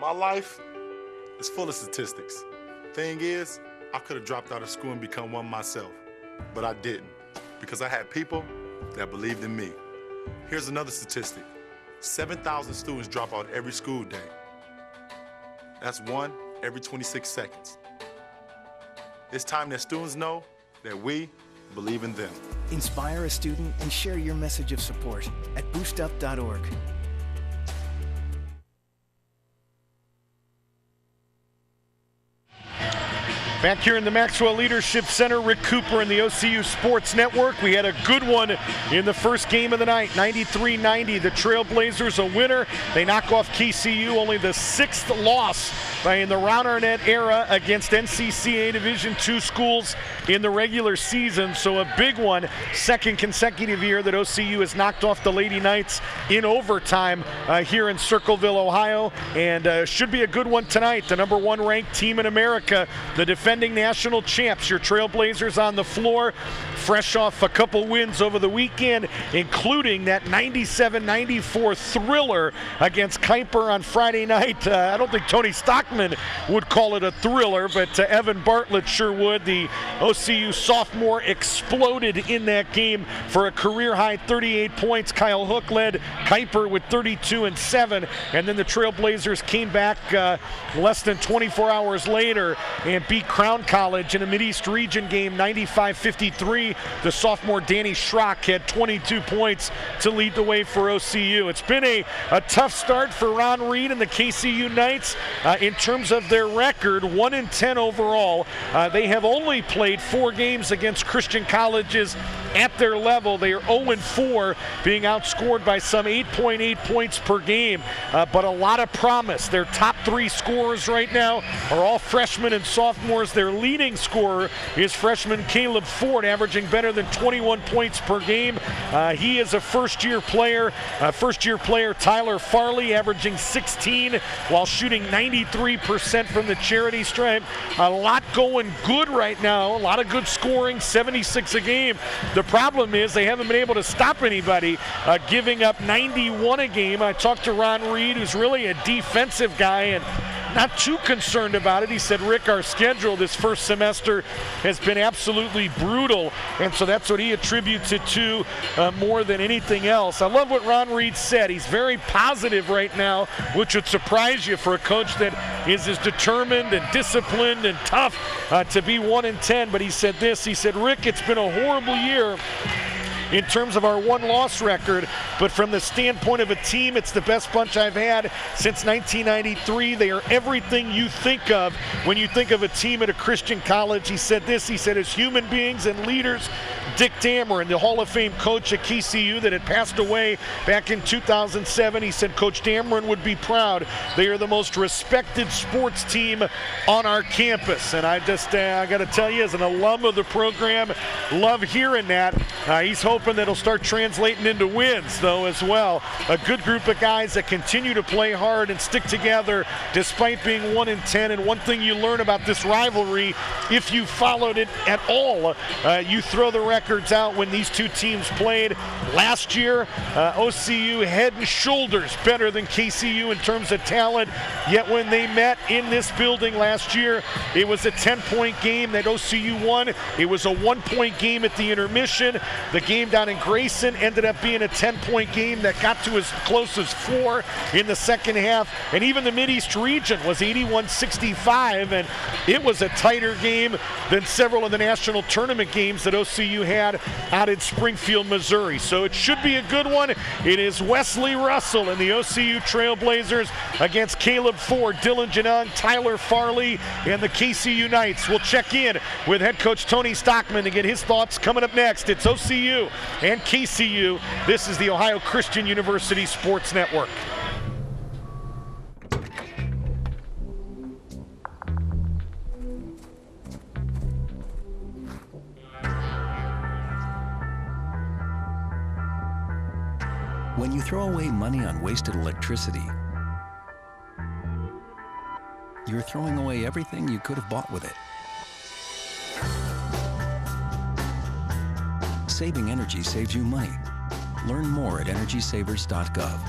My life is full of statistics. Thing is, I could have dropped out of school and become one myself, but I didn't because I had people that believed in me. Here's another statistic. 7,000 students drop out every school day. That's one every 26 seconds. It's time that students know that we believe in them. Inspire a student and share your message of support at boostup.org. Back here in the Maxwell Leadership Center, Rick Cooper and the OCU Sports Network. We had a good one in the first game of the night, 93-90. The Trailblazers a winner. They knock off KCU, only the 6th loss in the Ron Arnett era against NCCA Division II schools in the regular season. So a big one, second consecutive year that OCU has knocked off the Lady Knights in overtime here in Circleville, Ohio. And should be a good one tonight. The number 1 ranked team in America, the defending national champs, your Trailblazers on the floor, fresh off a couple wins over the weekend, including that 97-94 thriller against Kuiper on Friday night. I don't think Tony Stockman would call it a thriller, but Evan Bartlett sure would. The OCU sophomore exploded in that game for a career-high 38 points. Kyle Hook led Kuiper with 32 and 7, and then the Trailblazers came back less than 24 hours later and beat Crown College in a Mideast Region game 95-53. The sophomore Danny Schrock had 22 points to lead the way for OCU. It's been a tough start for Ron Reed and the KCU Knights in terms of their record, 1-10 overall. They have only played 4 games against Christian colleges at their level. They are 0-4, being outscored by some 8.8 points per game, but a lot of promise. Their top 3 scorers right now are all freshmen and sophomores. Their leading scorer is freshman Caleb Ford, averaging better than 21 points per game. He is a first-year player. First-year player Tyler Farley, averaging 16 while shooting 93% from the charity stripe. A lot going good right now. A lot of good scoring, 76 a game. The problem is they haven't been able to stop anybody, giving up 91 a game. I talked to Ron Reed, who's really a defensive guy and not too concerned about it. He said, Rick, our schedule this first semester has been absolutely brutal, and so that's what he attributes it to more than anything else. I love what Ron Reed said. He's very positive right now, which would surprise you for a coach that is as determined and disciplined and tough to be 1-10. But he said this, he said, Rick, it's been a horrible year in terms of our one-loss record, but from the standpoint of a team, it's the best bunch I've had since 1993. They are everything you think of when you think of a team at a Christian college. He said this, he said, as human beings and leaders, Dick Dameron, the Hall of Fame coach at KCU that had passed away back in 2007, he said Coach Dameron would be proud. They are the most respected sports team on our campus. And I just, I got to tell you, as an alum of the program, love hearing that. He's hoping that it'll start translating into wins, though, as well. A good group of guys that continue to play hard and stick together despite being 1-10. And one thing you learn about this rivalry, if you followed it at all, you throw the records out when these two teams played. Last year, OCU head and shoulders better than KCU in terms of talent, yet when they met in this building last year, it was a 10-point game that OCU won. It was a 1-point game at the intermission. The game down in Grayson ended up being a 10-point game that got to as close as 4 in the second half. And even the Mideast Region was 81-65, and it was a tighter game than several of the national tournament games that OCU had out in Springfield, Missouri. So it should be a good one. It is Wesley Russell and the OCU Trailblazers against Caleb Ford, Dylan Janung, Tyler Farley, and the KCU Knights. We'll check in with head coach Tony Stockman to get his thoughts coming up next. It's OCU and KCU. This is the Ohio Christian University Sports Network. When you throw away money on wasted electricity, you're throwing away everything you could have bought with it. Saving energy saves you money. Learn more at EnergySavers.gov.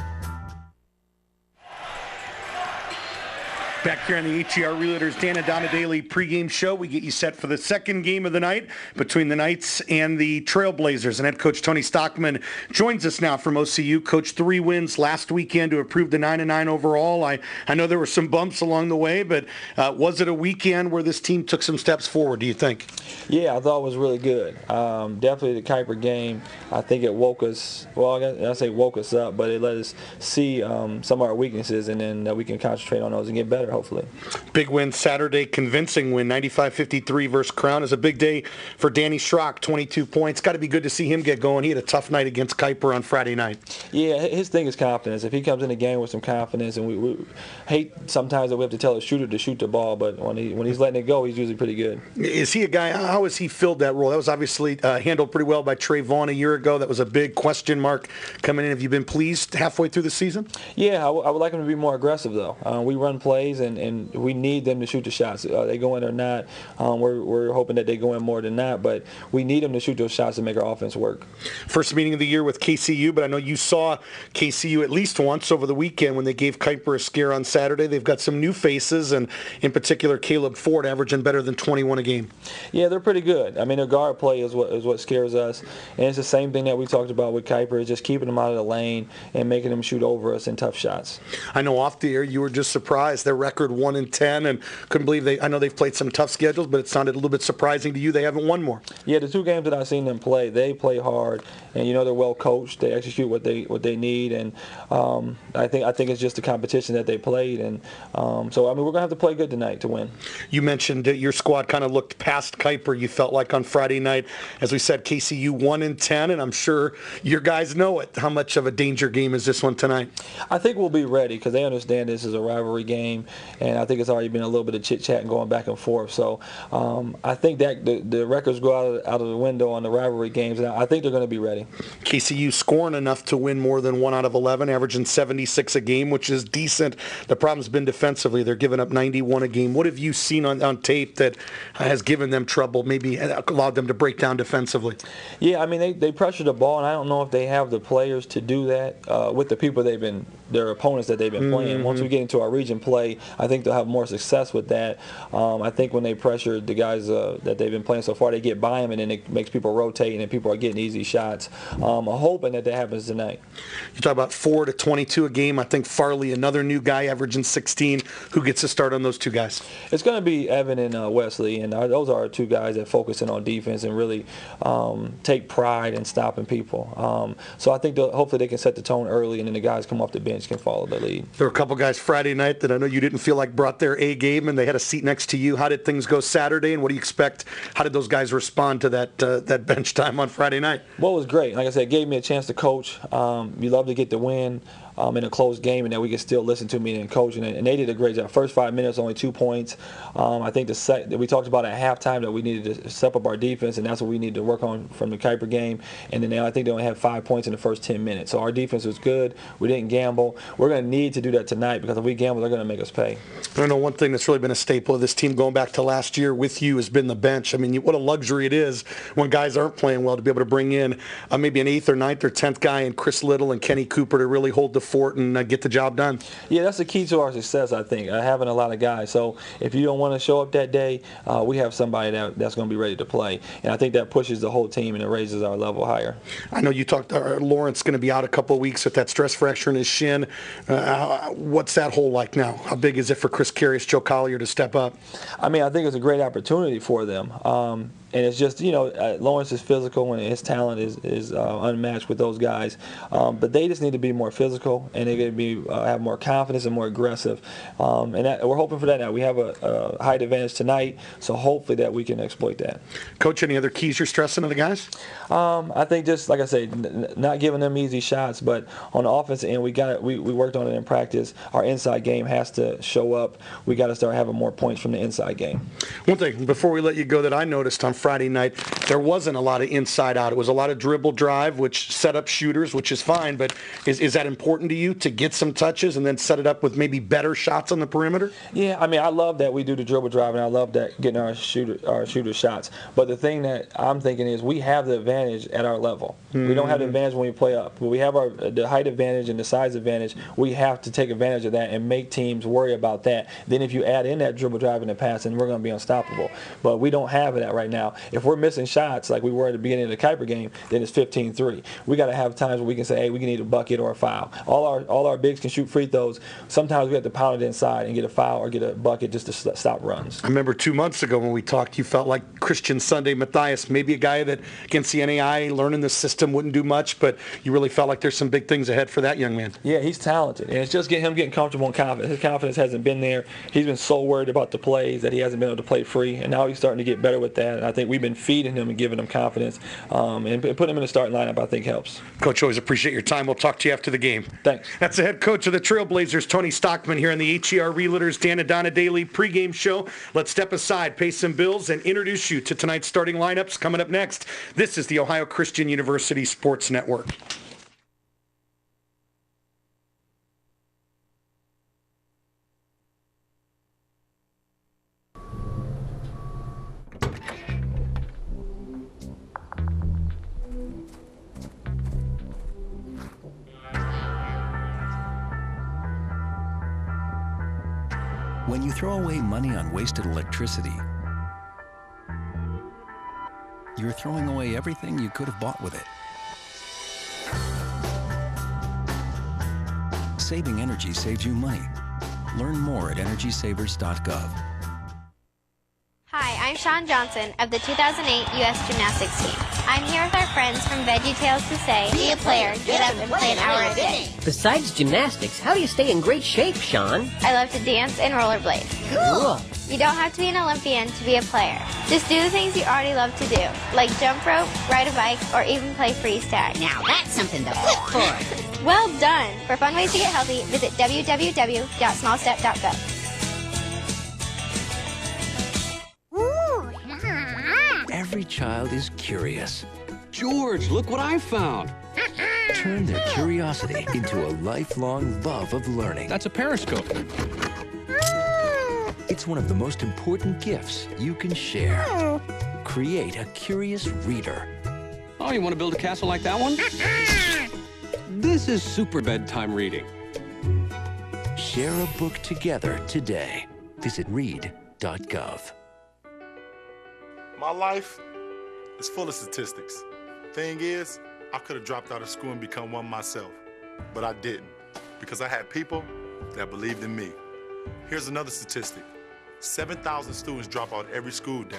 Back here on the HER Realtors Dan and Donna Daily pregame show, we get you set for the second game of the night between the Knights and the Trailblazers. And head coach Tony Stockman joins us now from OCU. Coached 3 wins last weekend to improve the 9-9 overall. I know there were some bumps along the way, but was it a weekend where this team took some steps forward, do you think? Yeah, I thought it was really good. Definitely the Kuiper game, I think it woke us, well, I say woke us up, but it let us see some of our weaknesses, and then we can concentrate on those and get better, hopefully. Big win Saturday, convincing win, 95-53 versus Crown. Is a big day for Danny Schrock, 22 points. Got to be good to see him get going. He had a tough night against Kuiper on Friday night. Yeah, his thing is confidence. If he comes in the game with some confidence, and we hate sometimes that we have to tell a shooter to shoot the ball, but when he's letting it go, he's usually pretty good. Is he a guy, how has he filled that role? That was obviously handled pretty well by Trey Vaughn a year ago. That was a big question mark coming in. Have you been pleased halfway through the season? Yeah, I would like him to be more aggressive, though. We run plays, and we need them to shoot the shots. They go in or not. We're hoping that they go in more than not, but we need them to shoot those shots to make our offense work. First meeting of the year with KCU, but I know you saw KCU at least once over the weekend when they gave Kuiper a scare on Saturday. They've got some new faces, and in particular Caleb Ford averaging better than 21 a game. Yeah, they're pretty good. I mean, their guard play is what scares us, and it's the same thing that we talked about with Kuiper, is just keeping them out of the lane and making them shoot over us in tough shots. I know off the air you were just surprised. Their record 1-10, and couldn't believe I know they've played some tough schedules, but it sounded a little bit surprising to you they haven't won more. Yeah, the 2 games that I've seen them play, they play hard, and they're well coached. They execute what they need, and I think it's just the competition that they played, and so I mean we're gonna have to play good tonight to win. You mentioned that your squad kind of looked past Kuiper. You felt like on Friday night, as we said, KCU 1-10, and I'm sure your guys know it. How much of a danger game is this one tonight? I think we'll be ready because they understand this is a rivalry game, and I think it's already been a little bit of chit-chat and going back and forth. So I think that the records go out of the window on the rivalry games, and I think they're going to be ready. KCU scoring enough to win more than 1 out of 11, averaging 76 a game, which is decent. The problem's been defensively. They're giving up 91 a game. What have you seen on tape that has given them trouble, maybe allowed them to break down defensively? Yeah, I mean, they pressure the ball, and I don't know if they have the players to do that with the people their opponents that they've been playing. Mm-hmm. Once we get into our region play, I think they'll have more success with that. I think when they pressure the guys that they've been playing so far, they get by them, and then it makes people rotate, and people are getting easy shots. I'm hoping that happens tonight. You talk about 4 to 22 a game. I think Farley, another new guy, averaging 16. Who gets a start on those 2 guys? It's going to be Evan and Wesley, and those are our 2 guys that focus in on defense and really take pride in stopping people. So I think hopefully they can set the tone early, and then the guys come off the bench can follow the lead. There were a couple guys Friday night that I know you didn't feel like brought their A game, and they had a seat next to you. How did things go Saturday, and what do you expect? How did those guys respond to that bench time on Friday night? Well, it was great. Like I said, it gave me a chance to coach. You love to get the win in a close game, and that we can still listen to me and coach. And they did a great job. First 5 minutes, only 2 points. I think we talked about at halftime that we needed to step up our defense, and that's what we need to work on from the Kuiper game. And then I think they only had 5 points in the first 10 minutes. So our defense was good. We didn't gamble. We're going to need to do that tonight because if we gamble, they're going to make us pay. I know one thing that's really been a staple of this team going back to last year with you has been the bench. I mean, what a luxury it is when guys aren't playing well to be able to bring in maybe an 8th or 9th or 10th guy and Chris Little and Kenny Cooper to really hold the fort and get the job done. Yeah, that's the key to our success, I think, having a lot of guys. So if you don't want to show up that day, we have somebody that's going to be ready to play. And I think that pushes the whole team and it raises our level higher. I know you talked, Lawrence going to be out a couple of weeks with that stress fracture in his shin. What's that hole like now? How big is it for Chris Carius, Joe Collier to step up? I mean, I think it's a great opportunity for them. And it's just, Lawrence is physical and his talent is unmatched with those guys. But they just need to be more physical and they're going to have more confidence and more aggressive. And we're hoping for that now. We have a height advantage tonight, so hopefully that we can exploit that. Coach, any other keys you're stressing to the guys? I think just, like I said, not giving them easy shots, but on the offensive end, we worked on it in practice. Our inside game has to show up. We got to start having more points from the inside game. One thing, before we let you go, that I noticed on Friday night, there wasn't a lot of inside out. It was a lot of dribble drive, which set up shooters, which is fine. But is that important to you to get some touches and then set it up with maybe better shots on the perimeter? Yeah, I mean, I love that we do the dribble drive, and I love that getting our shooter shots. But the thing that I'm thinking is we have the advantage at our level. Mm-hmm. We don't have the advantage when we play up. When we have the height advantage and the size advantage, we have to take advantage of that and make teams worry about that. Then if you add in that dribble drive and the pass, then we're going to be unstoppable. But we don't have that right now. If we're missing shots like we were at the beginning of the Kuiper game, then it's 15-3. We got to have times where we can say, hey, we can need a bucket or a foul. All our bigs can shoot free throws. Sometimes we have to pound it inside and get a foul or get a bucket just to stop runs. I remember 2 months ago when we talked, you felt like Christian Sunday Matthias, maybe a guy that against the NAI, learning the system wouldn't do much, but you really felt like there's some big things ahead for that young man. Yeah, he's talented, and it's just him getting comfortable and confident. His confidence hasn't been there. He's been so worried about the plays that he hasn't been able to play free, and now he's starting to get better with that. And I think we've been feeding him and giving him confidence, and putting him in the starting lineup, I think, helps. Coach, always appreciate your time. We'll talk to you after the game. Thanks. That's the head coach of the Trailblazers, Tony Stockman, here on the HER Realtors Dan and Donna Daily pregame show. Let's step aside, pay some bills, and introduce you to tonight's starting lineups coming up next. This is the Ohio Christian University Sports Network. When you throw away money on wasted electricity, you're throwing away everything you could have bought with it. Saving energy saves you money. Learn more at EnergySavers.gov. Hi, I'm Sean Johnson of the 2008 U.S. Gymnastics team. I'm here with our friends from VeggieTales to say, be a player, get up and play an hour a day. Besides gymnastics, how do you stay in great shape, Sean? I love to dance and rollerblade. Cool. You don't have to be an Olympian to be a player. Just do the things you already love to do, like jump rope, ride a bike, or even play freeze tag. Now that's something to live for. Well done! For fun ways to get healthy, visit www.smallstep.gov. Every child is curious. George, look what I found. Turn their curiosity into a lifelong love of learning. That's a periscope. It's one of the most important gifts you can share. Create a curious reader. Oh, you want to build a castle like that one? This is super bedtime reading. Share a book together today. Visit read.gov. My life is full of statistics. Thing is, I could have dropped out of school and become one myself, but I didn't, because I had people that believed in me. Here's another statistic. 7,000 students drop out every school day.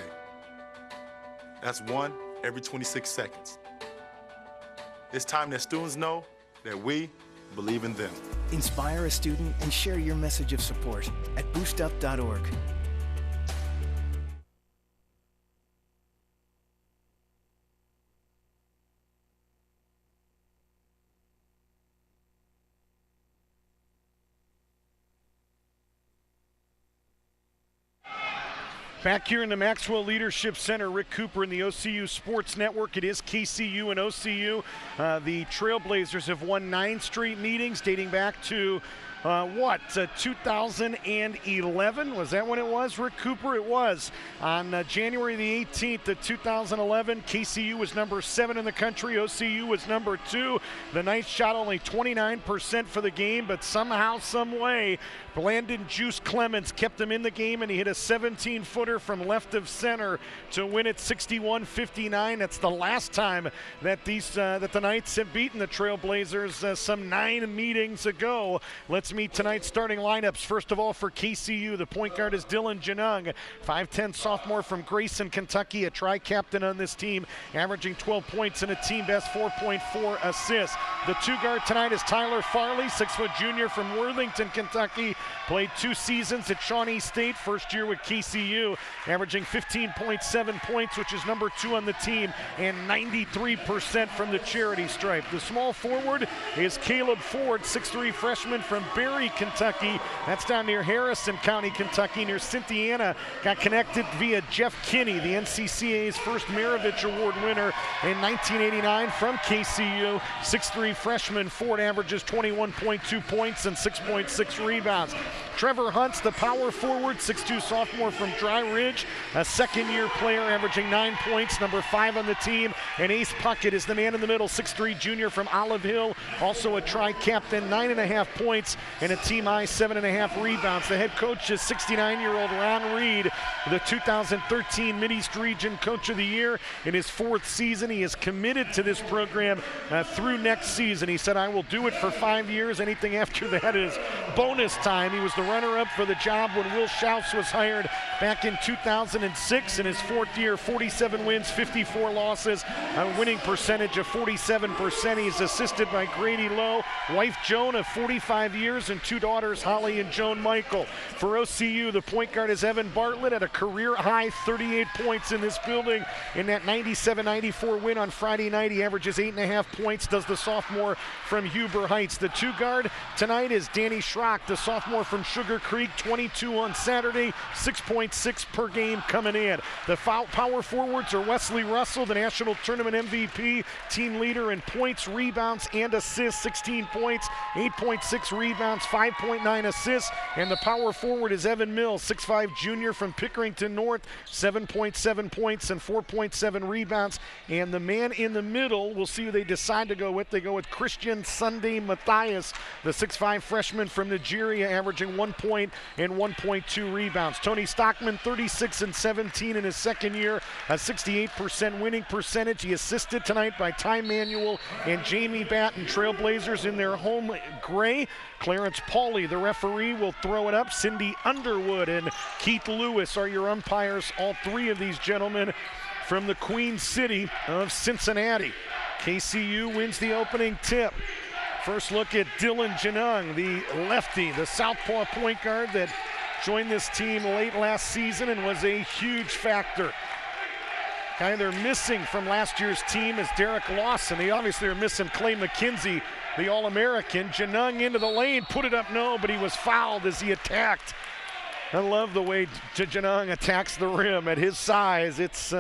That's one every 26 seconds. It's time that students know that we believe in them. Inspire a student and share your message of support at boostup.org. Back here in the Maxwell Leadership Center, Rick Cooper in the OCU Sports Network. It is KCU and OCU. The Trailblazers have won 9 straight meetings dating back to 2011? Was that when it was, Rick Cooper? It was. On January the 18th of 2011, KCU was number 7 in the country. OCU was number 2. The Knights shot only 29% for the game, but somehow, some way, Blandon Juice Clemens kept them in the game, and he hit a 17-footer from left of center to win it 61-59. That's the last time that the Knights have beaten the Trailblazers some 9 meetings ago. Let's meet tonight's starting lineups. First of all, for KCU, the point guard is Dylan Janung, 5'10 sophomore from Grayson, Kentucky, a tri-captain on this team, averaging 12 points and a team best 4.4 assists. The 2 guard tonight is Tyler Farley, 6-foot junior from Worthington, Kentucky, played 2 seasons at Shawnee State, first year with KCU, averaging 15.7 points, which is number 2 on the team, and 93% from the charity stripe. The small forward is Caleb Ford, 6'3 freshman from Barry Ferry, Kentucky. That's down near Harrison County, Kentucky, near Cynthiana. Got connected via Jeff Kinney, the NCCA's first Maravich Award winner in 1989 from KCU. 6'3" freshman. Ford averages 21.2 points and 6.6 rebounds. Trevor Hunt's the power forward, 6'2" sophomore from Dry Ridge, a second-year player averaging 9 points, number 5 on the team. And Ace Puckett is the man in the middle, 6'3" junior from Olive Hill, also a tri-captain, 9.5 points and a team-high 7.5 rebounds. The head coach is 69-year-old Ron Reed, the 2013 Mid-East Region Coach of the Year. In his 4th season, he is committed to this program through next season. He said, "I will do it for 5 years. Anything after that is bonus time." He was the runner-up for the job when Will Schaus was hired back in 2006. In his 4th year, 47 wins, 54 losses, a winning percentage of 47%. He's assisted by Grady Lowe, wife Joan of 45 years, and 2 daughters, Holly and Joan Michael. For OCU, the point guard is Evan Bartlett at a career-high 38 points in this building. In that 97-94 win on Friday night, he averages 8.5 points, does the sophomore from Huber Heights. The 2 guard tonight is Danny Schrock, the sophomore from Sugar Creek, 22 on Saturday, 6.6 per game coming in. The power forwards are Wesley Russell, the national tournament MVP, team leader in points, rebounds, and assists, 16 points, 8.6 rebounds, 5.9 assists. And the power forward is Evan Mills, 6'5" junior from Pickerington North, 7.7 points and 4.7 rebounds. And the man in the middle, we'll see who they decide to go with. They go with Christian Sunday Matthias, the 6'5" freshman from Nigeria, averaging 1 point and 1.2 rebounds. Tony Stockman, 36-17 in his second year, a 68% winning percentage. He assisted tonight by Ty Manuel and Jamie Batten, Trailblazers in their home gray. Clarence Pauly, the referee, will throw it up. Cindy Underwood and Keith Lewis are your umpires, all 3 of these gentlemen from the Queen City of Cincinnati. KCU wins the opening tip. First look at Dylan Janung, the lefty, the southpaw point guard that joined this team late last season and was a huge factor. Guy they're missing from last year's team is Derek Lawson. They obviously are missing Clay McKenzie, the All-American. Janung into the lane, put it up, no, but he was fouled as he attacked. I love the way Janung attacks the rim at his size. It's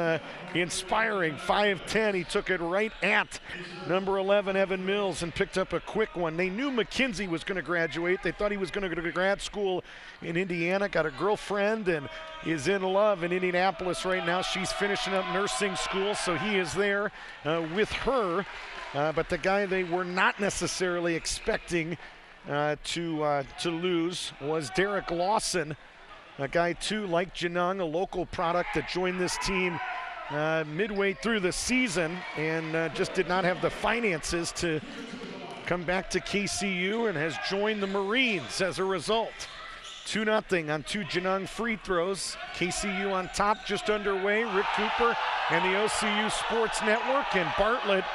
inspiring. 5'10", he took it right at number 11, Evan Mills, and picked up a quick one. They knew McKenzie was going to graduate. They thought he was going to go to grad school in Indiana, got a girlfriend, and is in love in Indianapolis right now. She's finishing up nursing school, so he is there with her. But the guy they were not necessarily expecting to lose was Derek Lawson. A guy, too, like Janung, a local product that joined this team midway through the season and just did not have the finances to come back to KCU and has joined the Marines as a result. 2-0 on 2 Janung free throws. KCU on top, just underway. Rick Cooper and the OCU Sports Network, and Bartlett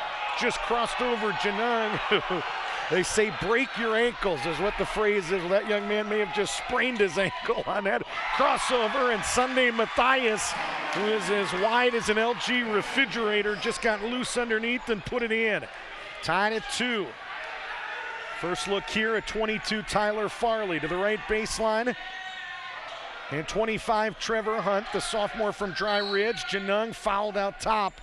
just crossed over Janung. They say break your ankles is what the phrase is. Well, that young man may have just sprained his ankle on that crossover. And Sunday Matthias, who is as wide as an LG refrigerator, just got loose underneath and put it in. Tied at 2. First look here at 22, Tyler Farley to the right baseline. And 25, Trevor Hunt, the sophomore from Dry Ridge. Janung fouled out top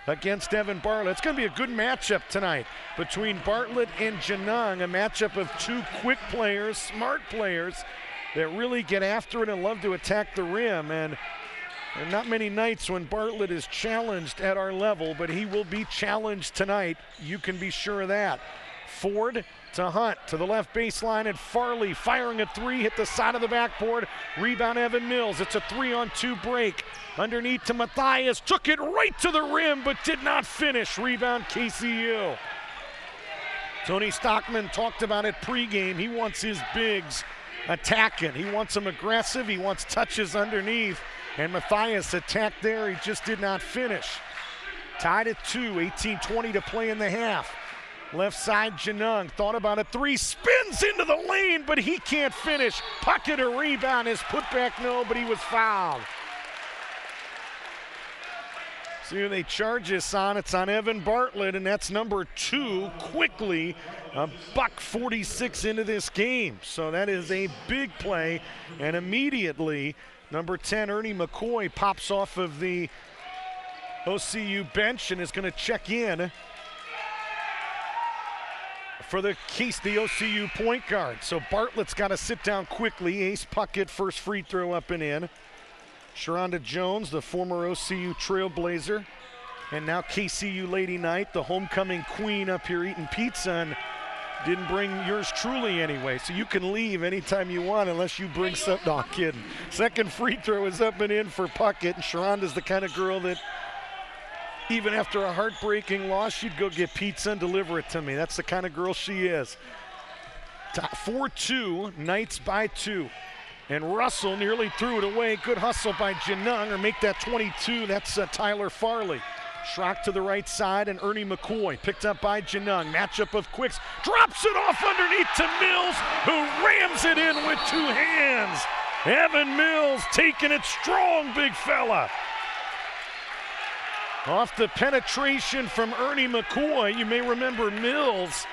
against Evan Bartlett. It's going to be a good matchup tonight between Bartlett and Janung, a matchup of 2 quick players, smart players that really get after it and love to attack the rim. And not many nights when Bartlett is challenged at our level, but he will be challenged tonight. You can be sure of that. Ford to Hunt to the left baseline, and Farley firing a 3, hit the side of the backboard. Rebound Evan Mills. It's a 3-on-2 break. Underneath to Matthias, took it right to the rim, but did not finish. Rebound KCU. Tony Stockman talked about it pregame. He wants his bigs attacking. He wants them aggressive. He wants touches underneath. And Matthias attacked there. He just did not finish. Tied at 2, 18-20 to play in the half. Left side, Janung thought about a 3, spins into the lane, but he can't finish. Pocket a rebound, his putback no, but he was fouled. See who they charge this on. It's on Evan Bartlett, and that's number 2 quickly. $1:46 into this game. So that is a big play. And immediately, number 10, Ernie McCoy, pops off of the OCU bench and is going to check in for the OCU point guard. So Bartlett's got to sit down quickly. Ace Puckett, first free throw up and in. Sharonda Jones, the former OCU Trailblazer, and now KCU Lady Knight, the homecoming queen, up here eating pizza, and didn't bring yours truly anyway. So you can leave anytime you want unless you bring something. No, I'm kidding. Second free throw is up and in for Puckett, and Sharonda's the kind of girl that even after a heartbreaking loss, she'd go get pizza and deliver it to me. That's the kind of girl she is. 4-2, Knights by 2. And Russell nearly threw it away. Good hustle by Janung, or make that 22. That's Tyler Farley. Schrock to the right side, and Ernie McCoy picked up by Janung. Matchup of quicks. Drops it off underneath to Mills, who rams it in with 2 hands. Evan Mills taking it strong, big fella. Off the penetration from Ernie McCoy. You may remember Mills,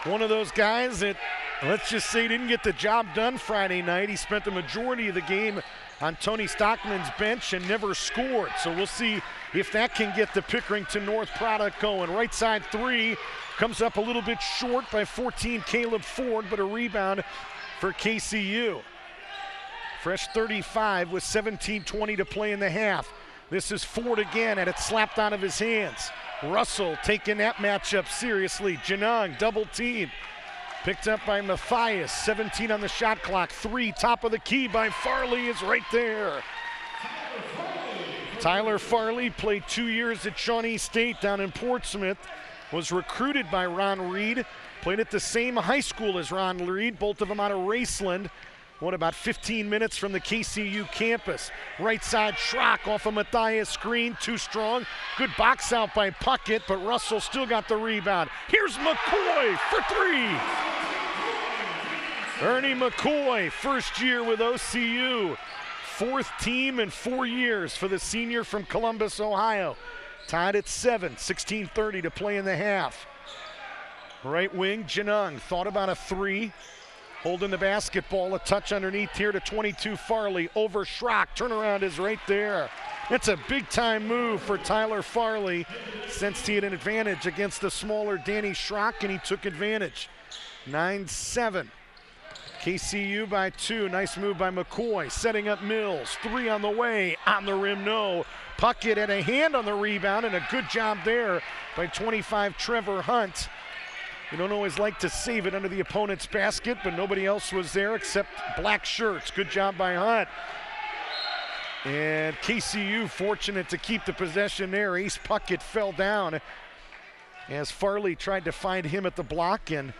one of those guys that, let's just say, didn't get the job done Friday night. He spent the majority of the game on Tony Stockman's bench and never scored. So we'll see if that can get the Pickerington North product going. Right side 3 comes up a little bit short by 14, Caleb Ford, but a rebound for KCU. Fresh 35 with 17:20 to play in the half. This is Ford again, and it's slapped out of his hands. Russell taking that matchup seriously. Janung double team. Picked up by Matthias, 17 on the shot clock. 3, top of the key by Farley is right there. Tyler Farley played 2 years at Shawnee State down in Portsmouth. Was recruited by Ron Reed. Played at the same high school as Ron Reed, both of them out of Raceland. About 15 minutes from the KCU campus. Right side, Schrock off a Matthias screen, too strong. Good box out by Puckett, but Russell still got the rebound. Here's McCoy for 3. Ernie McCoy, first year with OCU. 4th team in 4 years for the senior from Columbus, Ohio. Tied at 7, 16:30 to play in the half. Right wing, Janung thought about a 3. Holding the basketball, a touch underneath here to 22 Farley. Over Schrock, turnaround is right there. That's a big time move for Tyler Farley. Sensed he had an advantage against the smaller Danny Schrock, and he took advantage. 9-7. KCU by 2, nice move by McCoy. Setting up Mills, 3 on the way, on the rim, no. Puckett had a hand on the rebound, and a good job there by 25 Trevor Hunt. You don't always like to save it under the opponent's basket, but nobody else was there except black shirts. Good job by Hunt. And KCU fortunate to keep the possession there. Ace Puckett fell down as Farley tried to find him at the block, and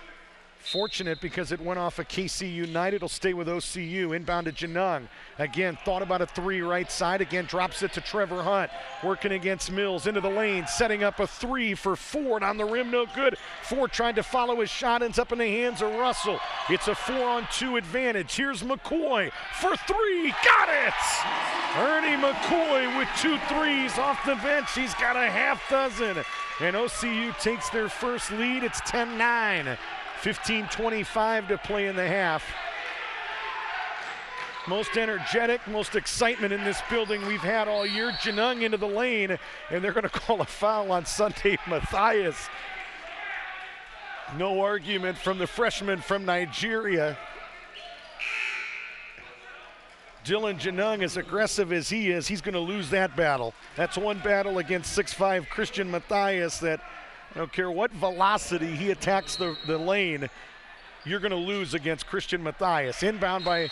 fortunate because it went off a KCU Knight. It'll stay with OCU. Inbound to Janung. Again, thought about a 3 right side. Again, drops it to Trevor Hunt. Working against Mills into the lane. Setting up a 3 for Ford. On the rim, no good. Ford tried to follow his shot. Ends up in the hands of Russell. It's a 4-on-2 advantage. Here's McCoy for 3. Got it! Ernie McCoy with 2 threes off the bench. He's got a half dozen. And OCU takes their first lead. It's 10-9. 15:25 to play in the half. Most energetic, most excitement in this building we've had all year. Janung into the lane, and they're going to call a foul on Sunday Matthias. No argument from the freshman from Nigeria. Dylan Janung, as aggressive as he is, he's going to lose that battle. That's one battle against 6'5" Christian Matthias that I don't care what velocity he attacks the lane, you're going to lose against Christian Matthias. Inbound by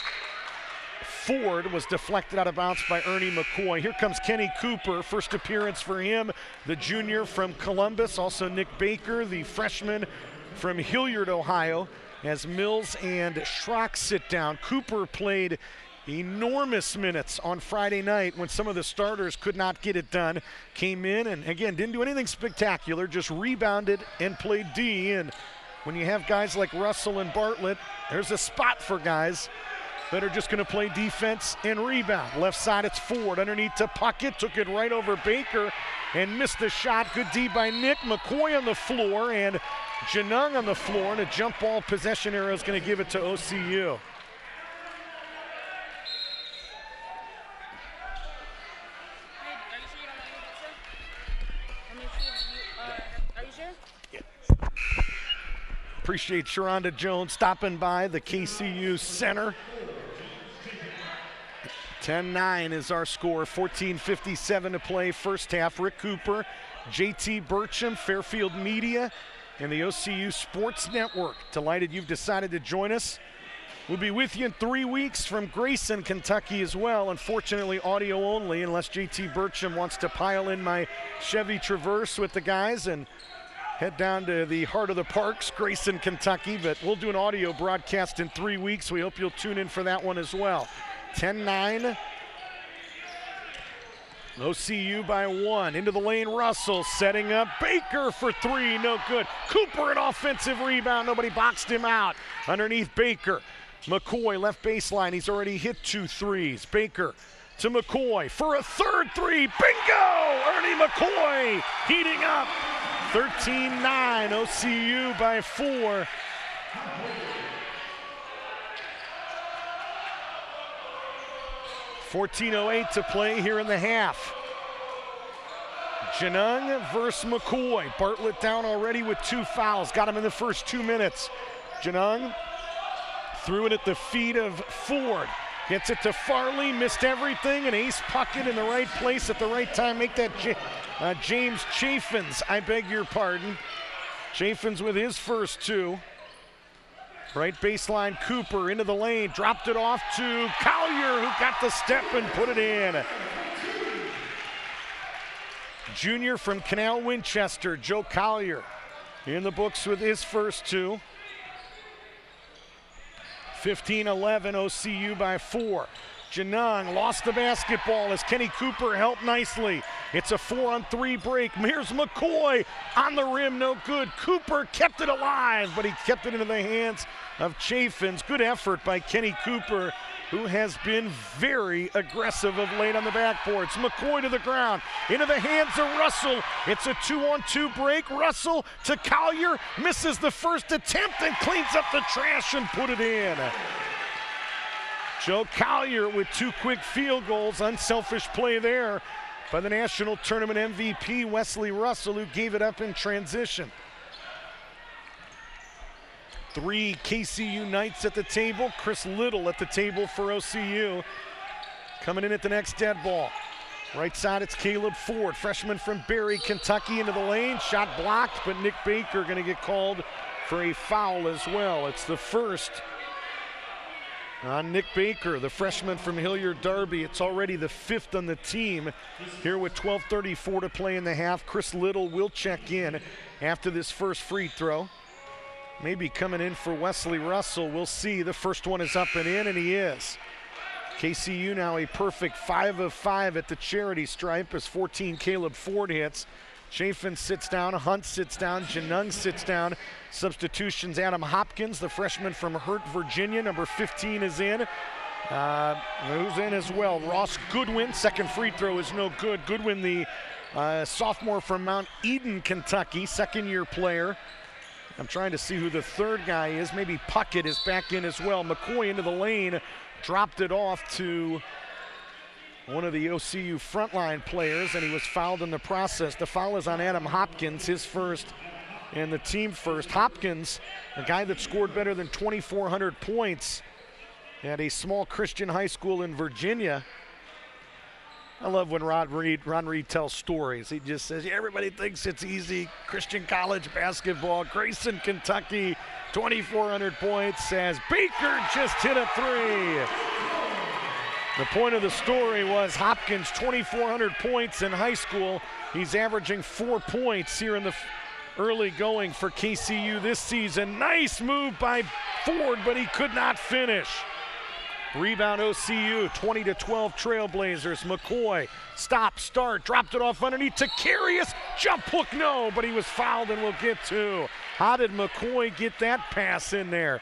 Ford was deflected out of bounds by Ernie McCoy. Here comes Kenny Cooper, first appearance for him, the junior from Columbus. Also Nick Baker, the freshman from Hilliard, Ohio, as Mills and Schrock sit down. Cooper played enormous minutes on Friday night when some of the starters could not get it done. Came in and, again, didn't do anything spectacular, just rebounded and played D. And when you have guys like Russell and Bartlett, there's a spot for guys that are just going to play defense and rebound. Left side, it's Ford underneath to Puckett. Took it right over Baker and missed the shot. Good D by Nick. McCoy on the floor and Janung on the floor. And a jump ball possession arrow is going to give it to OCU. Appreciate Sharonda Jones stopping by the KCU Center. 10-9 is our score, 14:57 to play first half. Rick Cooper, JT Burcham, Fairfield Media, and the OCU Sports Network. Delighted you've decided to join us. We'll be with you in 3 weeks from Grayson, Kentucky as well. Unfortunately, audio only, unless JT Burcham wants to pile in my Chevy Traverse with the guys and head down to the heart of the parks, Grayson, Kentucky. But we'll do an audio broadcast in 3 weeks. We hope you'll tune in for that one as well. 10-9. OCU by 1. Into the lane, Russell setting up. Baker for 3, no good. Cooper, an offensive rebound. Nobody boxed him out. Underneath Baker. McCoy, left baseline. He's already hit 2 threes. Baker to McCoy for a third 3. Bingo! Ernie McCoy heating up. 13-9, OCU by 4. .14:08 to play here in the half. Janung versus McCoy. Bartlett down already with 2 fouls. Got him in the first 2 minutes. Janung threw it at the feet of Ford. Gets it to Farley, missed everything, and Ace Puckett in the right place at the right time. Make that James Chaffins, I beg your pardon. Chaffins with his first 2. Right baseline, Cooper into the lane, dropped it off to Collier, who got the step and put it in. Junior from Canal Winchester, Joe Collier, in the books with his first 2. 15-11, OCU by 4. Janung lost the basketball as Kenny Cooper helped nicely. It's a 4-on-3 break. Here's McCoy on the rim, no good. Cooper kept it alive, but he kept it into the hands of Chaffins. Good effort by Kenny Cooper, who has been very aggressive of late on the backboards. McCoy to the ground, into the hands of Russell. It's a 2-on-2 break. Russell to Collier, misses the first attempt and cleans up the trash and put it in. Joe Collier with 2 quick field goals. Unselfish play there by the national tournament MVP, Wesley Russell, who gave it up in transition. 3 KCU Knights at the table. Chris Little at the table for OCU. Coming in at the next dead ball. Right side, it's Caleb Ford, freshman from Berry, Kentucky, into the lane. Shot blocked, but Nick Baker going to get called for a foul as well. It's the first on Nick Baker, the freshman from Hilliard-Darby. It's already the 5th on the team here with 12:34 to play in the half. Chris Little will check in after this first free throw. Maybe coming in for Wesley Russell. We'll see. The first one is up and in, and he is. KCU now a perfect 5 of 5 at the charity stripe as 14 Caleb Ford hits. Chaffin sits down, Hunt sits down, Janung sits down. Substitutions, Adam Hopkins, the freshman from Hurt, Virginia, number 15 is in. Who's in as well? Ross Goodwin, second free throw is no good. Goodwin, the sophomore from Mount Eden, Kentucky, second-year player. I'm trying to see who the third guy is. Maybe Puckett is back in as well. McCoy into the lane, dropped it off to one of the OCU frontline players, and he was fouled in the process. The foul is on Adam Hopkins, his first and the team first. Hopkins, a guy that scored better than 2,400 points at a small Christian high school in Virginia. I love when Ron Reed tells stories. He just says, yeah, everybody thinks it's easy. Christian college basketball, Grayson, Kentucky, 2,400 points as Baker just hit a 3. The point of the story was Hopkins, 2,400 points in high school. He's averaging 4 points here in the early going for KCU this season. Nice move by Ford, but he could not finish. Rebound OCU, 20-12 Trailblazers. McCoy, stop, start, dropped it off underneath to Carius. Jump hook, no, but he was fouled and we'll get to. How did McCoy get that pass in there?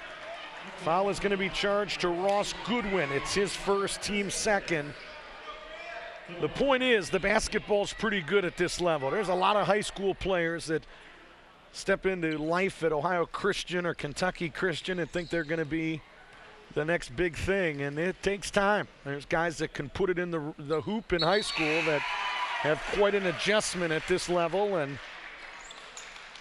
Foul is going to be charged to Ross Goodwin. It's his first, team second. The point is, the basketball's pretty good at this level. There's a lot of high school players that step into life at Ohio Christian or Kentucky Christian and think they're going to be the next big thing, and it takes time. There's guys that can put it in the hoop in high school that have quite an adjustment at this level, and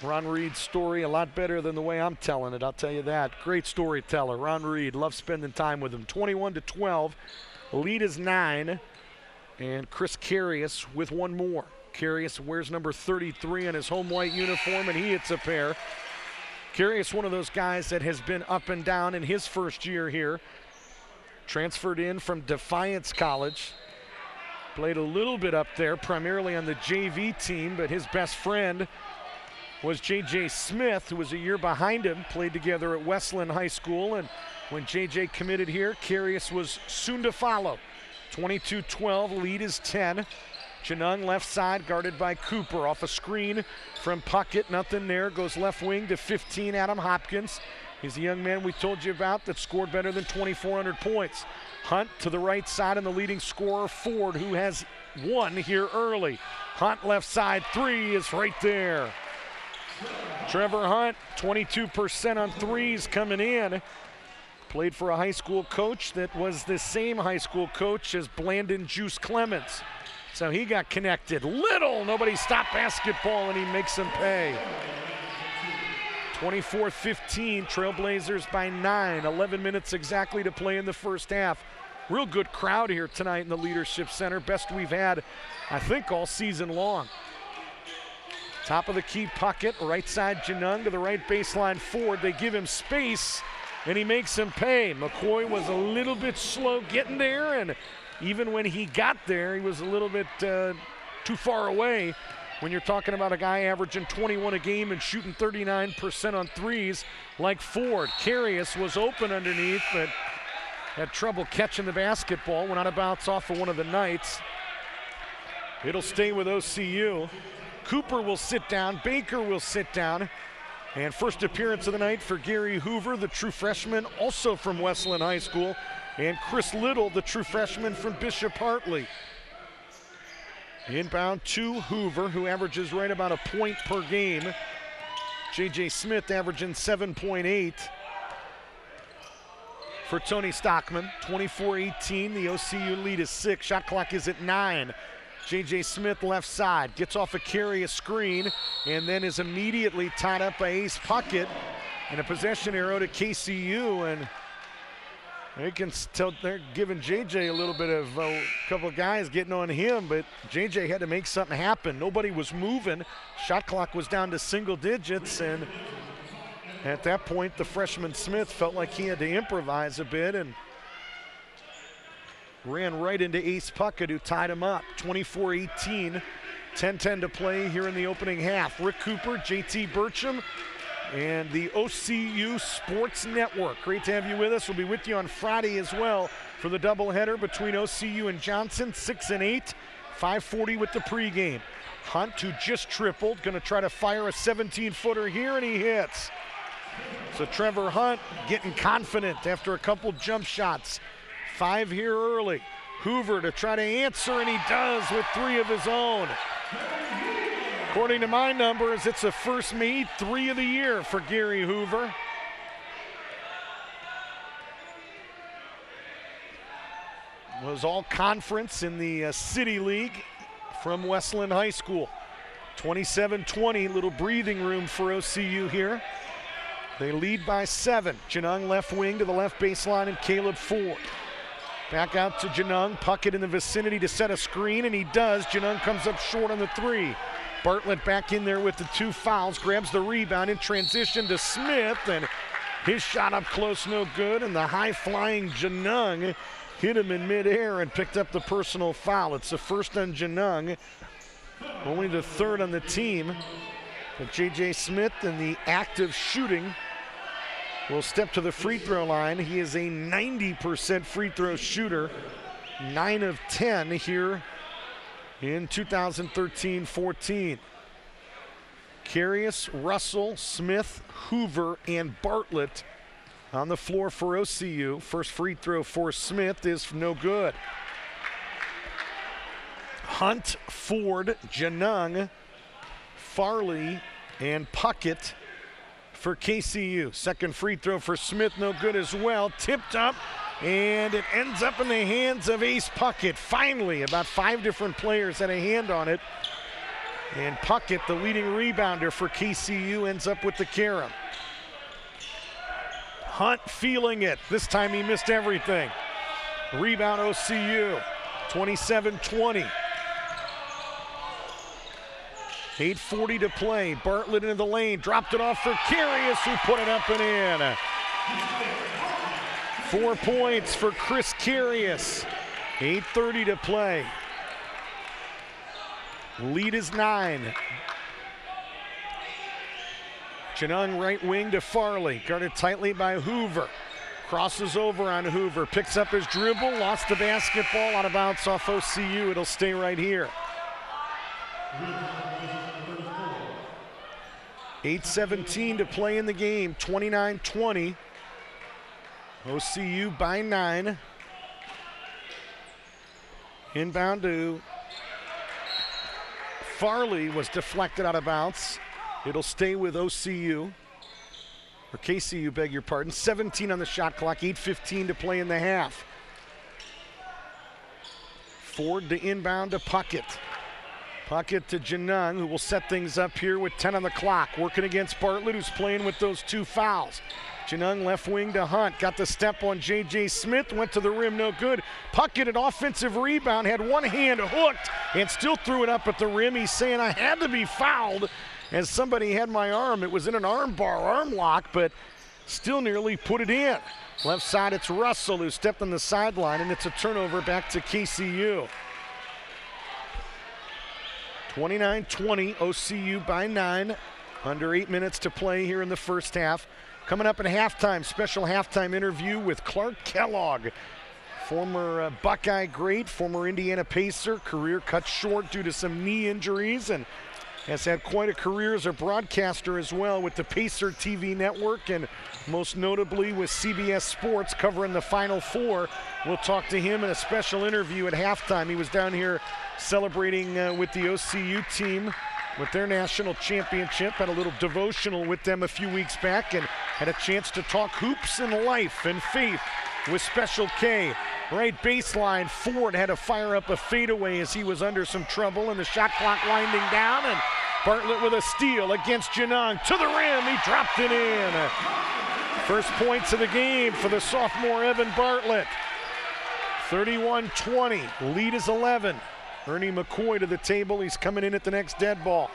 Ron Reed's story a lot better than the way I'm telling it, I'll tell you that. Great storyteller, Ron Reed. Love spending time with him. 21-12, lead is 9, and Chris Carius with one more. Carius wears number 33 in his home white uniform, and he hits a pair. Carius, one of those guys that has been up and down in his first year here. Transferred in from Defiance College. Played a little bit up there, primarily on the JV team, but his best friend was J.J. Smith, who was a year behind him, played together at Westland High School, and when J.J. committed here, Carius was soon to follow. 22-12, lead is 10. Janung left side, guarded by Cooper, off a screen from Puckett, nothing there, goes left wing to 15, Adam Hopkins. He's the young man we told you about that scored better than 2,400 points. Hunt to the right side, and the leading scorer, Ford, who has one here early. Hunt left side, 3 is right there. Trevor Hunt, 22% on threes coming in. Played for a high school coach that was the same high school coach as Blandon Juice Clemens. So he got connected. Little, nobody stopped basketball, and he makes them pay. 24-15, Trailblazers by 9. 11 minutes exactly to play in the first half. Real good crowd here tonight in the Leadership Center. Best we've had, I think, all season long. Top of the key, Puckett, right side Janung to the right baseline Ford. They give him space, and he makes him pay. McCoy was a little bit slow getting there, and even when he got there, he was a little bit too far away. When you're talking about a guy averaging 21 a game and shooting 39% on threes like Ford. Carius was open underneath, but had trouble catching the basketball. Went out of bounds off of one of the Knights. It'll stay with OCU. Cooper will sit down, Baker will sit down. And first appearance of the night for Gary Hoover, the true freshman, also from Westland High School. And Chris Little, the true freshman from Bishop Hartley. Inbound to Hoover, who averages right about a point per game. J.J. Smith averaging 7.8 for Tony Stockman. 24-18, the OCU lead is 6. Shot clock is at 9. J.J. Smith left side, gets off a carry, a screen, and then is immediately tied up by Ace Puckett. And a possession arrow to KCU, and they can tell they're giving JJ a little bit of a couple of guys getting on him, but JJ had to make something happen. Nobody was moving. Shot clock was down to single digits, and at that point, the freshman Smith felt like he had to improvise a bit and ran right into Ace Puckett, who tied him up. 24-18, 10-10 to play here in the opening half. Rick Cooper, JT Burcham, and the OCU Sports Network. Great to have you with us. We'll be with you on Friday as well for the doubleheader between OCU and Johnson, 6 and 8, 5:40 with the pregame. Hunt, who just tripled, going to try to fire a 17-footer here, and he hits. So Trevor Hunt getting confident after a couple jump shots. 5 here early. Hoover to try to answer, and he does with 3 of his own. According to my numbers, it's a first made 3 of the year for Gary Hoover. Was all conference in the City League from Westland High School. 27-20, little breathing room for OCU here. They lead by 7. Janung left wing to the left baseline, and Caleb Ford. Back out to Janung, Puckett in the vicinity to set a screen, and he does. Janung comes up short on the 3. Bartlett back in there with the 2 fouls, grabs the rebound in transition to Smith, and his shot up close, no good, and the high-flying Janung hit him in midair and picked up the personal foul. It's the first on Janung, only the 3rd on the team. But J.J. Smith in the act of shooting will step to the free throw line. He is a 90% free throw shooter, 9 of 10 here in 2013-14. Carius, Russell, Smith, Hoover, and Bartlett on the floor for OCU. First free throw for Smith is no good. Hunt, Ford, Janung, Farley, and Puckett for KCU. Second free throw for Smith, no good as well. Tipped up, and it ends up in the hands of Ace Puckett. Finally, about 5 different players had a hand on it. And Puckett, the leading rebounder for KCU, ends up with the carom. Hunt feeling it. This time he missed everything. Rebound OCU, 27-20. 8:40 to play. Bartlett into the lane, dropped it off for Carius, who put it up and in. 4 points for Chris Carius. 8:30 to play. Lead is 9. Janung right wing to Farley, guarded tightly by Hoover. Crosses over on Hoover, picks up his dribble, lost the basketball, out of bounds off OCU. It'll stay right here. 8:17 to play in the game, 29-20. OCU by 9. Inbound to Farley, was deflected out of bounds. It'll stay with OCU, or KCU, beg your pardon. 17 on the shot clock, 8:15 to play in the half. Ford to inbound to Puckett. Puckett to Janung, who will set things up here with 10 on the clock. Working against Bartlett, who's playing with those 2 fouls. Janung left wing to Hunt. Got the step on J.J. Smith. Went to the rim, no good. Puckett, an offensive rebound, had one hand hooked and still threw it up at the rim. He's saying, I had to be fouled as somebody had my arm. It was in an arm bar, arm lock, but still nearly put it in. Left side, it's Russell, who stepped on the sideline, and it's a turnover back to KCU. 29-20, OCU by 9. Under 8 minutes to play here in the first half. Coming up at halftime, special halftime interview with Clark Kellogg. Former Buckeye great, former Indiana Pacer, career cut short due to some knee injuries, and has had quite a career as a broadcaster as well with the Pacer TV network, and most notably with CBS Sports covering the Final Four. We'll talk to him in a special interview at halftime. He was down here celebrating with the OCU team with their national championship. Had a little devotional with them a few weeks back and had a chance to talk hoops and life and faith with Special K. Right baseline, Ford had to fire up a fadeaway as he was under some trouble, and the shot clock winding down, and Bartlett with a steal against Janung. To the rim, he dropped it in. First points of the game for the sophomore Evan Bartlett. 31-20, lead is 11. Ernie McCoy to the table, he's coming in at the next dead ball.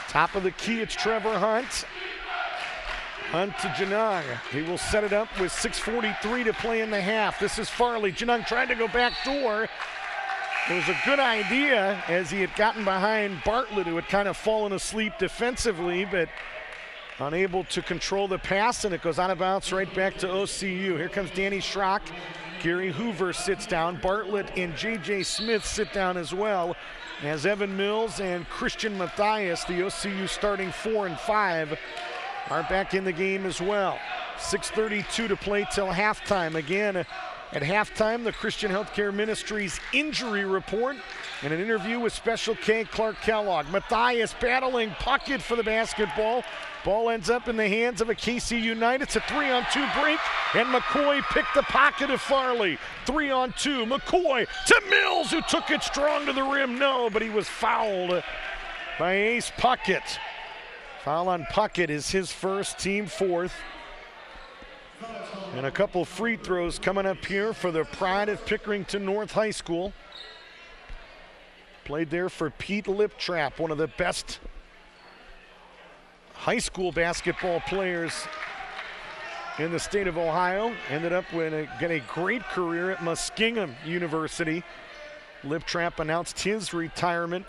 Top of the key, it's Trevor Hunt. Hunt to Janung. He will set it up with 6:43 to play in the half. This is Farley. Janung tried to go back door. It was a good idea as he had gotten behind Bartlett, who had kind of fallen asleep defensively, but unable to control the pass, and it goes out of bounds right back to OCU. Here comes Danny Schrock. Gary Hoover sits down. Bartlett and J.J. Smith sit down as well, as Evan Mills and Christian Matthias, the OCU starting 4 and 5, are back in the game as well. 6:32 to play till halftime. Again, at halftime, the Christian Healthcare Ministries injury report and an interview with Special K, Clark Kellogg. Matthias battling Puckett for the basketball. Ball ends up in the hands of a KC Knight. It's a 3-on-2 break, and McCoy picked the pocket of Farley. 3-on-2, McCoy to Mills, who took it strong to the rim. No, but he was fouled by Ace Puckett. Foul on Puckett is his first, team fourth. And a couple free throws coming up here for the pride of Pickerington North High School. Played there for Pete Liptrap, one of the best high school basketball players in the state of Ohio. Ended up with a great career at Muskingum University. Liptrap announced his retirement.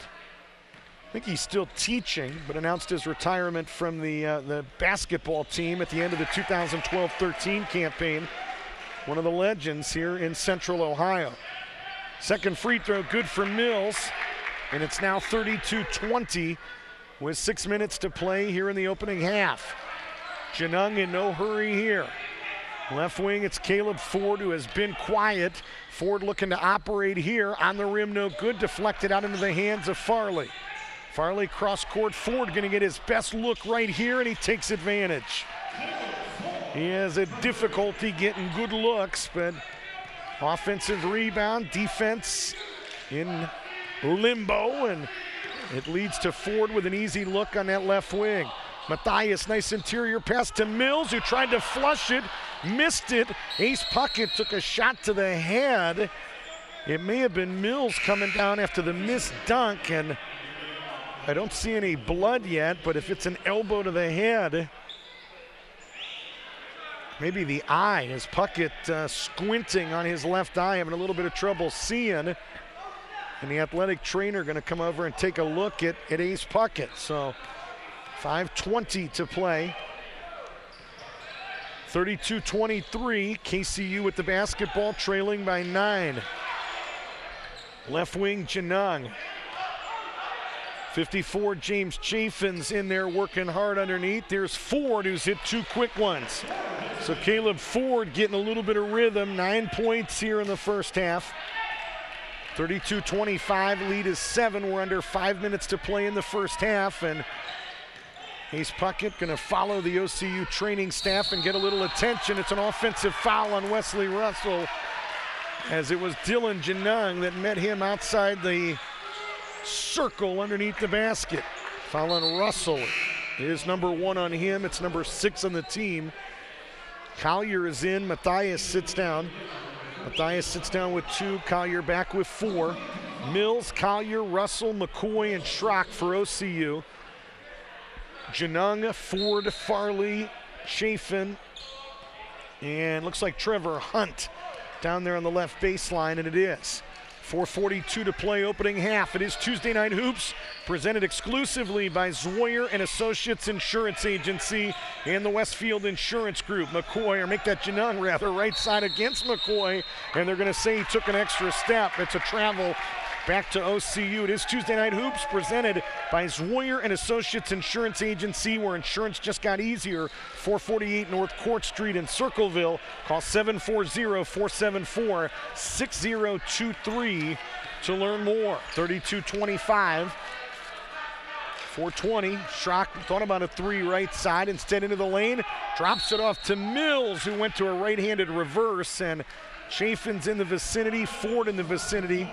I think he's still teaching, but announced his retirement from the basketball team at the end of the 2012-13 campaign. One of the legends here in Central Ohio. Second free throw good for Mills, and it's now 32-20 with 6 minutes to play here in the opening half. Genung in no hurry here. Left wing, it's Caleb Ford, who has been quiet. Ford looking to operate here. On the rim, no good. Deflected out into the hands of Farley. Farley cross court. Ford going to get his best look right here, and he takes advantage. He has a difficulty getting good looks, but offensive rebound, defense in limbo, and it leads to Ford with an easy look on that left wing. Matthias, nice interior pass to Mills, who tried to flush it, missed it. Ace Puckett took a shot to the head. It may have been Mills coming down after the missed dunk, and I don't see any blood yet, but if it's an elbow to the head, maybe the eye, as Puckett squinting on his left eye, having a little bit of trouble seeing. And the athletic trainer going to come over and take a look at Ace Puckett. So 5:20 to play. 32-23, KCU with the basketball, trailing by 9. Left wing, Genung. 54, James Chafin's in there working hard underneath. There's Ford, who's hit 2 quick ones. So Caleb Ford getting a little bit of rhythm. 9 points here in the first half. 32-25, lead is 7. We're under 5 minutes to play in the first half, and Ace Puckett going to follow the OCU training staff and get a little attention. It's an offensive foul on Wesley Russell, as it was Dylan Genung that met him outside the circle underneath the basket. Foul on Russell. It is number 1 on him. It's number 6 on the team. Collier is in. Matthias sits down. Matthias sits down with 2. Collier back with 4. Mills, Collier, Russell, McCoy, and Schrock for OCU. Genung, Ford, Farley, Chafin, and looks like Trevor Hunt down there on the left baseline, and it is 4:42 to play, opening half. It is Tuesday Night Hoops, presented exclusively by Zoyer and Associates Insurance Agency and the Westfield Insurance Group. McCoy, or make that Genung rather, right side against McCoy, and they're going to say he took an extra step. It's a travel back to OCU. It is Tuesday Night Hoops, presented by Zoyer and Associates Insurance Agency, where insurance just got easier. 448 North Court Street in Circleville. Call 740-474-6023 to learn more. 32-25. 4:20. Schrock thought about a 3 right side, instead into the lane. Drops it off to Mills, who went to a right-handed reverse, and Chafin's in the vicinity, Ford in the vicinity.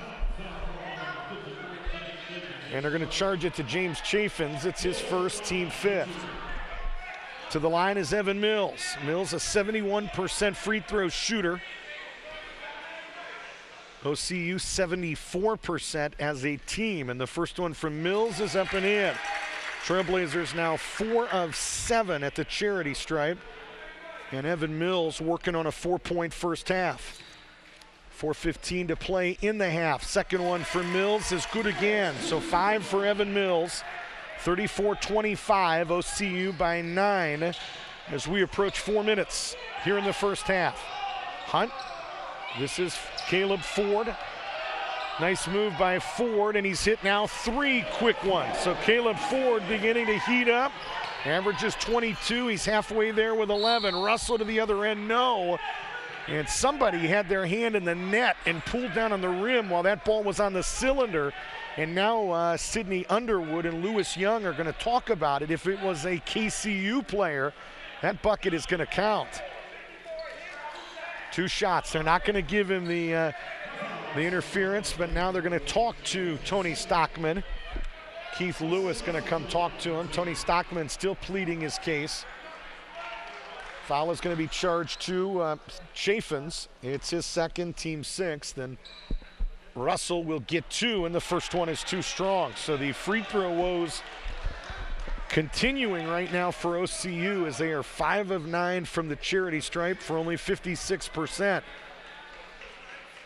And they're going to charge it to James Chafin's. It's his first, team 5th. To the line is Evan Mills. Mills, a 71% free throw shooter. OCU 74% as a team. And the first one from Mills is up and in. Trailblazers now 4 of 7 at the charity stripe. And Evan Mills working on a 4-point first half. 4:15 to play in the half. Second one for Mills is good again. So 5 for Evan Mills. 34-25, OCU by 9 as we approach 4 minutes here in the first half. Hunt, this is Caleb Ford. Nice move by Ford, and he's hit now 3 quick ones. So Caleb Ford beginning to heat up. Averages 22, he's halfway there with 11. Russell to the other end, no. And somebody had their hand in the net and pulled down on the rim while that ball was on the cylinder. And now Sidney Underwood and Lewis Young are going to talk about it. If it was a KCU player, that bucket is going to count. 2 shots. They're not going to give him the interference, but now they're going to talk to Tony Stockman. Keith Lewis going to come talk to him. Tony Stockman still pleading his case. Foul is going to be charged to Chafin's. It's his second, team 6th, and Russell will get 2, and the first one is too strong. So the free throw woes continuing right now for OCU, as they are 5 of 9 from the charity stripe for only 56%.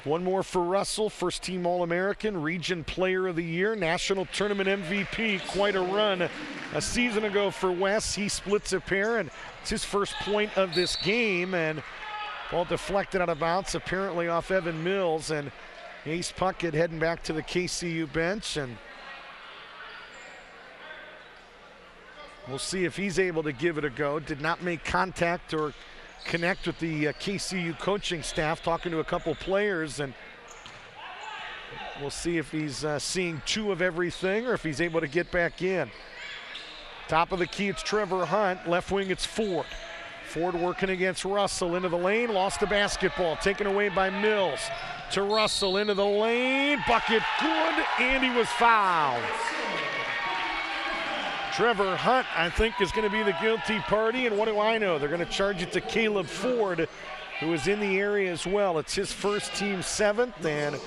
One more for Russell, first team All-American, Region Player of the Year, National Tournament MVP. Quite a run a season ago for Wes. He splits a pair, and it's his first point of this game, and ball deflected out of bounds, apparently off Evan Mills, and Ace Puckett heading back to the KCU bench. And We'll see if he's able to give it a go. Did not make contact or connect with the KCU coaching staff, talking to a couple players, and we'll see if he's seeing two of everything or if he's able to get back in. Top of the key, it's Trevor Hunt. Left wing, it's Ford. Ford working against Russell into the lane, lost the basketball, taken away by Mills. To Russell into the lane, bucket good, and he was fouled. Trevor Hunt, I think, is going to be the guilty party, and what do I know? They're going to charge it to Caleb Ford, who is in the area as well. It's his first, team 7th, and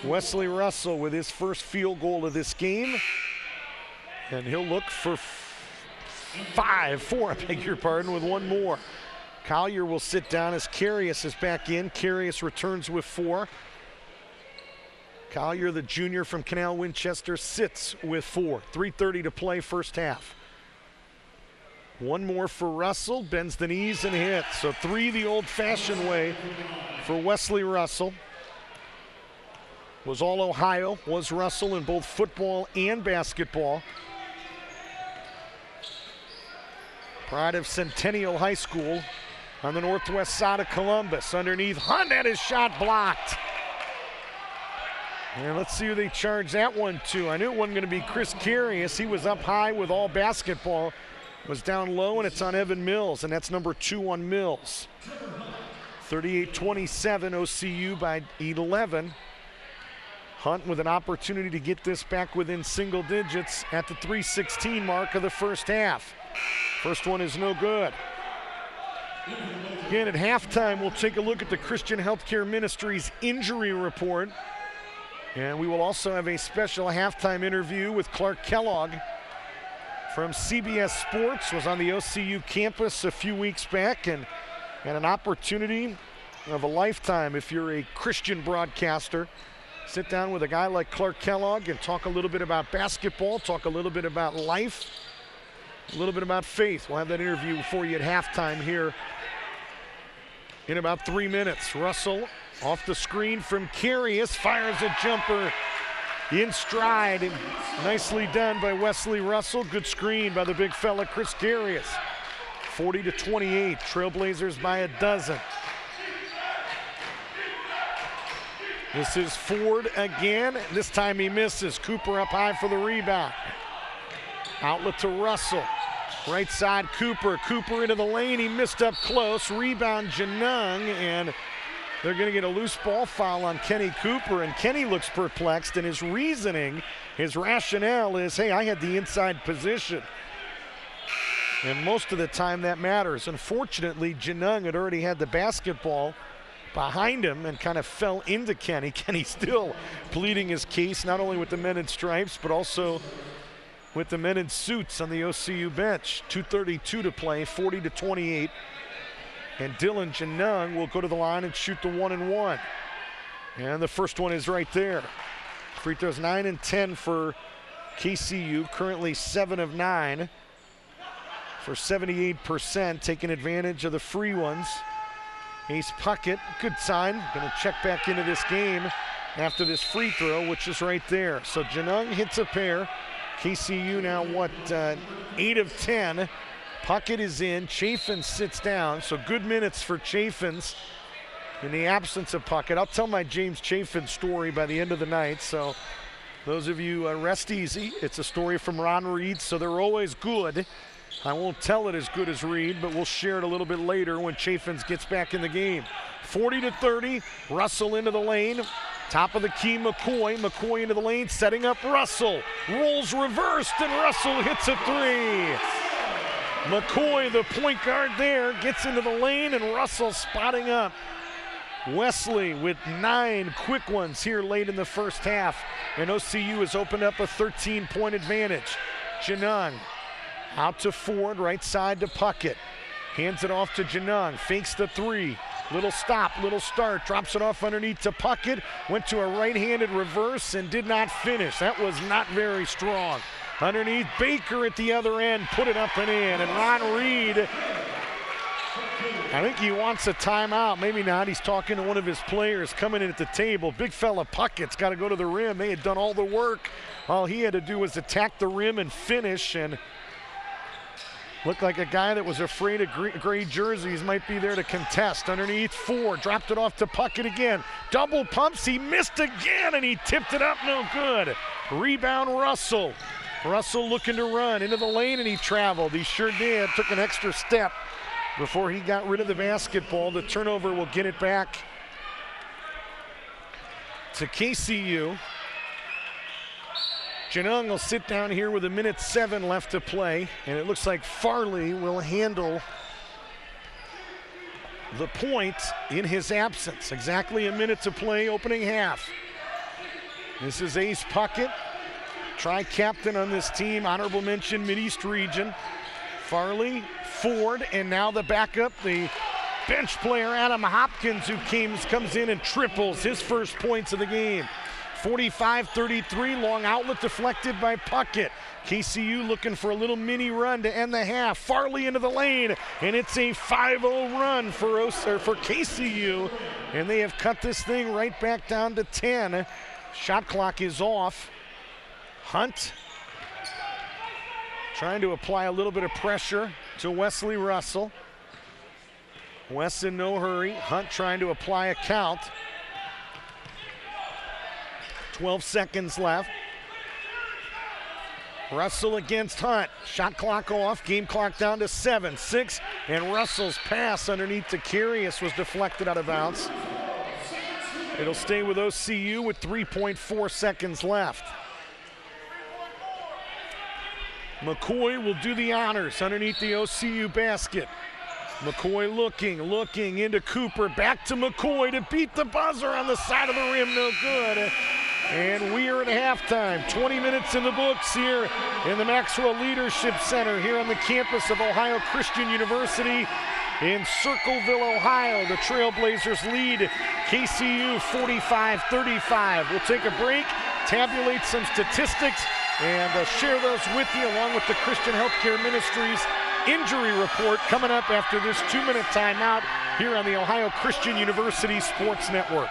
Wesley Russell with his first field goal of this game. And he'll look for 4, I beg your pardon, with one more. Collier will sit down as Carius is back in. Carius returns with 4. Collier, the junior from Canal Winchester, sits with 4. 3:30 to play, first half. One more for Russell, bends the knees and hits. So 3 the old-fashioned way for Wesley Russell. Was all Ohio, was Russell in both football and basketball. Pride of Centennial High School on the northwest side of Columbus. Underneath, Hunt had his shot blocked. And let's see who they charge that one to. I knew it wasn't going to be Chris Carius. He was up high with all basketball. Was down low, and it's on Evan Mills, and that's number 2 on Mills. 38-27, OCU by 11. Hunt with an opportunity to get this back within single digits at the 3:16 mark of the first half. First one is no good. Again, at halftime, we'll take a look at the Christian Healthcare Ministries injury report. And we will also have a special halftime interview with Clark Kellogg from CBS Sports. Was on the OCU campus a few weeks back and had an opportunity of a lifetime if you're a Christian broadcaster. Sit down with a guy like Clark Kellogg and talk a little bit about basketball, talk a little bit about life, a little bit about faith. We'll have that interview for you at halftime here in about 3 minutes. Russell off the screen from Carius, fires a jumper in stride. Nicely done by Wesley Russell. Good screen by the big fella Chris Carius. 40-28, Trailblazers by a dozen. This is Ford again. This time he misses. Cooper up high for the rebound. Outlet to Russell. Right side, Cooper. Cooper into the lane. He missed up close. Rebound, Janung, and they're going to get a loose ball foul on Kenny Cooper, and Kenny looks perplexed, and his reasoning, his rationale is, hey, I had the inside position. And most of the time that matters. Unfortunately, Janung had already had the basketball behind him and kind of fell into Kenny. Kenny still pleading his case, not only with the men in stripes, but also with the men in suits on the OCU bench. 2:32 to play, 40-28. And Dylan Janung will go to the line and shoot the 1-and-1. And the first one is right there. Free throws 9 and 10 for KCU, currently 7 of 9 for 78%, taking advantage of the free ones. Ace Puckett, good sign, gonna check back into this game after this free throw, which is right there. So Janung hits a pair. KCU now, 8 of 10. Puckett is in, Chaffins sits down, so good minutes for Chaffins in the absence of Puckett. I'll tell my James Chaffins story by the end of the night, so those of you rest easy. It's a story from Ron Reed, so they're always good. I won't tell it as good as Reed, but we'll share it a little bit later when Chaffins gets back in the game. 40-30, Russell into the lane. Top of the key, McCoy. McCoy into the lane, setting up Russell. Rolls reversed, and Russell hits a 3. McCoy, the point guard there, gets into the lane, and Russell spotting up. Wesley with 9 quick ones here late in the first half, and OCU has opened up a 13-point advantage. Janung out to Ford, right side to Puckett. Hands it off to Janung, fakes the 3. Little stop, little start, drops it off underneath to Puckett. Went to a right-handed reverse and did not finish. That was not very strong. Underneath, Baker at the other end, put it up and in. And Ron Reed, I think he wants a timeout. Maybe not. He's talking to one of his players coming in at the table. Big fella Puckett's got to go to the rim. They had done all the work. All he had to do was attack the rim and finish. And Looked like a guy that was afraid of gray jerseys might be there to contest. Underneath, Ford dropped it off to Puckett again. Double pumps, he missed again, and he tipped it up, no good. Rebound, Russell. Russell looking to run into the lane, and he traveled. He sure did, took an extra step before he got rid of the basketball. The turnover will get it back to KCU. Genung will sit down here with 1:07 left to play, and it looks like Farley will handle the point in his absence. Exactly a minute to play, opening half. This is Ace Puckett, tri-captain on this team, honorable mention Mid-East region. Farley, Ford, and now the backup, the bench player Adam Hopkins, who comes in and triples his first points of the game. 45-33, long outlet deflected by Puckett. KCU looking for a little mini run to end the half. Farley into the lane, and it's a 5-0 run for KCU, and they have cut this thing right back down to 10. Shot clock is off. Hunt trying to apply a little bit of pressure to Wesley Russell. Wes in no hurry. Hunt trying to apply a count. 12 seconds left. Russell against Hunt. Shot clock off. Game clock down to 7, 6. And Russell's pass underneath to Curious was deflected out of bounds. It'll stay with OCU with 3.4 seconds left. McCoy will do the honors underneath the OCU basket. McCoy looking into Cooper. Back to McCoy to beat the buzzer on the side of the rim. No good. And we are at halftime. 20 minutes in the books here in the Maxwell Leadership Center here on the campus of Ohio Christian University in Circleville, Ohio. The Trailblazers lead KCU 45-35. We'll take a break, tabulate some statistics, and share those with you along with the Christian Healthcare Ministries injury report coming up after this 2-minute timeout here on the Ohio Christian University Sports Network.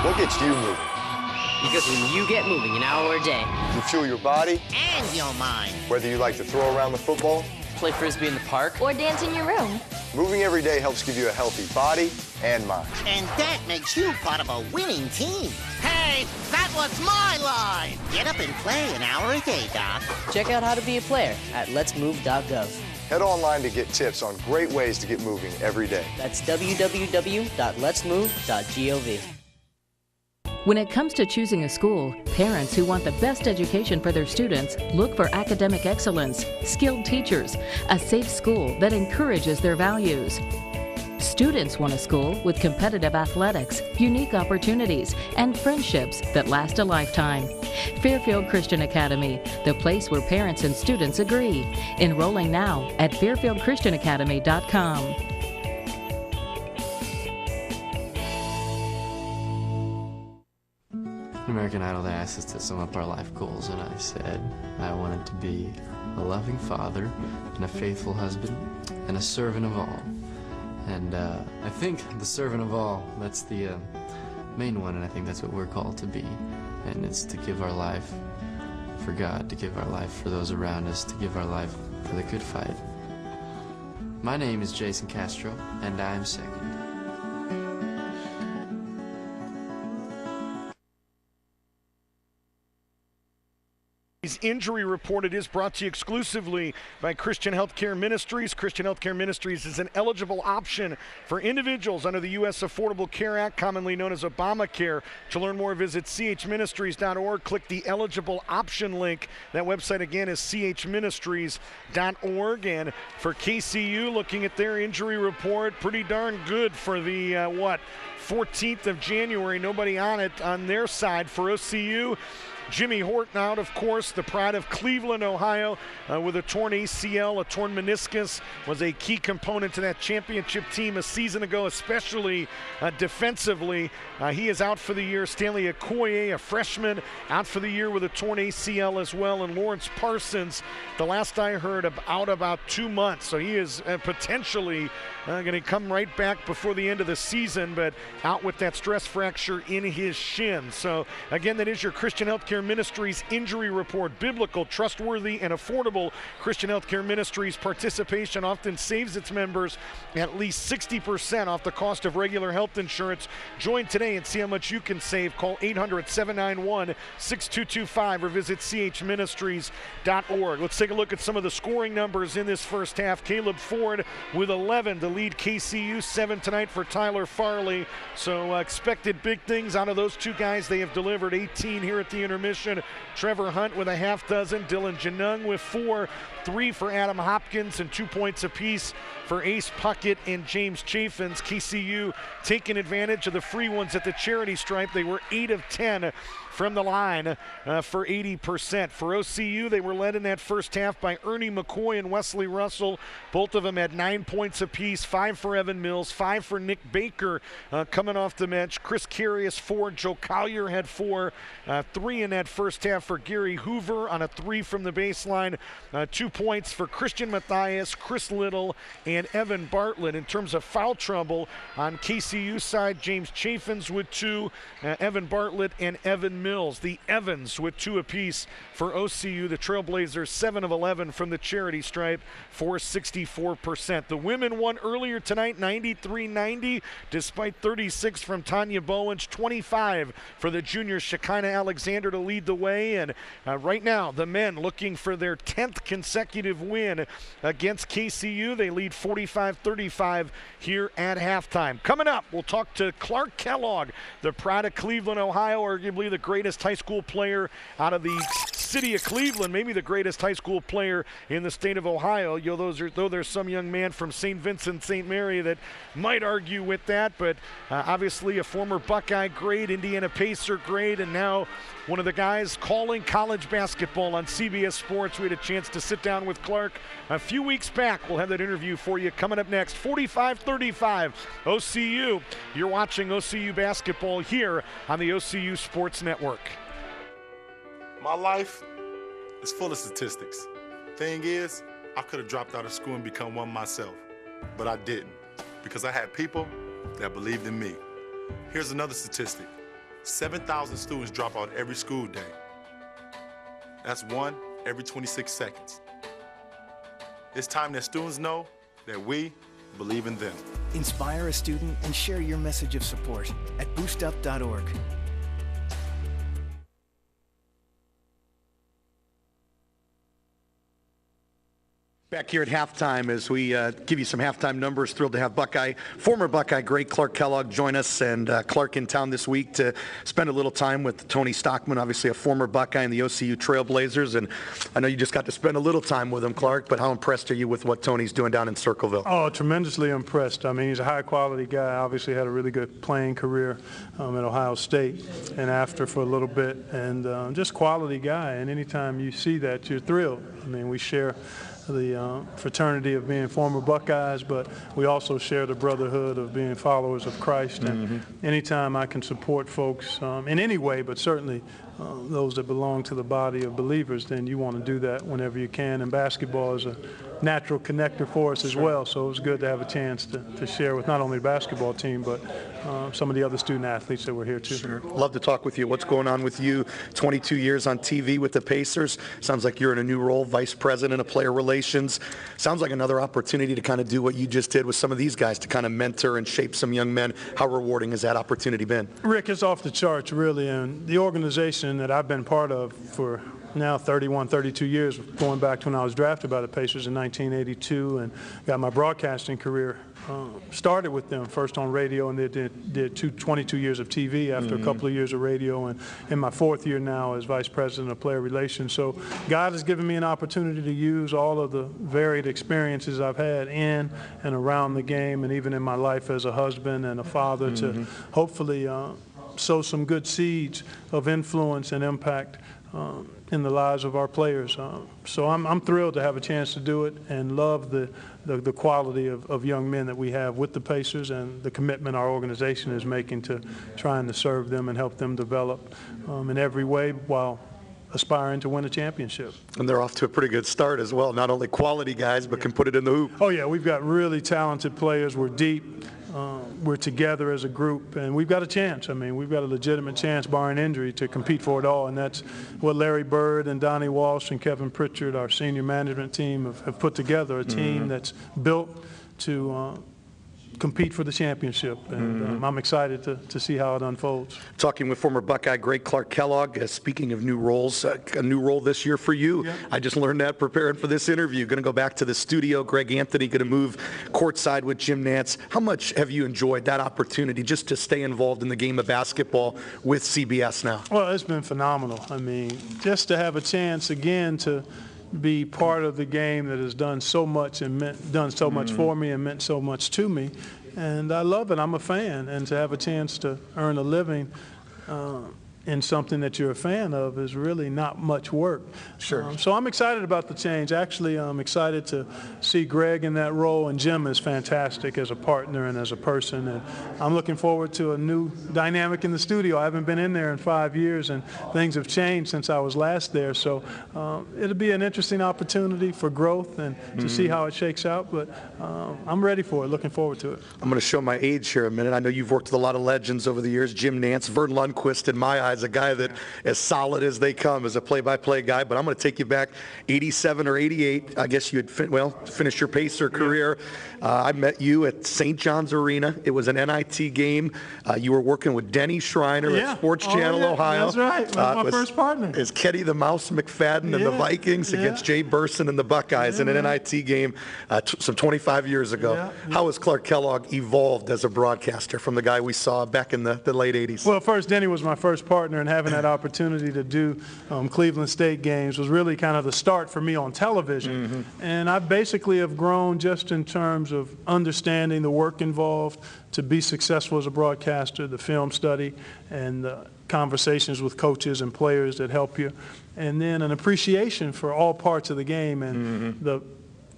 What gets you moving? Because when you get moving an hour a day, you fuel your body and your mind. Whether you like to throw around the football, play frisbee in the park, or dance in your room. Moving every day helps give you a healthy body and mind. And that makes you part of a winning team. Hey, that was my line. Get up and play an hour a day, Doc. Check out how to be a player at letsmove.gov. Head online to get tips on great ways to get moving every day. That's www.letsmove.gov. When it comes to choosing a school, parents who want the best education for their students look for academic excellence, skilled teachers, a safe school that encourages their values. Students want a school with competitive athletics, unique opportunities, and friendships that last a lifetime. Fairfield Christian Academy, the place where parents and students agree. Enrolling now at fairfieldchristianacademy.com. American Idol asked us to sum up our life goals, and I said I wanted to be a loving father and a faithful husband and a servant of all. And I think the servant of all, that's the main one, and I think that's what we're called to be. And it's to give our life for God, to give our life for those around us, to give our life for the good fight. My name is Jason Castro, and I'm second. Injury report. It is brought to you exclusively by Christian Healthcare Ministries. Christian Healthcare Ministries is an eligible option for individuals under the U.S. Affordable Care Act, commonly known as Obamacare. To learn more, visit chministries.org. Click the eligible option link. That website again is chministries.org. And for KCU, looking at their injury report, pretty darn good for the 14th of January. Nobody on it on their side. For OCU, Jimmy Horton out, of course, the pride of Cleveland, Ohio, with a torn ACL, a torn meniscus, was a key component to that championship team a season ago, especially defensively. He is out for the year. Stanley Okoye, a freshman, out for the year with a torn ACL as well. And Lawrence Parsons, the last I heard, out about 2 months. So he is potentially going to come right back before the end of the season, but out with that stress fracture in his shin. So, again, that is your Christian Healthcare Healthcare Ministries Injury Report. Biblical, trustworthy, and affordable Christian Healthcare Ministries participation often saves its members at least 60% off the cost of regular health insurance. Join today and see how much you can save. Call 800-791-6225 or visit chministries.org. Let's take a look at some of the scoring numbers in this first half. Caleb Ford with 11 to lead KCU, 7 tonight for Tyler Farley. So expected big things out of those two guys. They have delivered 18 here at the intermission. Trevor Hunt with a half dozen. Dylan Janung with 4, 3 for Adam Hopkins, and 2 points apiece for Ace Puckett and James Chaffins. KCU taking advantage of the free ones at the charity stripe. They were 8 of 10 from the line for 80%. For OCU, they were led in that first half by Ernie McCoy and Wesley Russell. Both of them had 9 points apiece, 5 for Evan Mills, 5 for Nick Baker coming off the bench. Chris Carius, 4. Joe Collier had 4. 3 in that first half for Gary Hoover on a 3 from the baseline. 2 points for Christian Matthias, Chris Little, and Evan Bartlett. In terms of foul trouble on KCU side, James Chaffins with 2, Evan Bartlett and Evan Mills. The Evans with 2 apiece for OCU. The Trailblazers 7 of 11 from the charity stripe for 64%. The women won earlier tonight, 93-90, despite 36 from Tanya Bowens, 25 for the junior Shekinah Alexander to lead the way. And right now, the men looking for their 10th consecutive win against KCU. They lead 45-35 here at halftime. Coming up, we'll talk to Clark Kellogg, the pride of Cleveland, Ohio, arguably the greatest high school player out of the city of Cleveland, maybe the greatest high school player in the state of Ohio. Though there's some young man from St. Vincent, St. Mary that might argue with that, but obviously a former Buckeye great, Indiana Pacer great, and now one of the guys calling college basketball on CBS Sports. We had a chance to sit down with Clark a few weeks back. We'll have that interview for you coming up next. 45-35 OCU. You're watching OCU basketball here on the OCU Sports Network. My life is full of statistics. Thing is, I could have dropped out of school and become one myself, but I didn't because I had people that believed in me. Here's another statistic. 7,000 students drop out every school day. That's 1 every 26 seconds. It's time that students know that we believe in them. Inspire a student and share your message of support at boostup.org. Back here at halftime as we give you some halftime numbers. Thrilled to have former Buckeye great Clark Kellogg join us, and Clark in town this week to spend a little time with Tony Stockman, obviously a former Buckeye in the OCU Trailblazers, and I know you just got to spend a little time with him, Clark, but how impressed are you with what Tony's doing down in Circleville? Oh, tremendously impressed. I mean, he's a high-quality guy, obviously had a really good playing career at Ohio State and after for a little bit, and just quality guy, and anytime you see that, you're thrilled. I mean, we share the fraternity of being former Buckeyes, but we also share the brotherhood of being followers of Christ. And anytime I can support folks in any way, but certainly those that belong to the body of believers, then you want to do that whenever you can. And basketball is a natural connector for us as well, so it was good to have a chance to share with not only the basketball team, but some of the other student athletes that were here too. Sure. Love to talk with you. What's going on with you? 22 years on TV with the Pacers. Sounds like you're in a new role, Vice President of Player Relations. Sounds like another opportunity to kind of do what you just did with some of these guys, to kind of mentor and shape some young men. How rewarding has that opportunity been? Rick, it's off the charts, really, and the organization that I've been part of for now 31, 32 years, going back to when I was drafted by the Pacers in 1982 and got my broadcasting career started with them, first on radio, and they did 22 years of TV after a couple of years of radio, and in my 4th year now as Vice President of Player Relations. So God has given me an opportunity to use all of the varied experiences I've had in and around the game, and even in my life as a husband and a father, to hopefully sow some good seeds of influence and impact in the lives of our players. So I'm thrilled to have a chance to do it, and love the quality of young men that we have with the Pacers, and the commitment our organization is making to trying to serve them and help them develop in every way while aspiring to win a championship. And they're off to a pretty good start as well. Not only quality guys, but can put it in the hoop. Oh yeah, we've got really talented players. We're deep. we're together as a group, and we've got a chance. I mean, we've got a legitimate chance, barring injury, to compete for it all, and that's what Larry Bird and Donnie Walsh and Kevin Pritchard, our senior management team, have put together, a team that's built to compete for the championship, and I'm excited to see how it unfolds. Talking with former Buckeye great Clark Kellogg. Speaking of new roles, a new role this year for you. Yep. I just learned that preparing for this interview. Going to go back to the studio. Greg Anthony going to move courtside with Jim Nantz. How much have you enjoyed that opportunity just to stay involved in the game of basketball with CBS now? Well, it's been phenomenal. I mean, just to have a chance again to be part of the game that has done so much and done so much for me and meant so much to me. And I love it. I'm a fan. And to have a chance to earn a living in something that you're a fan of is really not much work. Sure. So I'm excited about the change. Actually, I'm excited to see Greg in that role, and Jim is fantastic as a partner and as a person. And I'm looking forward to a new dynamic in the studio. I haven't been in there in 5 years, and things have changed since I was last there. So it'll be an interesting opportunity for growth and to see how it shakes out. But I'm ready for it, looking forward to it. I'm going to show my age here a minute. I know you've worked with a lot of legends over the years. Jim Nantz, Vern Lundquist, in my eyes, a guy that as solid as they come as a play-by-play guy. But I'm going to take you back 87 or 88. I guess you had finished your Pacer career. I met you at St. John's Arena. It was an NIT game. You were working with Denny Schreiner at Sports Channel, Ohio. That's right. That was my first partner. Is Kenny the Mouse McFadden and the Vikings against Jay Burson and the Buckeyes in an NIT game some 25 years ago. How has Clark Kellogg evolved as a broadcaster from the guy we saw back in the late 80s? Well, first, Denny was my first partner, and having that opportunity to do Cleveland State games was really kind of the start for me on television. And I basically have grown just in terms of understanding the work involved to be successful as a broadcaster, the film study, and the conversations with coaches and players that help you, and then an appreciation for all parts of the game and the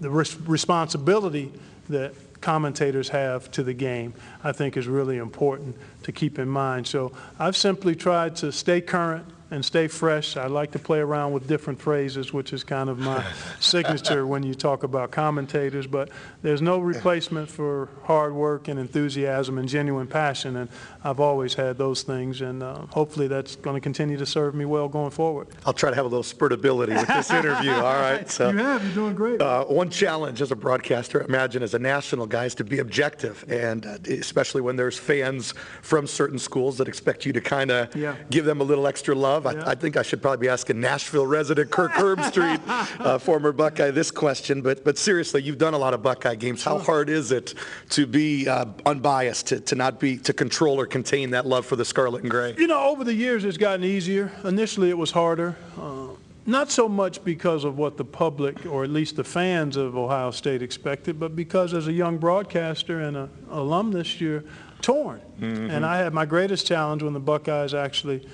responsibility that commentators have to the game, I think is really important to keep in mind. So I've simply tried to stay current and stay fresh. I like to play around with different phrases, which is kind of my signature when you talk about commentators, but there's no replacement for hard work and enthusiasm and genuine passion, and I've always had those things, and hopefully that's going to continue to serve me well going forward. I'll try to have a little spurtability with this interview, all right? So, you're doing great. One challenge as a broadcaster, imagine as a national guy, is to be objective, and especially when there's fans from certain schools that expect you to kind of give them a little extra love. I think I should probably be asking Nashville resident Kirk Herbstreit, former Buckeye, this question. But seriously, you've done a lot of Buckeye games. How hard is it to be unbiased, to control or contain that love for the Scarlet and Gray? You know, over the years, it's gotten easier. Initially, it was harder. Not so much because of what the public, or at least the fans of Ohio State expected, but because as a young broadcaster and an alumnus, you're torn. And I had my greatest challenge when the Buckeyes actually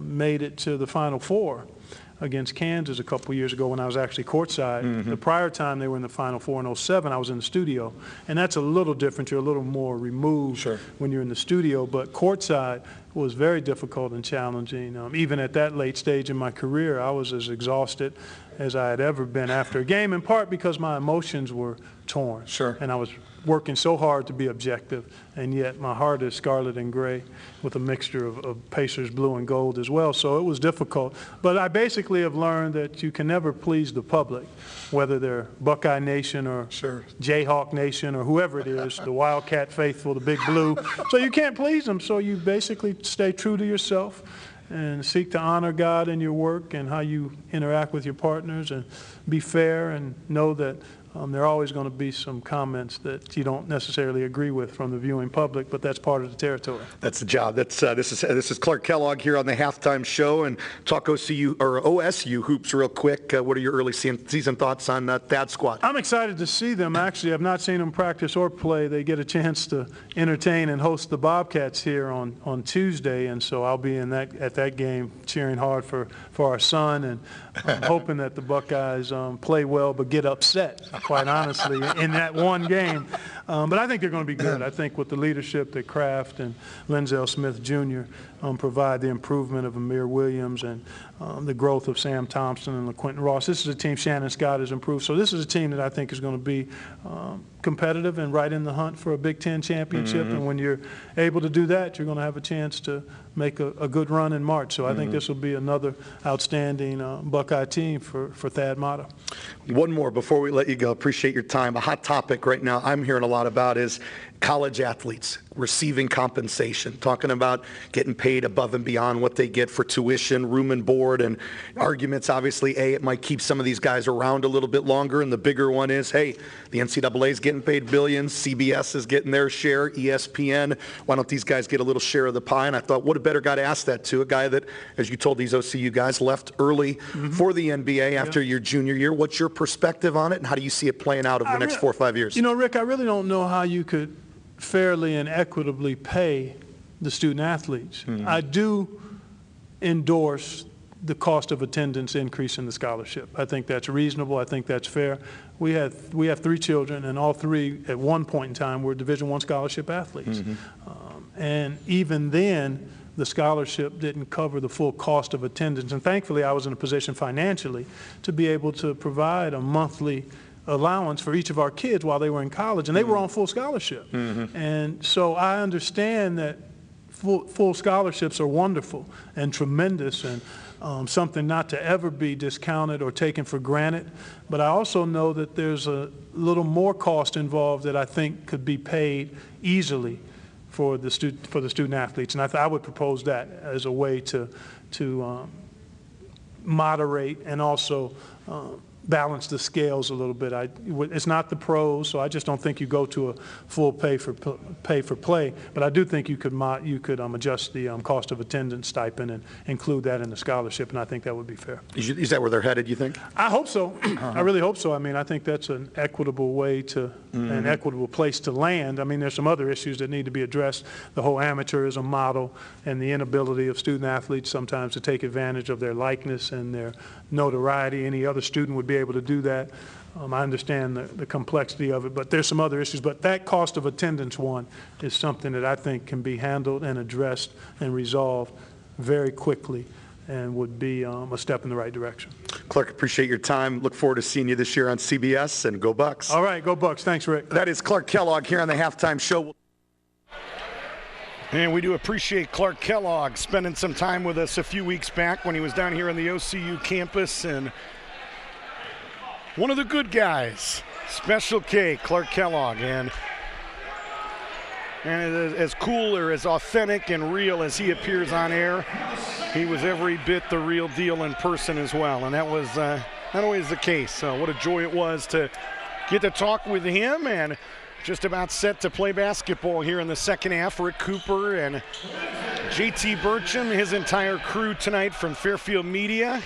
made it to the Final Four against Kansas a couple years ago when I was actually courtside. The prior time they were in the Final Four in 07, I was in the studio. And that's a little different. You're a little more removed when you're in the studio. But courtside was very difficult and challenging. Even at that late stage in my career, I was as exhausted as I had ever been after a game, in part because my emotions were torn. And I was working so hard to be objective, and yet my heart is scarlet and gray with a mixture of Pacers blue and gold as well. So it was difficult. But I basically have learned that you can never please the public, whether they're Buckeye Nation or Jayhawk Nation or whoever it is, the Wildcat Faithful, the Big Blue. So you can't please them. So you basically stay true to yourself and seek to honor God in your work and how you interact with your partners, and be fair and know that there are always going to be some comments that you don't necessarily agree with from the viewing public, but that's part of the territory. That's the job. This is Clark Kellogg here on the halftime show, and talk OSU hoops real quick. What are your early season thoughts on that squad? I'm excited to see them. Actually, I've not seen them practice or play. They get a chance to entertain and host the Bobcats here on Tuesday, and so I'll be at that game cheering hard for our son, and I'm hoping that the Buckeyes play well but get upset, quite honestly, in that one game. But I think they're going to be good. I think with the leadership that Kraft and Lenzel Smith Jr. Provide, the improvement of Amir Williams and the growth of Sam Thompson and LaQuinton Ross, this is a team Shannon Scott has improved. So this is a team that I think is going to be competitive and right in the hunt for a Big Ten championship. And when you're able to do that, you're going to have a chance to make a good run in March. So I think this will be another outstanding Buckeye team for Thad Matta. One more before we let you go. Appreciate your time. A hot topic right now I'm hearing a lot about is college athletes receiving compensation, talking about getting paid above and beyond what they get for tuition, room and board, and arguments. Obviously, it might keep some of these guys around a little bit longer, and the bigger one is, hey, the NCAA is getting paid billions, CBS is getting their share, ESPN, why don't these guys get a little share of the pie? And I thought, what a better guy to ask that to, a guy that, as you told these OCU guys, left early for the NBA after your junior year. What's your perspective on it, and how do you see it playing out over the next 4 or 5 years? You know, Rick, I really don't know how you could fairly and equitably pay the student athletes. I do endorse the cost of attendance increase in the scholarship. I think that's reasonable. I think that's fair. We have 3 children, and all 3 at one point in time were Division I scholarship athletes. And even then, the scholarship didn't cover the full cost of attendance. And thankfully, I was in a position financially to be able to provide a monthly allowance for each of our kids while they were in college, and they were on full scholarship. And so I understand that full scholarships are wonderful and tremendous and something not to ever be discounted or taken for granted. But I also know that there's a little more cost involved that I think could be paid easily for the student athletes, and I would propose that as a way to moderate and also balance the scales a little bit. It's not the pros, so I just don't think you go to a full pay for play. But I do think you could adjust the cost of attendance stipend and include that in the scholarship, and I think that would be fair. Is that where they're headed, you think? I hope so. I really hope so. I mean, I think that's an equitable way to, an equitable place to land. I mean, there's some other issues that need to be addressed. The whole amateurism model and the inability of student athletes sometimes to take advantage of their likeness and their notoriety. Any other student would be able to do that. I understand the complexity of it, but there's some other issues. But that cost of attendance one is something that I think can be handled and addressed and resolved very quickly and would be a step in the right direction. Clark, appreciate your time. Look forward to seeing you this year on CBS, and go Bucks. All right, go Bucks. Thanks, Rick. That is Clark Kellogg here on the Halftime Show. And we do appreciate Clark Kellogg spending some time with us a few weeks back when he was down here on the OCU campus, and one of the good guys, Special K, Clark Kellogg, and as cool or as authentic and real as he appears on air, he was every bit the real deal in person as well, and that was not always the case. So what a joy it was to get to talk with him, and just about set to play basketball here in the second half. Rick Cooper and JT Burcham, his entire crew tonight from Fairfield Media.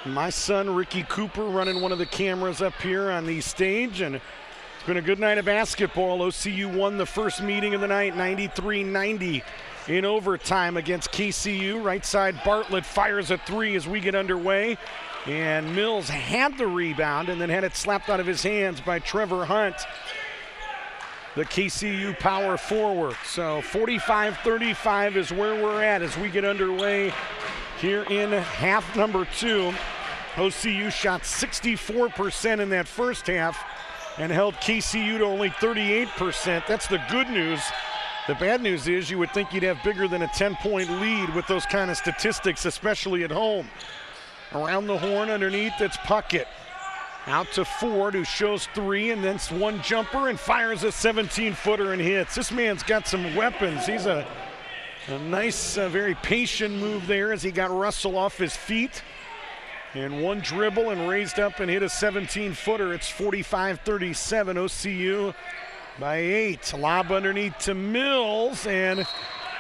My son, Ricky Cooper, running one of the cameras up here on the stage, and it's been a good night of basketball. OCU won the first meeting of the night, 93-90 in overtime against KCU. Right side, Bartlett fires a 3 as we get underway, and Mills had the rebound and then had it slapped out of his hands by Trevor Hunt, the KCU power forward. So 45-35 is where we're at as we get underway here in half number 2. OCU shot 64% in that first half and held KCU to only 38%. That's the good news. The bad news is you would think you'd have bigger than a 10-point lead with those kind of statistics, especially at home. Around the horn underneath, it's Puckett. Out to Ford, who shows 3 and then one jumper and fires a 17-footer and hits. This man's got some weapons. He's a nice, very patient move there as he got Russell off his feet. And one dribble and raised up and hit a 17-footer. It's 45-37, OCU by 8. Lob underneath to Mills and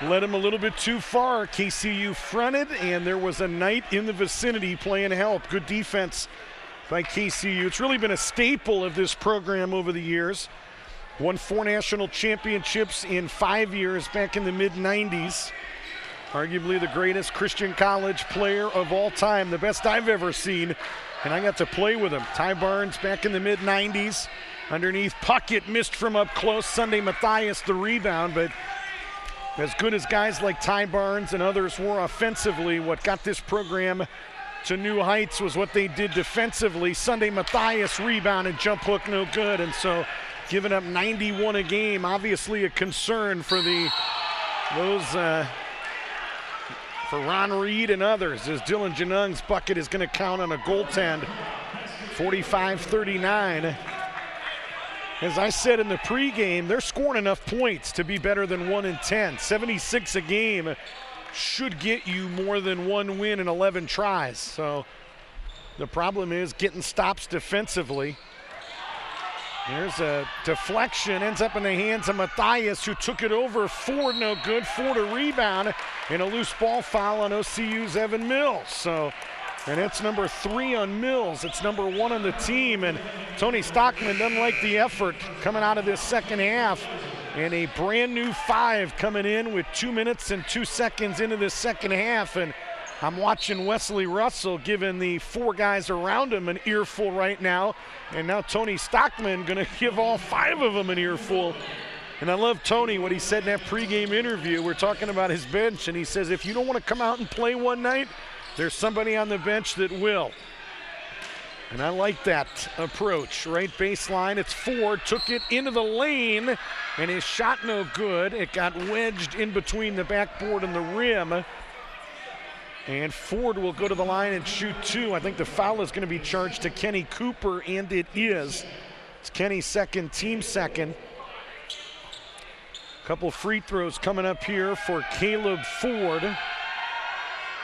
led him a little bit too far. KCU fronted, and there was a Knight in the vicinity playing help. Good defense by KCU. It's really been a staple of this program over the years. Won 4 national championships in 5 years back in the mid-90s. Arguably the greatest Christian college player of all time, the best I've ever seen, and I got to play with him. Ty Barnes back in the mid-90s, Underneath, Puckett missed from up close. Sunday Matthias the rebound, but as good as guys like Ty Barnes and others were offensively, what got this program to new heights was what they did defensively. Sunday Matthias rebound and jump hook no good, and so giving up 91 a game, obviously a concern for for Ron Reed and others, as Dylan Janung's bucket is going to count on a goaltend. 45-39. As I said in the pregame, they're scoring enough points to be better than 1-10. 76 a game should get you more than one win in 11 tries. So the problem is getting stops defensively. There's a deflection, ends up in the hands of Matthias, who took it over. Ford no good. Ford a rebound, and a loose ball foul on OCU's Evan Mills. And it's number 3 on Mills. It's number 1 on the team, and Tony Stockman doesn't like the effort coming out of this second half. And a brand new 5 coming in with 2 minutes and 2 seconds into this second half. And I'm watching Wesley Russell giving the 4 guys around him an earful right now. And now Tony Stockman going to give all 5 of them an earful. And I love Tony, what he said in that pregame interview. We're talking about his bench, and he says, if you don't want to come out and play one night, there's somebody on the bench that will. And I like that approach. Right baseline, it's Ford, took it into the lane, and his shot no good. It got wedged in between the backboard and the rim. And Ford will go to the line and shoot 2. I think the foul is going to be charged to Kenny Cooper, and it is. It's Kenny's second, team second. Couple free throws coming up here for Caleb Ford.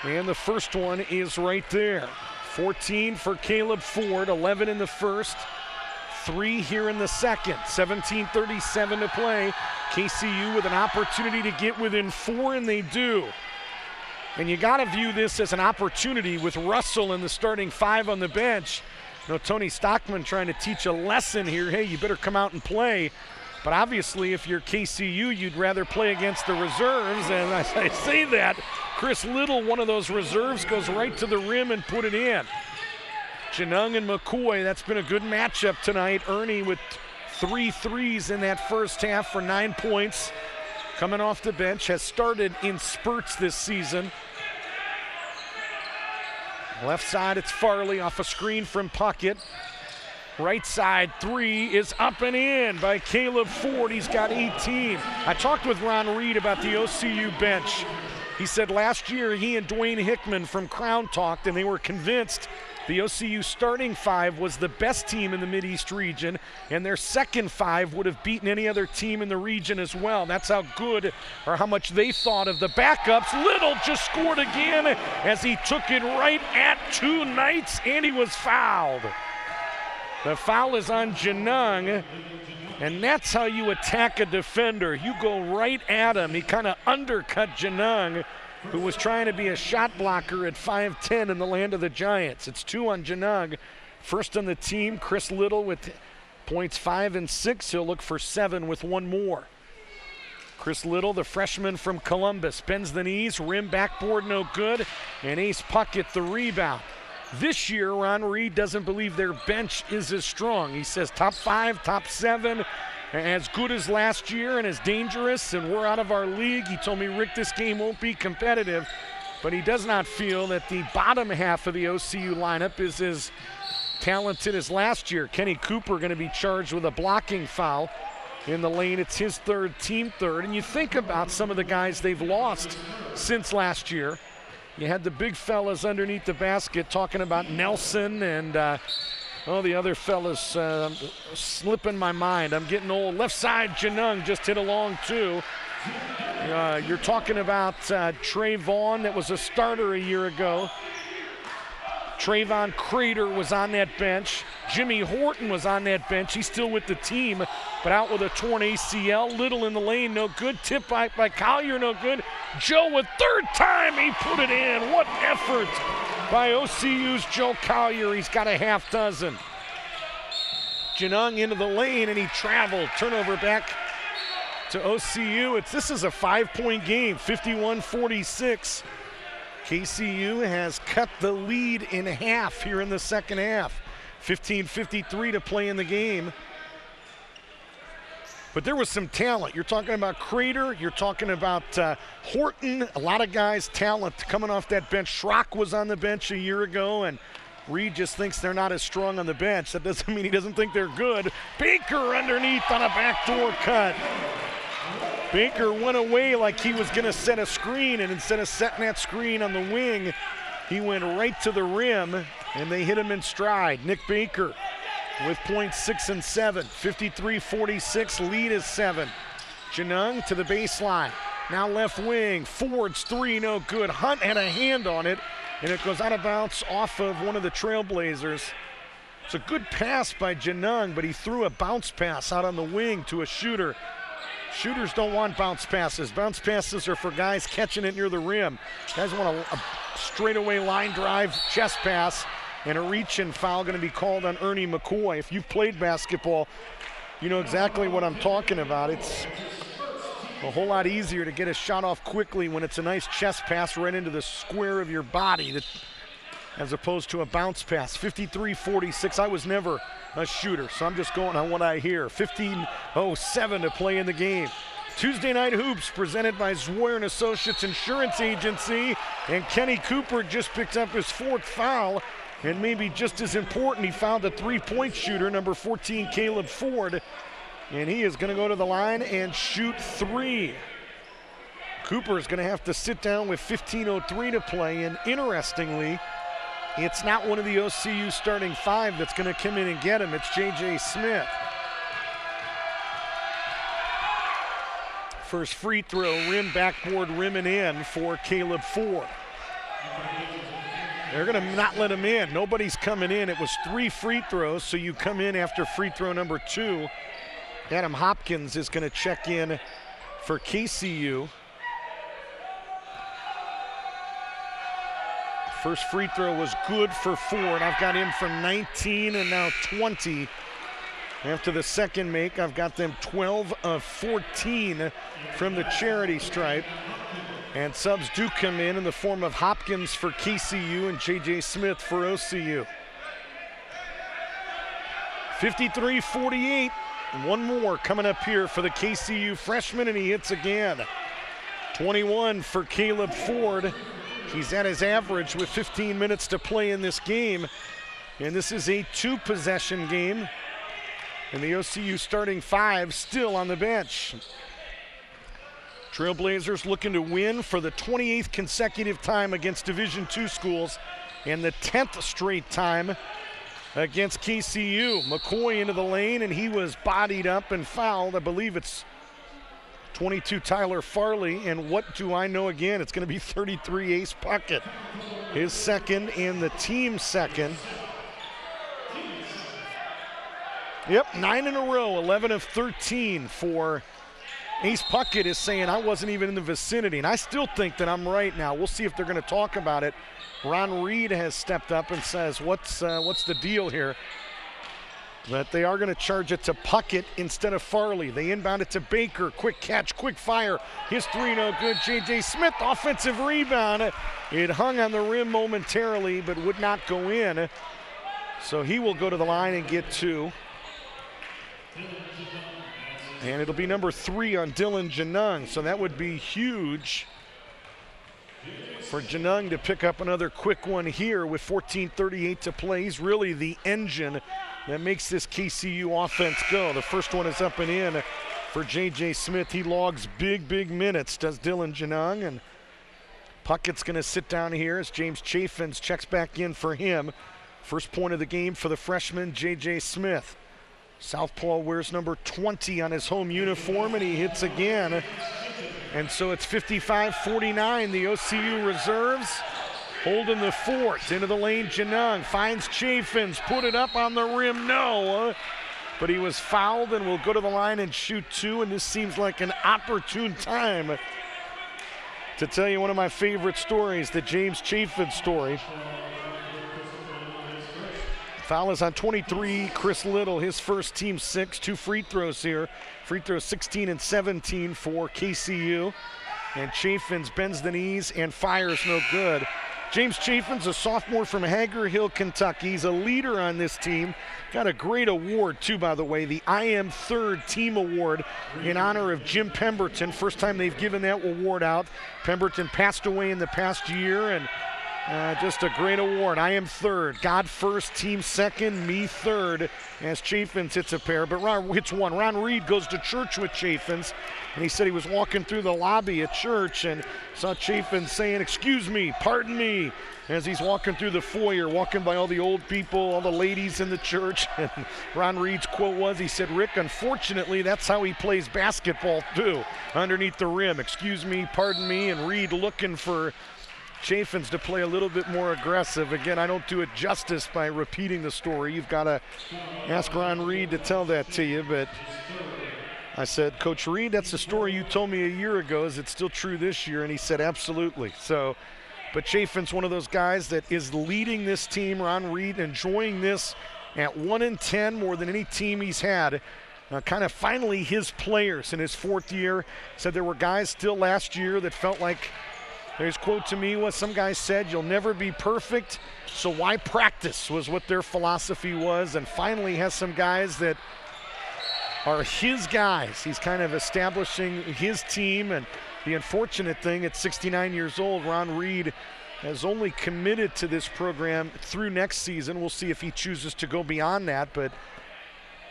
And the first one is right there. 14 for Caleb Ford, 11 in the first, 3 here in the second. 17:37 to play. KCU with an opportunity to get within 4, and they do. And you got to view this as an opportunity with Russell in the starting 5 on the bench. You know, Tony Stockman trying to teach a lesson here. Hey, you better come out and play. But obviously, if you're KCU, you'd rather play against the reserves. And as I say that, Chris Little, one of those reserves, goes right to the rim and put it in. Janung and McCoy, that's been a good matchup tonight. Ernie with 3 threes in that first half for 9 points. Coming off the bench, has started in spurts this season. Left side, it's Farley off a screen from Puckett. Right side 3 is up and in by Caleb Ford. He's got 18. I talked with Ron Reed about the OCU bench. He said last year he and Dwayne Hickman from Crown talked, and they were convinced the OCU starting 5 was the best team in the Mideast region, and their second 5 would have beaten any other team in the region as well. That's how good or how much they thought of the backups. Little just scored again as he took it right at 2 Knights, and he was fouled. The foul is on Janung, and that's how you attack a defender. You go right at him. He kind of undercut Janung, who was trying to be a shot blocker at 5'10" in the land of the Giants. It's 2 on Janung. First on the team, Chris Little with points 5 and 6. He'll look for 7 with 1 more. Chris Little, the freshman from Columbus, bends the knees, rim backboard no good, and Ace Puckett the rebound. This year, Ron Reed doesn't believe their bench is as strong. He says top 5, top 7, as good as last year and as dangerous, and we're out of our league. He told me, Rick, this game won't be competitive, but he does not feel that the bottom half of the OCU lineup is as talented as last year. Kenny Cooper going to be charged with a blocking foul in the lane. It's his 3rd, team 3rd, and you think about some of the guys they've lost since last year. You had the big fellas underneath the basket talking about Nelson and the other fellas slipping my mind. I'm getting old. Left side, Janung just hit a long 2. You're talking about Trey Vaughn that was a starter a year ago. Trayvon Crater was on that bench. Jimmy Horton was on that bench. He's still with the team, but out with a torn ACL. Little in the lane, no good. Tip by Collier, no good. Joe, a 3rd time, he put it in. What effort by OCU's Joe Collier. He's got a half dozen. Janung into the lane, and he traveled. Turnover back to OCU. This is a 5-point game, 51-46. KCU has cut the lead in half here in the second half. 15:53 to play in the game. But there was some talent. You're talking about Crater. You're talking about Horton. A lot of guys, talent coming off that bench. Schrock was on the bench a year ago, and Reed just thinks they're not as strong on the bench. That doesn't mean he doesn't think they're good. Baker underneath on a backdoor cut. Baker went away like he was going to set a screen, and instead of setting that screen on the wing, he went right to the rim, and they hit him in stride. Nick Baker with points 6 and 7. 53-46, lead is 7. Genung to the baseline. Now left wing. Ford's three, no good. Hunt had a hand on it, and it goes out of bounds off of one of the Trailblazers. It's a good pass by Genung, but he threw a bounce pass out on the wing to a shooter. Shooters don't want bounce passes. Bounce passes are for guys catching it near the rim. Guys want a straightaway line drive, chest pass, and a reach-in foul going to be called on Ernie McCoy. If you've played basketball, you know exactly what I'm talking about. It's a whole lot easier to get a shot off quickly when it's a nice chest pass right into the square of your body, as opposed to a bounce pass. 53-46. I was never a shooter, so I'm just going on what I hear. 15:07 to play in the game. Tuesday Night Hoops presented by Zwoyer & Associates Insurance Agency, and Kenny Cooper just picked up his 4th foul, and maybe just as important, he found a three-point shooter, number 14, Caleb Ford, and he is going to go to the line and shoot 3. Cooper is going to have to sit down with 15:03 to play, and interestingly, it's not one of the OCU starting 5 that's going to come in and get him. It's J.J. Smith. First free throw, rim, backboard, rim and in for Caleb Ford. They're going to not let him in. Nobody's coming in. It was 3 free throws, so you come in after free throw number 2. Adam Hopkins is going to check in for KCU. First free throw was good for Ford. I've got him from 19 and now 20. After the second make, I've got them 12 of 14 from the charity stripe. And subs do come in the form of Hopkins for KCU and J.J. Smith for OCU. 53-48. One more coming up here for the KCU freshman, and he hits again. 21 for Caleb Ford. He's at his average with 15 minutes to play in this game. And this is a 2-possession game. And the OCU starting 5 still on the bench. Trailblazers looking to win for the 28th consecutive time against Division II schools and the 10th straight time against KCU. McCoy into the lane, and he was bodied up and fouled. I believe it's 22 Tyler Farley, and what do I know again? It's going to be 33 Ace Puckett. His second and the team's second. Yep, 9 in a row, 11 of 13 for Ace Puckett is saying I wasn't even in the vicinity, and I still think that I'm right now. We'll see if they're going to talk about it. Ron Reed has stepped up and says, what's the deal here? But they are going to charge it to Puckett instead of Farley. They inbound it to Baker. Quick catch, quick fire. His 3 no good. J.J. Smith, offensive rebound. It hung on the rim momentarily, but would not go in. So he will go to the line and get 2. And it'll be number 3 on Dylan Genung. So that would be huge for Genung to pick up another quick one here with 14:38 to play. He's really the engine that makes this KCU offense go. The first one is up and in for J.J. Smith. He logs big minutes, does Dylan Genung. And Puckett's going to sit down here as James Chaffins checks back in for him. First point of the game for the freshman, J.J. Smith. Southpaw wears number 20 on his home uniform, and he hits again. And so it's 55-49. The OCU reserves holding the fort. Into the lane, Genung finds Chaffins, put it up on the rim, no. But he was fouled and will go to the line and shoot 2, and this seems like an opportune time to tell you one of my favorite stories, the James Chaffins story. Foul is on 23, Chris Little, his first team 6, 2 free throws here. Free throws 16 and 17 for KCU. And Chaffins bends the knees and fires no good. James Chaffins, a sophomore from Hager Hill, Kentucky. He's a leader on this team. Got a great award, too, by the way, the I Am Third Team Award in honor of Jim Pemberton. First time they've given that award out. Pemberton passed away in the past year, and just a great award. I am third. God first, team second, me third, as Chaffins hits a pair. But Ron hits one. Ron Reed goes to church with Chaffins, and he said he was walking through the lobby at church and saw Chaffins saying, "Excuse me, pardon me," as he's walking through the foyer, walking by all the old people, all the ladies in the church. And Ron Reed's quote was, he said, "Rick, unfortunately, that's how he plays basketball too, underneath the rim. Excuse me, pardon me," and Reed looking for Chaffins to play a little bit more aggressive. Again, I don't do it justice by repeating the story. You've got to ask Ron Reed to tell that to you, but I said, "Coach Reed, that's the story you told me a year ago. Is it still true this year?" And he said, "Absolutely." So, but Chaffins, one of those guys that is leading this team. Ron Reed enjoying this at 1-10 more than any team he's had. Kind of finally his players in his fourth year. Said there were guys still last year that felt like, his quote to me was, some guys said, "You'll never be perfect, so why practice?" was what their philosophy was. And finally has some guys that are his guys. He's kind of establishing his team. And the unfortunate thing, at 69 years old, Ron Reed has only committed to this program through next season. We'll see if he chooses to go beyond that, but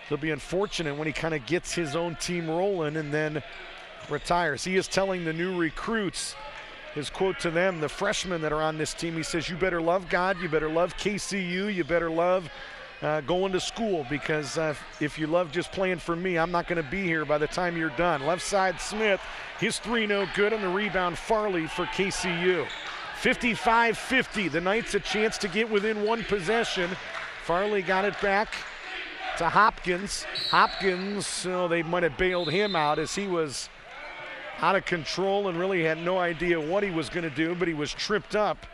it'll be unfortunate when he kind of gets his own team rolling and then retires. He is telling the new recruits, his quote to them, the freshmen that are on this team, he says, "You better love God, you better love KCU, you better love going to school, because if you love just playing for me, I'm not going to be here by the time you're done." Left side, Smith, his three no good. On the rebound, Farley for KCU. 55-50, the Knights a chance to get within one possession. Farley got it back to Hopkins. Hopkins, they might have bailed him out as he was out of control and really had no idea what he was going to do, but he was tripped up.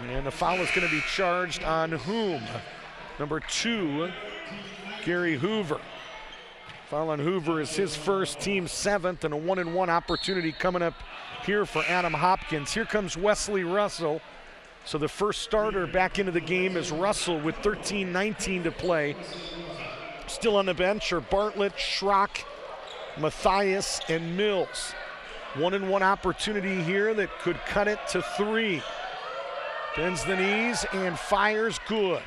And the foul is going to be charged on whom? Number 2, Gary Hoover. Foul on Hoover is his first, team 7th, and a 1-and-1 opportunity coming up here for Adam Hopkins. Here comes Wesley Russell. So the first starter back into the game is Russell with 13:19 to play. Still on the bench are Bartlett, Schrock, Matthias, and Mills. 1-and-1 opportunity here that could cut it to 3. Bends the knees and fires good.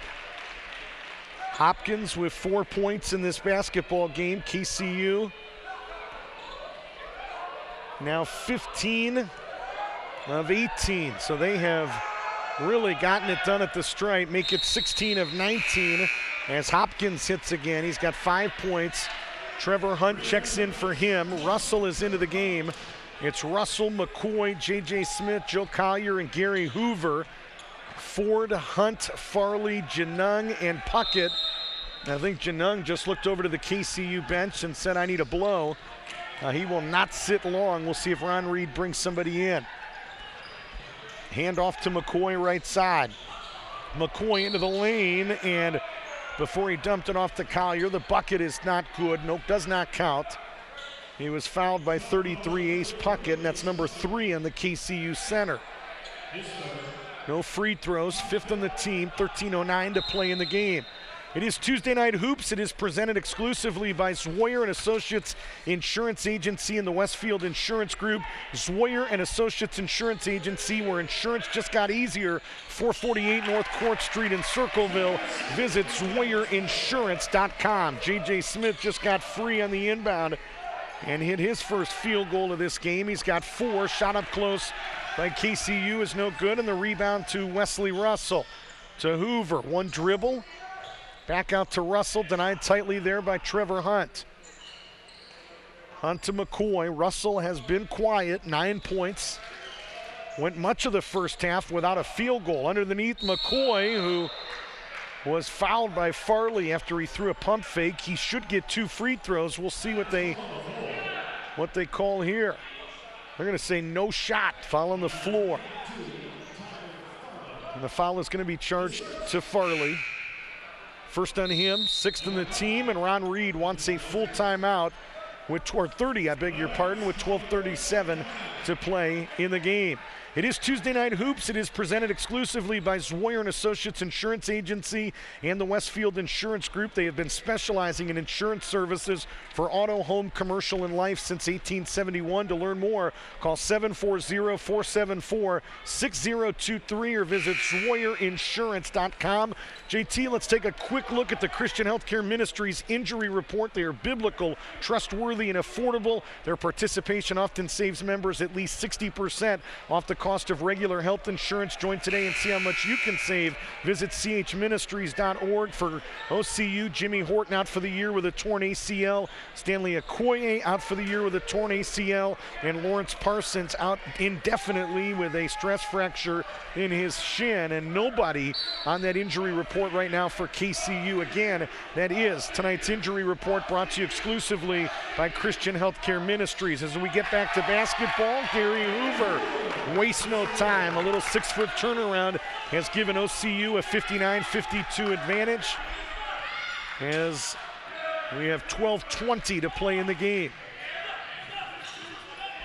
Hopkins with 4 points in this basketball game. KCU now 15 of 18. So they have really gotten it done at the stripe. Make it 16 of 19 as Hopkins hits again. He's got 5 points. Trevor Hunt checks in for him. Russell is into the game. It's Russell, McCoy, J.J. Smith, Joe Collier, and Gary Hoover. Ford, Hunt, Farley, Janung, and Puckett. I think Janung just looked over to the KCU bench and said, "I need a blow." He will not sit long. We'll see if Ron Reed brings somebody in. Hand off to McCoy right side. McCoy into the lane, and before he dumped it off to Collier, the bucket is not good. Nope, does not count. He was fouled by 33 Ace Puckett, and that's number 3 on the KCU center. No free throws, 5th on the team, 13:09 to play in the game. It is Tuesday Night Hoops. It is presented exclusively by Zwoyer & Associates Insurance Agency and the Westfield Insurance Group. Zwoyer & Associates Insurance Agency, where insurance just got easier. 448 North Court Street in Circleville. Visit ZwoyerInsurance.com. J.J. Smith just got free on the inbound and hit his first field goal of this game. He's got 4. Shot up close by KCU is no good, and the rebound to Wesley Russell. To Hoover, one dribble. Back out to Russell, denied tightly there by Trevor Hunt. Hunt to McCoy. Russell has been quiet, 9 points. Went much of the first half without a field goal. Underneath McCoy, who was fouled by Farley after he threw a pump fake. He should get 2 free throws. We'll see what they call here. They're going to say no shot, foul on the floor. And the foul is going to be charged to Farley. First on him, 6th on the team, and Ron Reed wants a full timeout with 30, I beg your pardon, with 12:37 to play in the game. It is Tuesday Night Hoops. It is presented exclusively by Zwoyer & Associates Insurance Agency and the Westfield Insurance Group. They have been specializing in insurance services for auto, home, commercial, and life since 1871. To learn more, call 740-474-6023 or visit ZwoyerInsurance.com. JT, let's take a quick look at the Christian Healthcare Ministries injury report. They are biblical, trustworthy, and affordable. Their participation often saves members at least 60% off the cost of regular health insurance. Join today and see how much you can save. Visit chministries.org. For OCU, Jimmy Horton out for the year with a torn ACL. Stanley Okoye out for the year with a torn ACL. And Lawrence Parsons out indefinitely with a stress fracture in his shin. And nobody on that injury report right now for KCU. Again, that is tonight's injury report, brought to you exclusively by Christian Healthcare Ministries. As we get back to basketball, Gary Hoover wastes no time. A little 6-foot turnaround has given OCU a 59-52 advantage, as we have 12:20 to play in the game.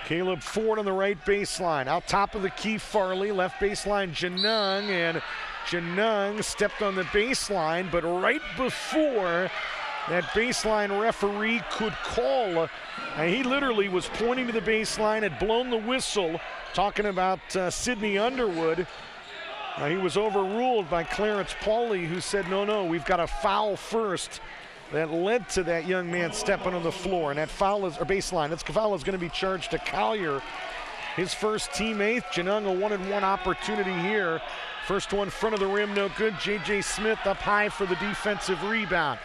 Caleb Ford on the right baseline. Out top of the key, Farley. Left baseline, Janung. And Janung stepped on the baseline, but right before that baseline referee could call, he literally was pointing to the baseline, had blown the whistle, talking about Sidney Underwood. He was overruled by Clarence Pauly, who said, no, we've got a foul first. That led to that young man stepping on the floor. And that foul is, or baseline, that foul is going to be charged to Collier, his first teammate. Janung, a 1-and-1 opportunity here. First one front of the rim, no good. J.J. Smith up high for the defensive rebound.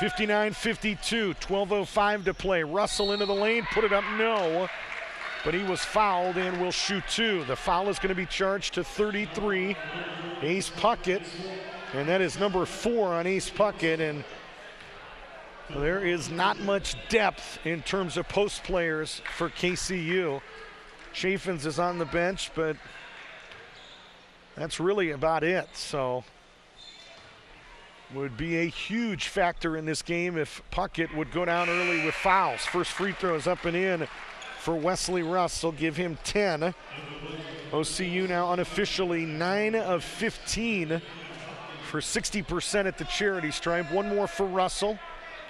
59-52, 12:05 to play. Russell into the lane, put it up, no. But he was fouled and will shoot two. The foul is going to be charged to 33. Ace Puckett, and that is number 4 on Ace Puckett. And there is not much depth in terms of post players for KCU. Chaffins is on the bench, but that's really about it. So would be a huge factor in this game if Puckett would go down early with fouls. First free throw is up and in for Wesley Russell. Give him 10. OCU now unofficially 9 of 15 for 60% at the charity stripe. One more for Russell.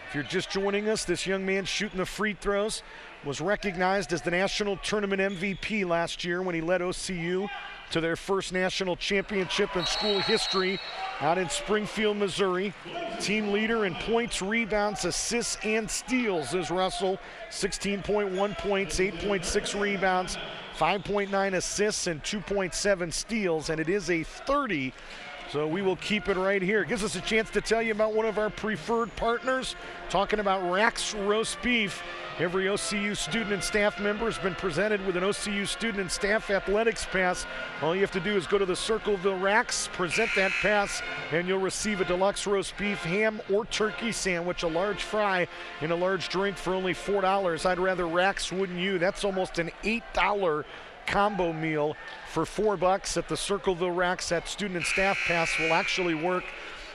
If you're just joining us, this young man shooting the free throws was recognized as the national tournament MVP last year when he led OCU to their first national championship in school history out in Springfield, Missouri. Team leader in points, rebounds, assists, and steals is Russell. 16.1 points, 8.6 rebounds, 5.9 assists, and 2.7 steals, and it is a 30. So we will keep it right here. Gives us a chance to tell you about one of our preferred partners, talking about Rack's Roast Beef. Every OCU student and staff member has been presented with an OCU student and staff athletics pass. All you have to do is go to the Circleville Racks, present that pass, and you'll receive a deluxe roast beef, ham, or turkey sandwich, a large fry, and a large drink for only $4. I'd rather Racks, wouldn't you? That's almost an $8 combo meal for $4 at the Circleville Racks. That student and staff pass will actually work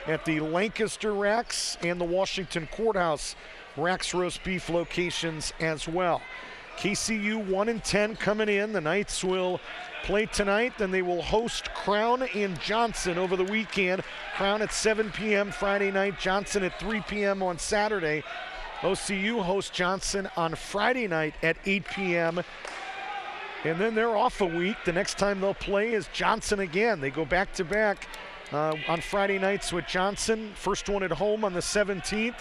at the Lancaster Racks and the Washington Courthouse Racks Roast Beef locations as well. KCU 1-10 coming in. The Knights will play tonight, then they will host Crown and Johnson over the weekend. Crown at 7 p.m. Friday night, Johnson at 3 p.m. on Saturday. OCU hosts Johnson on Friday night at 8 p.m. And then they're off a week. The next time they'll play is Johnson again. They go back-to-back on Friday nights with Johnson. First one at home on the 17th,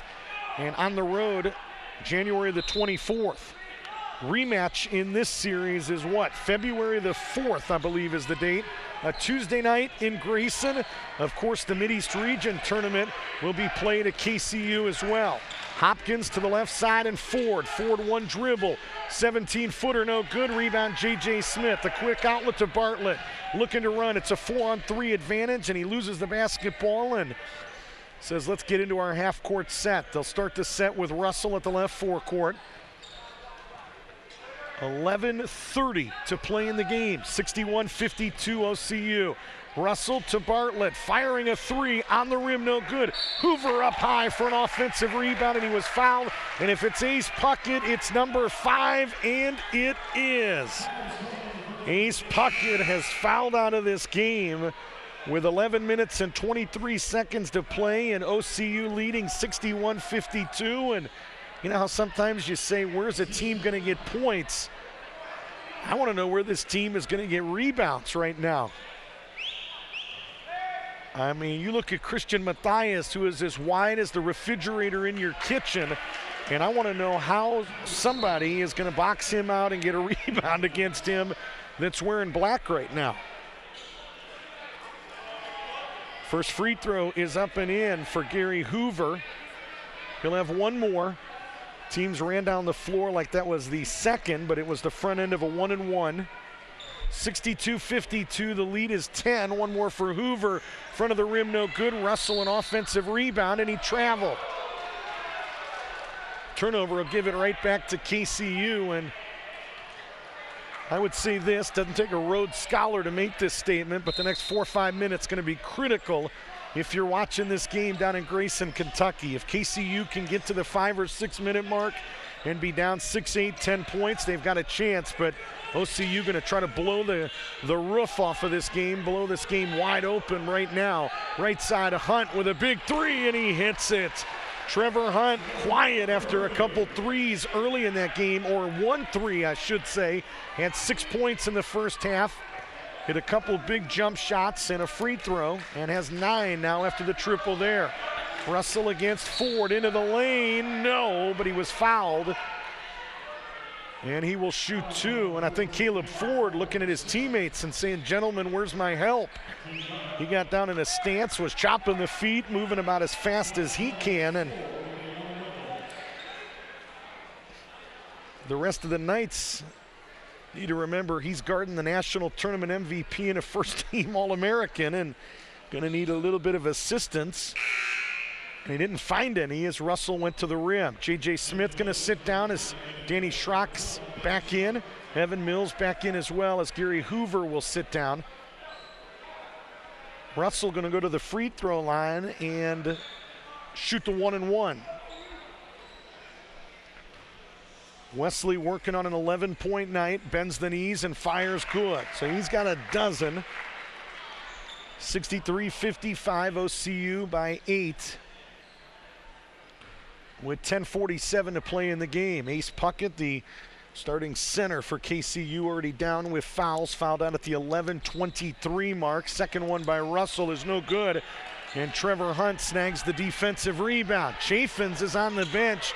and on the road January the 24th. Rematch in this series is what? February the 4th, I believe, is the date. A Tuesday night in Grayson. Of course, the Mideast Region tournament will be played at KCU as well. Hopkins to the left side and Ford. Ford one dribble. 17-footer, no good. Rebound, J.J. Smith. A quick outlet to Bartlett. Looking to run. It's a 4-on-3 advantage, and he loses the basketball and says, let's get into our half-court set. They'll start the set with Russell at the left forecourt. 11:30 to play in the game. 61-52 OCU. Russell to Bartlett, firing a three on the rim, no good. Hoover up high for an offensive rebound, and he was fouled. And if it's Ace Puckett, it's number 5, and it is. Ace Puckett has fouled out of this game with 11 minutes and 23 seconds to play, and OCU leading 61-52. And you know how sometimes you say, where's a team going to get points? I want to know where this team is going to get rebounds right now. I mean, you look at Christian Matthias, who is as wide as the refrigerator in your kitchen, and I want to know how somebody is going to box him out and get a rebound against him that's wearing black right now. First free throw is up and in for Gary Hoover. He'll have one more. Teams ran down the floor like that was the second, but it was the front end of a 1-and-1. 62-52, the lead is 10. One more for Hoover. Front of the rim, no good. Russell, an offensive rebound, and he traveled. Turnover will give it right back to KCU, and I would say this, doesn't take a Rhodes Scholar to make this statement, but the next 4 or 5 minutes going to be critical if you're watching this game down in Grayson, Kentucky. If KCU can get to the 5 or 6 minute mark and be down 6, 8, 10 points, they've got a chance, but OCU going to try to blow the roof off of this game, blow this game wide open right now. Right side of Hunt with a big three, and he hits it. Trevor Hunt quiet after a couple threes early in that game, or 1 3, I should say. Had 6 points in the first half. Hit a couple big jump shots and a free throw, and has 9 now after the triple there. Russell against Ford into the lane. No, but he was fouled. And he will shoot 2. And I think Caleb Ford looking at his teammates and saying, gentlemen, where's my help? He got down in a stance, was chopping the feet, moving about as fast as he can. And the rest of the Knights need to remember he's guarding the national tournament MVP and a first-team All-American, and going to need a little bit of assistance. And he didn't find any as Russell went to the rim. J.J. Smith going to sit down as Danny Schrock's back in. Evan Mills back in as well as Gary Hoover will sit down. Russell going to go to the free throw line and shoot the 1-and-1. Wesley working on an 11-point night, bends the knees and fires good. So he's got a dozen. 63-55 OCU by 8. With 10:47 to play in the game. Ace Puckett, the starting center for KCU, already down with fouls. Fouled out at the 11:23 mark. Second one by Russell is no good. And Trevor Hunt snags the defensive rebound. Chaffins is on the bench,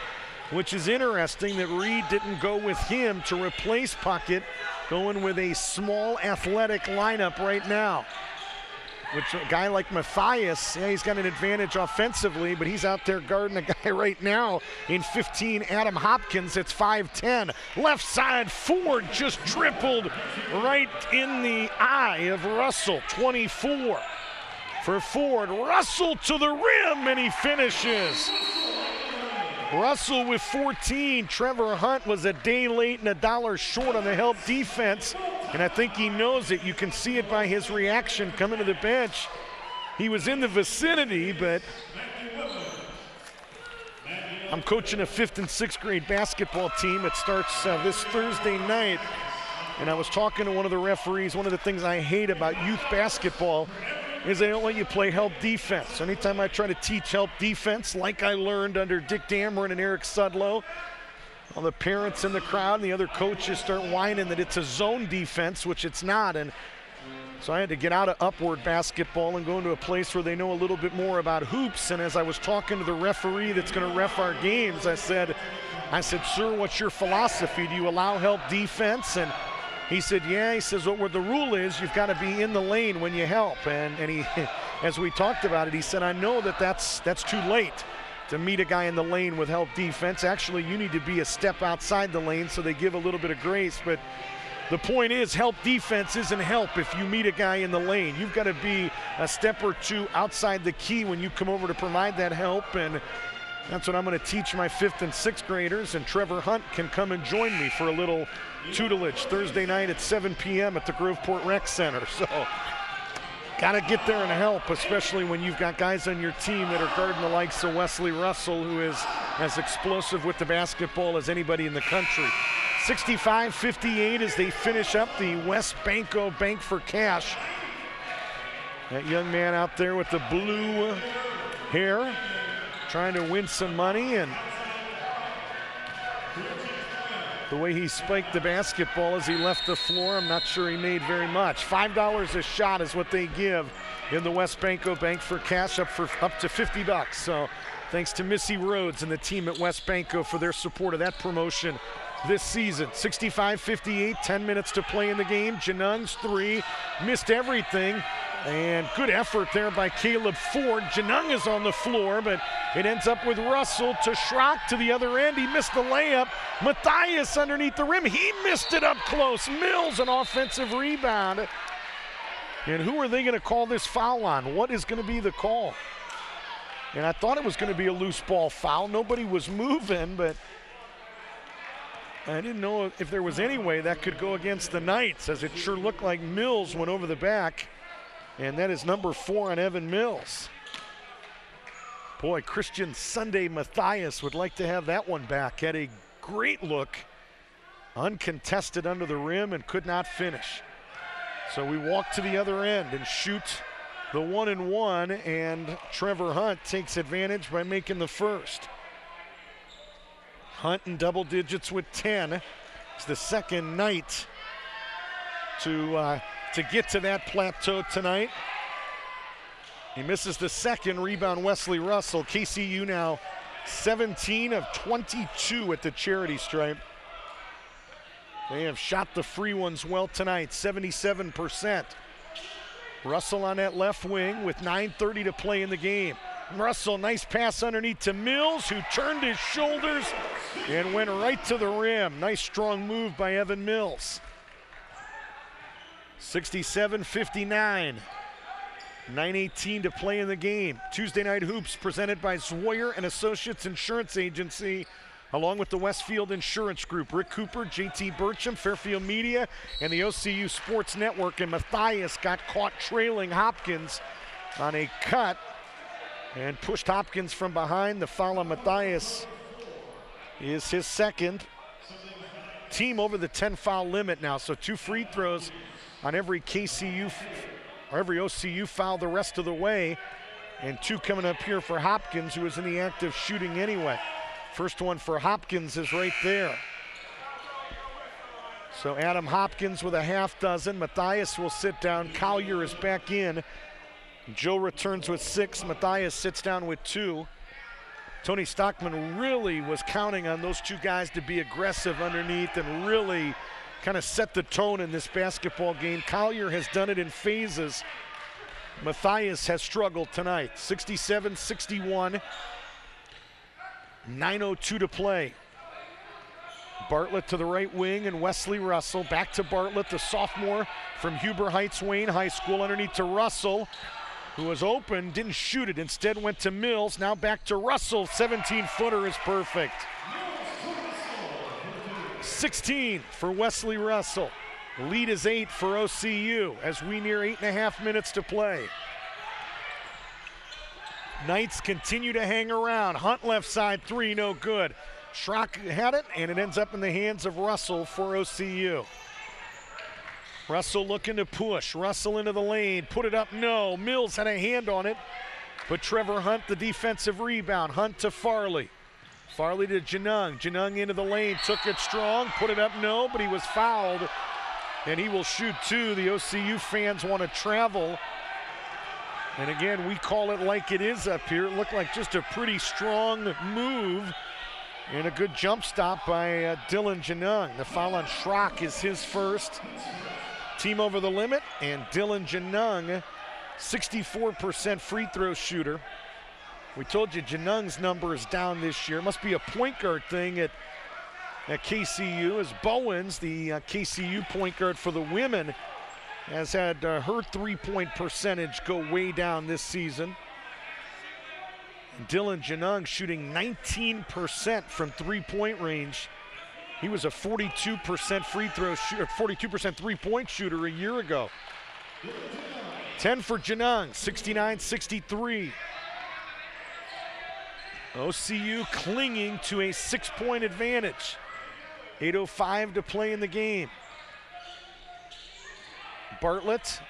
which is interesting that Reed didn't go with him to replace Puckett, going with a small athletic lineup right now. Which a guy like Matthias, yeah, he's got an advantage offensively, but he's out there guarding a guy right now in 15, Adam Hopkins. It's 5'10". Left side, Ford just tripled right in the eye of Russell. 24 for Ford. Russell to the rim, and he finishes. Russell with 14. Trevor Hunt was a day late and a dollar short on the help defense, and I think he knows it. You can see it by his reaction coming to the bench. He was in the vicinity, but I'm coaching a 5th and 6th grade basketball team. It starts this Thursday night, and I was talking to one of the referees. One of the things I hate about youth basketball is they don't let you play help defense. Anytime I try to teach help defense, like I learned under Dick Dameron and Eric Sudlow, all the parents in the crowd and the other coaches start whining that it's a zone defense, which it's not. And so I had to get out of upward basketball and go into a place where they know a little bit more about hoops. And as I was talking to the referee that's going to ref our games, I said, sir, what's your philosophy? Do you allow help defense? And he said, yeah. He says, well, the rule is you've got to be in the lane when you help. And he, as we talked about it, he said, I know that's too late to meet a guy in the lane with help defense. Actually, you need to be a step outside the lane, so they give a little bit of grace. But the point is, help defense isn't help if you meet a guy in the lane. You've got to be a step or two outside the key when you come over to provide that help. And that's what I'm going to teach my 5th and 6th graders, and Trevor Hunt can come and join me for a little tutelage Thursday night at 7 p.m. at the Groveport Rec Center. So Got to get there and help, especially when you've got guys on your team that are guarding the likes of Wesley Russell, who is as explosive with the basketball as anybody in the country. 65-58 as they finish up the WesBanco Bank for Cash. That young man out there with the blue hair trying to win some money, and the way he spiked the basketball as he left the floor, I'm not sure he made very much. $5 a shot is what they give in the WesBanco Bank for Cash, up to $50. So thanks to Missy Rhodes and the team at WesBanco for their support of that promotion this season. 65-58, 10 minutes to play in the game. Janung's three, missed everything. And good effort there by Caleb Ford. Janung is on the floor, but it ends up with Russell to Schrock to the other end. He missed the layup. Matthias underneath the rim. He missed it up close. Mills, an offensive rebound. And who are they going to call this foul on? What is going to be the call? And I thought it was going to be a loose ball foul. Nobody was moving, but I didn't know if there was any way that could go against the Knights, as it sure looked like Mills went over the back. And that is number 4 on Evan Mills. Boy, Christian Sunday Matthias would like to have that one back. Had a great look, uncontested under the rim, and could not finish. So we walk to the other end and shoot the 1-and-1, and Trevor Hunt takes advantage by making the first. Hunt in double digits with 10. It's the second night to get to that plateau tonight. He misses the second. Rebound Wesley Russell. KCU now 17 of 22 at the charity stripe. They have shot the free ones well tonight, 77%. Russell on that left wing with 9:30 to play in the game. Russell, nice pass underneath to Mills, who turned his shoulders and went right to the rim. Nice strong move by Evan Mills. 67-59. 9:18 to play in the game. Tuesday Night Hoops presented by Zwoyer and Associates Insurance Agency, along with the Westfield Insurance Group. Rick Cooper, JT Burcham, Fairfield Media, and the OCU Sports Network. And Matthias got caught trailing Hopkins on a cut and pushed Hopkins from behind. The foul on Matthias is his second. Team over the 10-foul limit now, so 2 free throws on every KCU or every OCU foul the rest of the way, and 2 coming up here for Hopkins, who is in the act of shooting anyway. First one for Hopkins is right there. So Adam Hopkins with a half dozen. Matthias will sit down. Collier is back in. Joe returns with 6. Matthias sits down with 2. Tony Stockman really was counting on those 2 guys to be aggressive underneath and really kind of set the tone in this basketball game. Collier has done it in phases. Matthias has struggled tonight. 67-61. 9:02 to play. Bartlett to the right wing and Wesley Russell. Back to Bartlett, the sophomore from Huber Heights Wayne High School. Underneath to Russell, who was open, didn't shoot it. Instead went to Mills. Now back to Russell. 17-footer is perfect. 16 for Wesley Russell. Lead is 8 for OCU as we near 8.5 minutes to play. Knights continue to hang around. Hunt left side 3, no good. Schrock had it, and it ends up in the hands of Russell for OCU. Russell looking to push. Russell into the lane. Put it up, no. Mills had a hand on it, but Trevor Hunt the defensive rebound. Hunt to Farley. Farley to Janung. Janung into the lane. Took it strong. Put it up, no, but he was fouled, and he will shoot 2. The OCU fans want to travel. And again, we call it like it is up here. It looked like just a pretty strong move and a good jump stop by Dylan Janung. The foul on Schrock is his first. Team over the limit, and Dylan Janung, 64% free throw shooter. We told you Janung's number is down this year. It must be a point guard thing at KCU, as Bowens, the KCU point guard for the women, has had her three-point percentage go way down this season. And Dylan Janung shooting 19% from three-point range. He was a 42% free throw shooter, 42% three-point shooter a year ago. 10 for Genung, 69-63. OCU clinging to a 6-point advantage. 8:05 to play in the game. Bartlett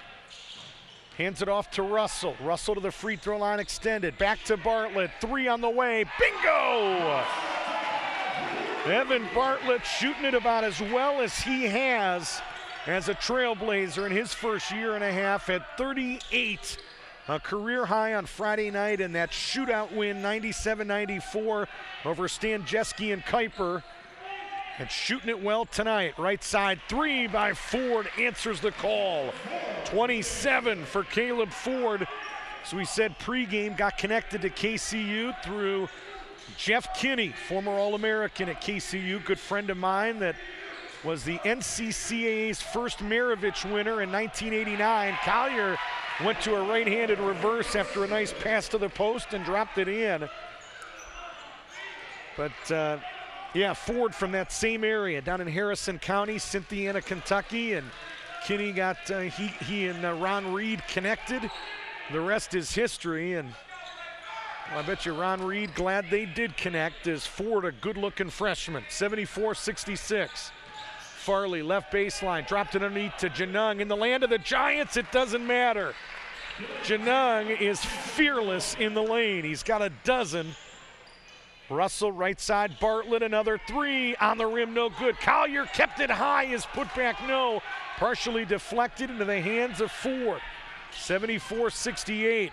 hands it off to Russell. Russell to the free throw line extended. Back to Bartlett. 3 on the way. Bingo! Evan Bartlett shooting it about as well as he has as a Trailblazer in his first year and a half at 38. A career high on Friday night in that shootout win, 97-94 over Stan Jeske and Kuiper. And shooting it well tonight. Right side 3 by Ford answers the call. 27 for Caleb Ford. As we said pregame, got connected to KCU through Jeff Kinney, former All-American at KCU, good friend of mine that was the NCCAA's first Maravich winner in 1989. Collier went to a right-handed reverse after a nice pass to the post and dropped it in. But yeah, Ford from that same area down in Harrison County, Cynthiana, Kentucky, and Kinney got he and Ron Reed connected. The rest is history, and I bet you Ron Reed glad they did connect, as Ford a good-looking freshman. 74-66. Farley left baseline, dropped it underneath to Genung. In the land of the Giants, it doesn't matter. Genung is fearless in the lane. He's got a dozen. Russell right side, Bartlett, another 3 on the rim, no good. Collier kept it high, his putback no. Partially deflected into the hands of Ford. 74-68.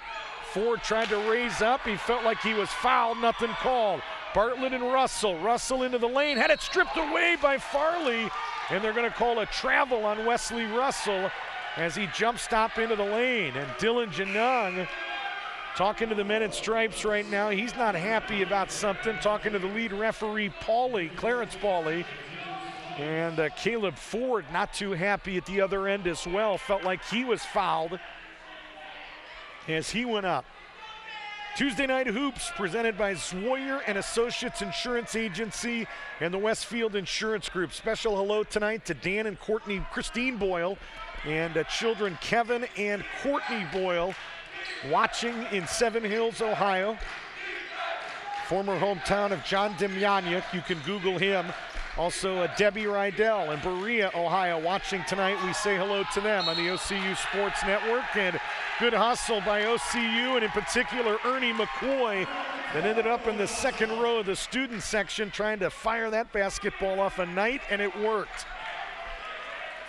Ford tried to raise up, he felt like he was fouled, nothing called. Bartlett and Russell. Russell into the lane, had it stripped away by Farley, and they're gonna call a travel on Wesley Russell as he jump stop into the lane. And Dylan Genung talking to the men in stripes right now. He's not happy about something. Talking to the lead referee, Clarence Pauly. And Caleb Ford not too happy at the other end as well. Felt like he was fouled as he went up. Tuesday Night Hoops presented by Zwoyer and Associates Insurance Agency and the Westfield Insurance Group. Special hello tonight to Dan and Christine Boyle, and children Kevin and Courtney Boyle, watching in Seven Hills, Ohio. Former hometown of John Demjaniuk. You can Google him. Also Debbie Rydell in Berea, Ohio, watching tonight. We say hello to them on the OCU Sports Network. And good hustle by OCU, and in particular Ernie McCoy, that ended up in the second row of the student section trying to fire that basketball off a night, and it worked.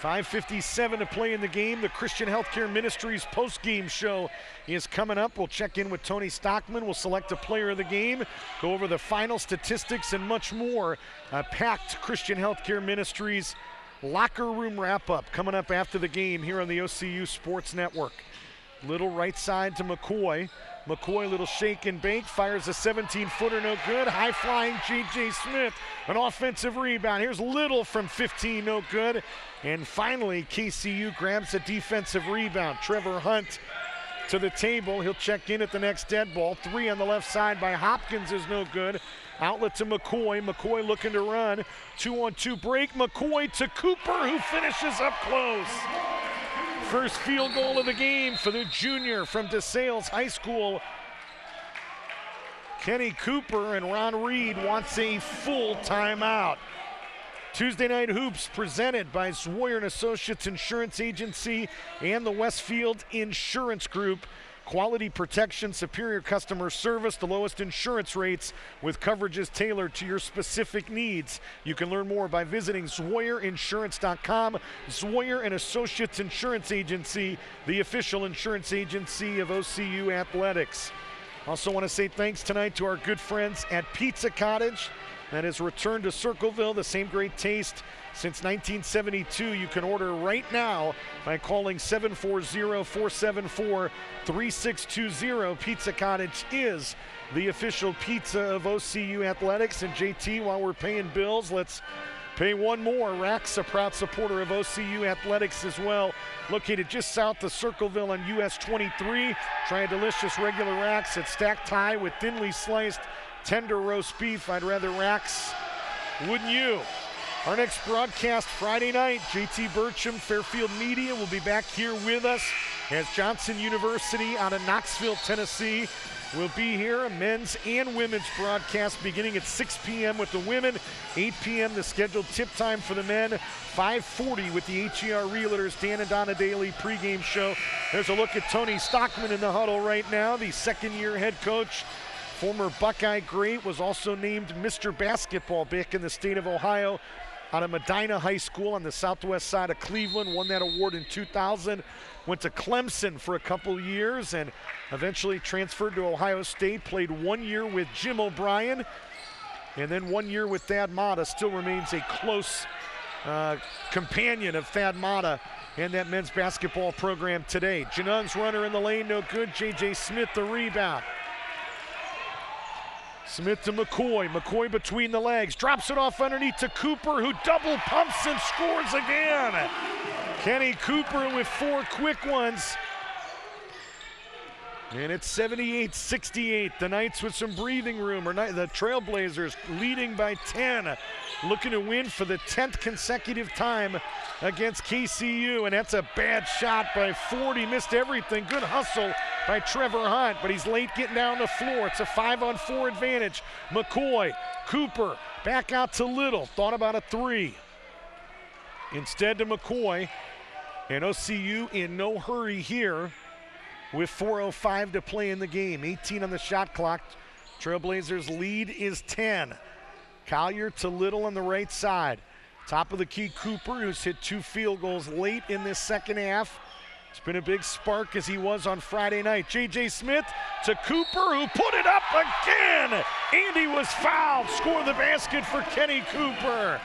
5:57 to play in the game. The Christian Healthcare Ministries post-game show is coming up. We'll check in with Tony Stockman. We'll select a player of the game, go over the final statistics and much more. A packed Christian Healthcare Ministries locker room wrap-up coming up after the game here on the OCU Sports Network. Little right side to McCoy. McCoy, little shake and bake, fires a 17-footer, no good. High-flying J.J. Smith, an offensive rebound. Here's Little from 15, no good. And finally, KCU grabs a defensive rebound. Trevor Hunt to the table. He'll check in at the next dead ball. 3 on the left side by Hopkins is no good. Outlet to McCoy. McCoy looking to run. 2-on-2 break. McCoy to Cooper, who finishes up close. First field goal of the game for the junior from DeSales High School. Kenny Cooper, and Ron Reed wants a full timeout. Tuesday Night Hoops presented by Zwoyer and Associates Insurance Agency and the Westfield Insurance Group. Quality protection, superior customer service, the lowest insurance rates with coverages tailored to your specific needs. You can learn more by visiting ZwoyerInsurance.com. Zwoyer and Associates Insurance Agency, the official insurance agency of OCU Athletics. Also want to say thanks tonight to our good friends at Pizza Cottage that has returned to Circleville, the same great taste since 1972. You can order right now by calling 740-474-3620. Pizza Cottage is the official pizza of OCU Athletics. And JT, while we're paying bills, let's pay one more. Rack's a proud supporter of OCU Athletics as well. Located just south of Circleville on US 23. Try a delicious regular Rack's at stacked high with thinly sliced tender roast beef. I'd rather Rack's, wouldn't you? Our next broadcast Friday night, JT Burcham, Fairfield Media, will be back here with us as Johnson University out of Knoxville, Tennessee, will be here. A men's and women's broadcast beginning at 6 p.m. with the women, 8 p.m. the scheduled tip time for the men, 5:40 with the HER Realtors Dan and Donna Daily pregame show. There's a look at Tony Stockman in the huddle right now, the second-year head coach. Former Buckeye great, was also named Mr. Basketball back in the state of Ohio out of Medina High School on the southwest side of Cleveland, won that award in 2000. Went to Clemson for a couple years and eventually transferred to Ohio State, played 1 year with Jim O'Brien and then 1 year with Thad Matta. Still remains a close companion of Thad Matta and that men's basketball program today. Janung's runner in the lane, no good. J.J. Smith the rebound. Smith to McCoy. McCoy between the legs. Drops it off underneath to Cooper, who double pumps and scores again. Kenny Cooper with 4 quick ones. And it's 78-68. The Knights with some breathing room. The Trailblazers leading by 10. Looking to win for the 10th consecutive time against KCU. And that's a bad shot by Ford. He missed everything. Good hustle by Trevor Hunt, but he's late getting down the floor. It's a 5-on-4 advantage. McCoy, Cooper, back out to Little. Thought about a 3. Instead to McCoy. And OCU in no hurry here with 4:05 to play in the game. 18 on the shot clock. Trailblazers lead is 10. Collier to Little on the right side. Top of the key, Cooper, who's hit 2 field goals late in this second half. It's been a big spark as he was on Friday night. J.J. Smith to Cooper, who put it up again. And he was fouled. Score the basket for Kenny Cooper.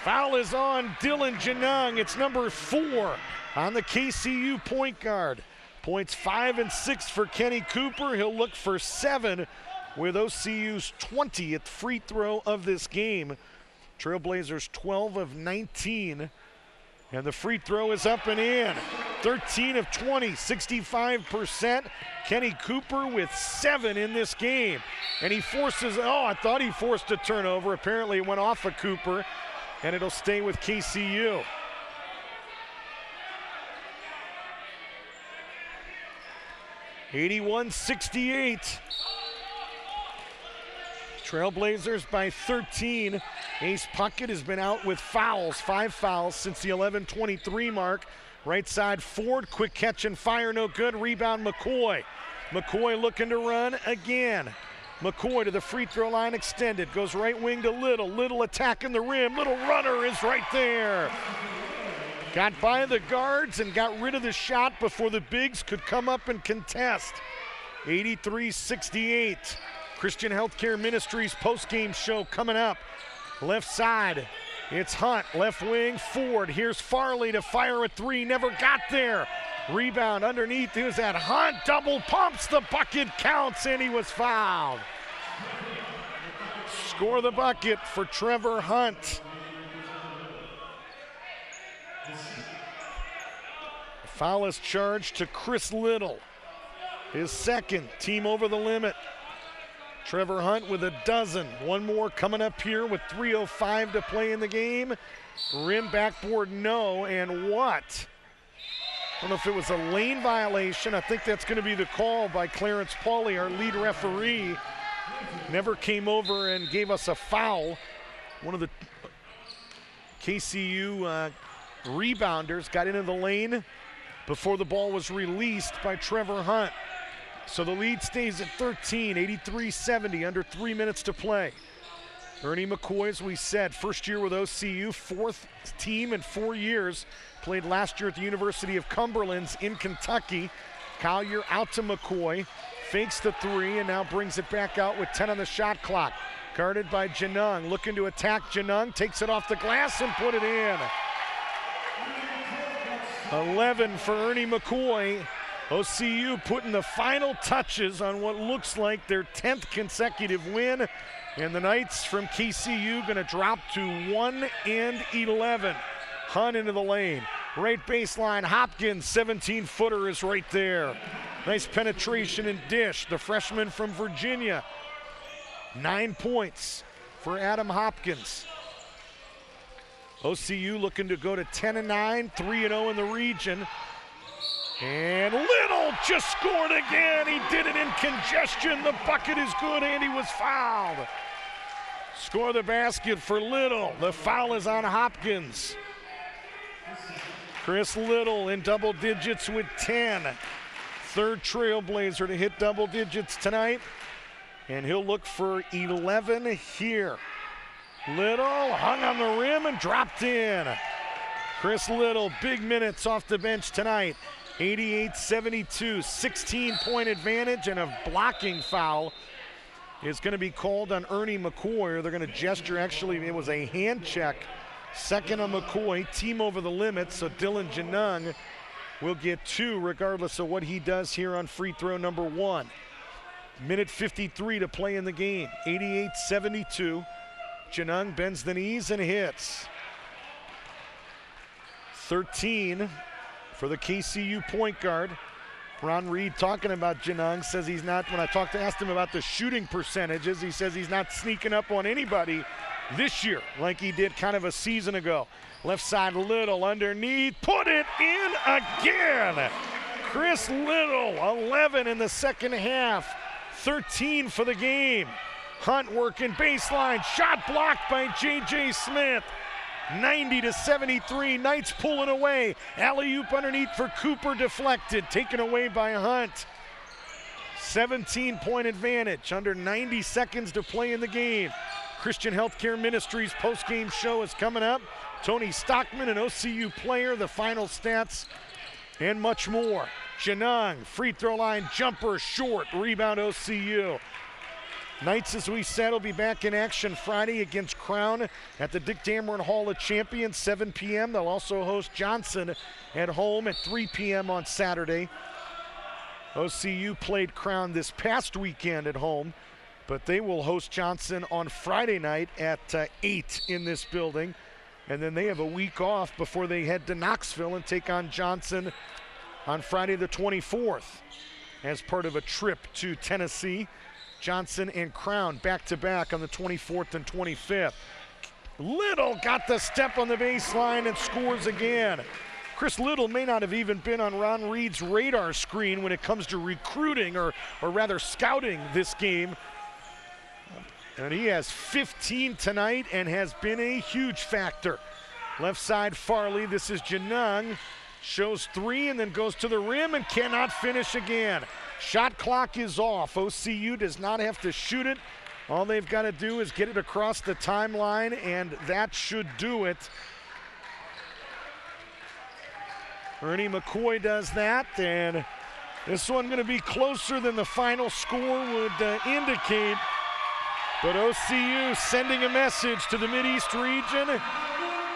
Foul is on Dylan Janung. It's number 4 on the KCU point guard. Points 5 and 6 for Kenny Cooper. He'll look for 7 with OCU's 20th free throw of this game. Trailblazers 12 of 19. And the free throw is up and in. 13 of 20, 65%. Kenny Cooper with 7 in this game. And he forces, I thought he forced a turnover. Apparently it went off of Cooper. And it'll stay with KCU. (81-68). Trailblazers by 13. Ace Puckett has been out with fouls, 5 fouls since the 11:23 mark. Right side Ford, quick catch and fire, no good. Rebound McCoy. McCoy looking to run again. McCoy to the free throw line extended. Goes right wing to Little. Little attacking the rim. Little runner is right there. Got by the guards and got rid of the shot before the bigs could come up and contest. 83-68. Christian Healthcare Ministries postgame show coming up. Left side, it's Hunt. Left wing, Ford. Here's Farley to fire a 3. Never got there. Rebound underneath. It was that Hunt. Double pumps. The bucket counts, and he was fouled. Score the bucket for Trevor Hunt. Foul is charged to Chris Little. His second, team over the limit. Trevor Hunt with a dozen. One more coming up here with 3:05 to play in the game. Rim backboard, no, and what? I don't know if it was a lane violation. I think that's going to be the call by Clarence Pauly, our lead referee. Never came over and gave us a foul. One of the KCU rebounders got into the lane before the ball was released by Trevor Hunt. So the lead stays at 13, 83-70, under 3 minutes to play. Ernie McCoy, as we said, first year with OCU, 4th team in 4 years. Played last year at the University of Cumberland in Kentucky. Collier out to McCoy, fakes the 3, and now brings it back out with 10 on the shot clock. Guarded by Janung, looking to attack Janung, takes it off the glass and put it in. 11 for Ernie McCoy. OCU putting the final touches on what looks like their 10th consecutive win. And the Knights from KCU going to drop to 1-11. Hunt into the lane. Right baseline, Hopkins, 17-footer is right there. Nice penetration and dish. The freshman from Virginia. 9 points for Adam Hopkins. OCU looking to go to 10-9, 3-0 in the region. And Little just scored again. He did it in congestion. The bucket is good, and he was fouled. Score the basket for Little. The foul is on Hopkins. Chris Little in double digits with 10. Third Trailblazer to hit double digits tonight. And he'll look for 11 here. Little hung on the rim and dropped in. Chris Little, big minutes off the bench tonight. 88-72, 16-point advantage, and a blocking foul is going to be called on Ernie McCoy. They're going to gesture, actually, it was a hand check. Second on McCoy, team over the limit, so Dylan Janung will get 2 regardless of what he does here on free throw number 1. Minute 53 to play in the game, 88-72. Janung bends the knees and hits. 13 for the KCU point guard. Ron Reed talking about Janung, says he's not, when I asked him about the shooting percentages, he says he's not sneaking up on anybody this year like he did kind of a season ago. Left side Little underneath, put it in again. Chris Little, 11 in the second half, 13 for the game. Hunt working baseline, shot blocked by J.J. Smith. 90-73, Knights pulling away. Alley-oop underneath for Cooper, deflected, taken away by Hunt. 17-point advantage, under 90 seconds to play in the game. Christian Healthcare Ministries post-game show is coming up. Tony Stockman, an OCU player, the final stats, and much more. Janung, free throw line jumper, short, rebound OCU. Knights, as we said, will be back in action Friday against Crown at the Dick Dameron Hall of Champions, 7 p.m. They'll also host Johnson at home at 3 p.m. on Saturday. OCU played Crown this past weekend at home, but they will host Johnson on Friday night at 8 in this building. And then they have a week off before they head to Knoxville and take on Johnson on Friday the 24th as part of a trip to Tennessee. Johnson and Crown back-to-back on the 24th and 25th. Little got the step on the baseline and scores again. Chris Little may not have even been on Ron Reed's radar screen when it comes to recruiting or rather scouting this game. And he has 15 tonight and has been a huge factor. Left side Farley, this is Janung. Shows 3 and then goes to the rim and cannot finish again. Shot clock is off. OCU does not have to shoot it. All they've got to do is get it across the timeline, and that should do it. Ernie McCoy does that, and this one going to be closer than the final score would indicate. But OCU sending a message to the Mideast region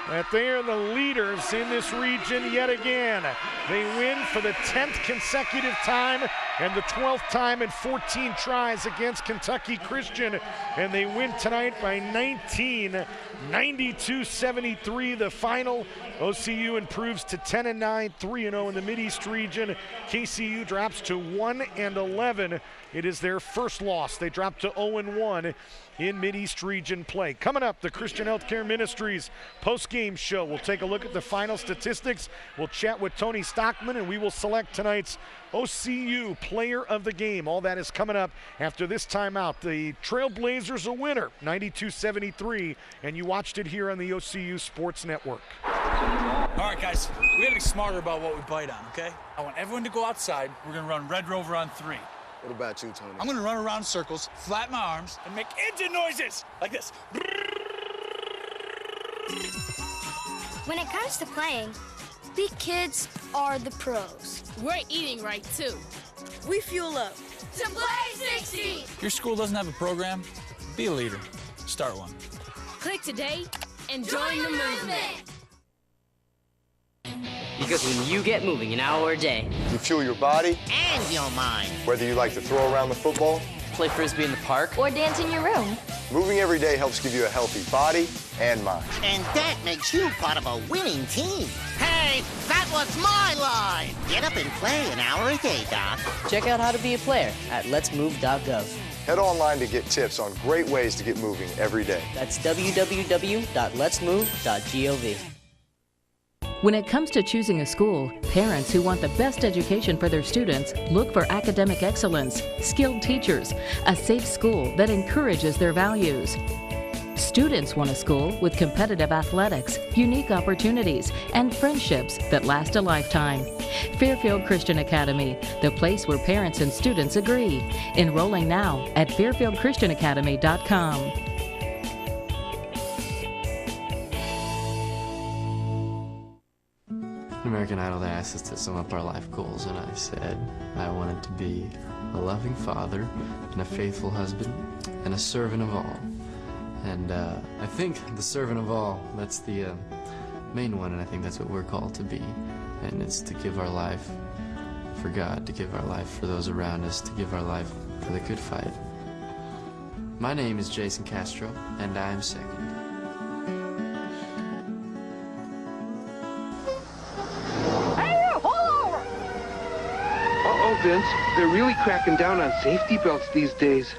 that they are the leaders in this region yet again. They win for the 10th consecutive time and the 12th time in 14 tries against Kentucky Christian, and they win tonight by 19, 92-73 the final. OCU improves to 10-9, 3-0 in the Mideast region. KCU drops to 1-11. It is their first loss. They drop to 0-1 in Mideast region play. Coming up, the Christian Healthcare Ministries post-game show. We'll take a look at the final statistics. We'll chat with Tony Stockman, and we will select tonight's OCU player of the game. All that is coming up after this timeout. The Trailblazers a winner, 92-73, and you watched it here on the OCU Sports Network. All right, guys, we gotta be smarter about what we bite on, okay? I want everyone to go outside. We're gonna run Red Rover on 3. What about you, Tony? I'm gonna run around in circles, flatten my arms, and make engine noises like this. When it comes to playing, we kids are the pros. We're eating right, too. We fuel up To play 60! Your school doesn't have a program? Be a leader. Start one. Click today and join the movement. Because when you get moving an hour a day, You fuel your body, And your mind. whether you like to throw around the football, play Frisbee in the park, or dance in your room. moving every day helps give you a healthy body and mind. And that makes you part of a winning team. Hey, that was my line. Get up and play an hour a day, Doc. check out how to be a player at letsmove.gov. Head online to get tips on great ways to get moving every day. That's www.letsmove.gov. When it comes to choosing a school, parents who want the best education for their students look for academic excellence, skilled teachers, a safe school that encourages their values. Students want a school with competitive athletics, unique opportunities, and friendships that last a lifetime. Fairfield Christian Academy, the place where parents and students agree. Enrolling now at fairfieldchristianacademy.com. American Idol asked us to sum up our life goals, and I said I wanted to be a loving father and a faithful husband and a servant of all. And I think the servant of all, that's the main one, and I think that's what we're called to be. And it's to give our life for God, to give our life for those around us, to give our life for the good fight. My name is Jason Castro, and I am second. Uh-oh, Vince. They're really cracking down on safety belts these days.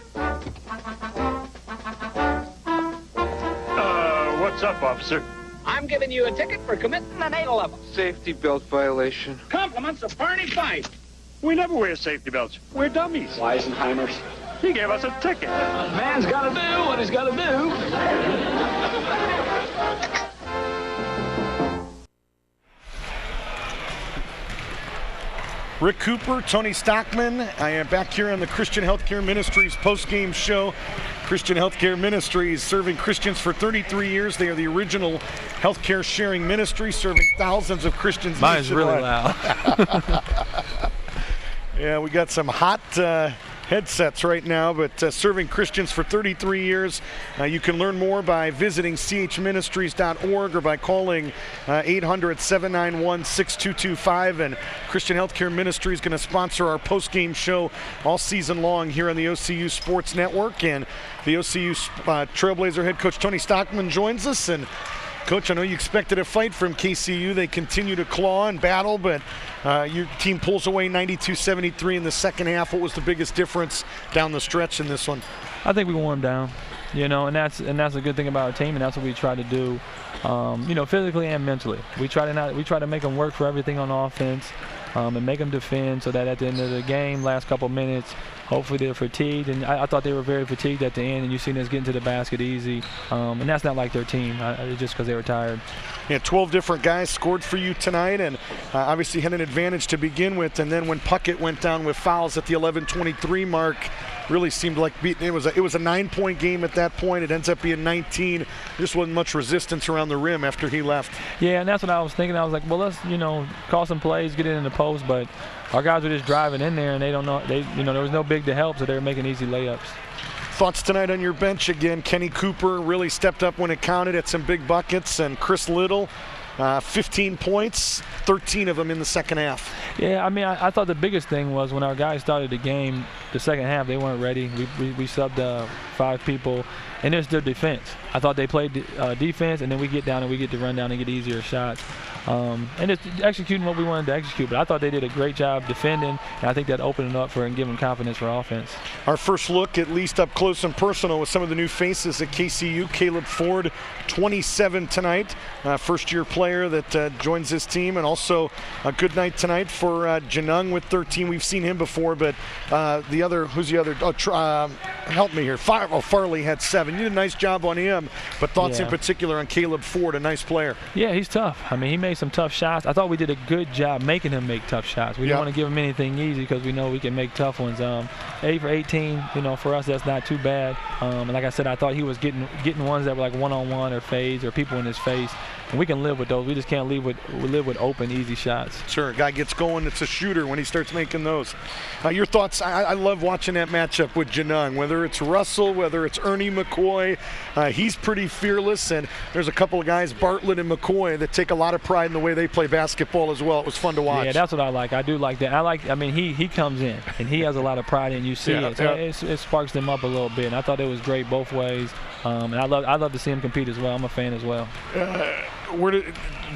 What's up, officer? I'm giving you a ticket for committing an 811. Safety belt violation. Compliments of Barney Fife. We never wear safety belts. We're dummies. Weisenheimers. He gave us a ticket. Man's got to do what he's got to do. Rick Cooper, Tony Stockman. I am back here on the Christian Healthcare Ministries post-game show. Christian Healthcare Ministries, serving Christians for 33 years. They are the original healthcare sharing ministry, serving thousands of Christians. Mine is really loud. Yeah, we got some hot headsets right now, but serving Christians for 33 years. You can learn more by visiting chministries.org or by calling 800-791-6225. And Christian Healthcare Ministry is going to sponsor our post-game show all season long here on the OCU Sports Network. And the OCU Trailblazer head coach Tony Stockman joins us. And Coach, I know you expected a fight from KCU. They continue to claw and battle, but your team pulls away 92-73 in the second half. What was the biggest difference down the stretch in this one? I think we wore them down, you know, and that's a good thing about our team, and that's what we try to do, you know, physically and mentally. We try to make them work for everything on offense, and make them defend so that at the end of the game, last couple minutes, hopefully they're fatigued, and I thought they were very fatigued at the end, and you've seen us getting to the basket easy, and that's not like their team. It's just because they were tired. Yeah, 12 different guys scored for you tonight, and obviously had an advantage to begin with, and then when Puckett went down with fouls at the 11:23 mark, really seemed like it was a 9-point game at that point. It ends up being 19. Just wasn't much resistance around the rim after he left. Yeah, and that's what I was thinking. I was like, well, let's, you know, call some plays, get it in the post, but our guys were just driving in there, and they don't know, you know, there was no big to help, so they were making easy layups. Thoughts tonight on your bench again? Kenny Cooper really stepped up when it counted at some big buckets, and Chris Little, 15 points, 13 of them in the second half. Yeah, I mean, I thought the biggest thing was when our guys started the game, the second half, they weren't ready. We subbed 5 people, and it's their defense. I thought they played defense, and then we get down and we get to run down and get easier shots. And it's executing what we wanted to execute, but I thought they did a great job defending, and I think that opened it up for and giving them confidence for offense. Our first look, at least up close and personal, with some of the new faces at KCU. Caleb Ford, 27 tonight, first-year player that joins this team, and also a good night tonight for Janung with 13. We've seen him before, but the other, who's the other? Help me here. Farley had 7. You did a nice job on him, but thoughts in particular on Caleb Ford, a nice player. Yeah, he's tough. I mean, he made some tough shots. I thought we did a good job making him make tough shots. We didn't want to give him anything easy because we know we can make tough ones. 8 for 18, you know, for us that's not too bad. And like I said, I thought he was getting ones that were like one-on-one or fades or people in his face. And we can live with those. We just can't live with open, easy shots. Sure, a guy gets going, it's a shooter when he starts making those. Your thoughts? I love watching that matchup with Janung, whether it's Russell, whether it's Ernie McCoy. He's pretty fearless, and there's a couple of guys, Bartlett and McCoy, that take a lot of pride in the way they play basketball as well. It was fun to watch. Yeah, that's what I like. I do like that. I mean, he comes in, and he has a lot of pride, and you see it. So it sparks them up a little bit, and I thought it was great both ways. And I love to see him compete as well. I'm a fan as well.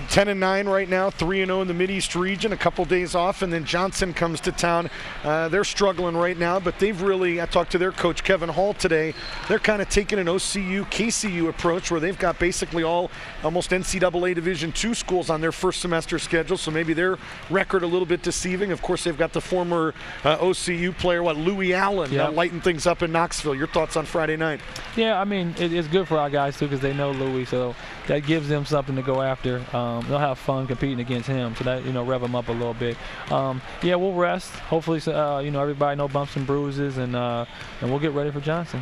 10-9 right now, 3-0 in the Mideast region, a couple days off, and then Johnson comes to town. They're struggling right now, but they've really, I talked to their coach, Kevin Hall, today. They're kind of taking an OCU, KCU approach where they've got basically almost NCAA Division II schools on their first semester schedule, so maybe their record a little bit deceiving. Of course, they've got the former OCU player, Louis Allen, lighting things up in Knoxville. Your thoughts on Friday night? Yeah, I mean, it's good for our guys, too, because they know Louis, so that gives them something to go after. They'll have fun competing against him, so that, rev them up a little bit. Yeah, we'll rest. Hopefully, everybody no bumps and bruises, and we'll get ready for Johnson.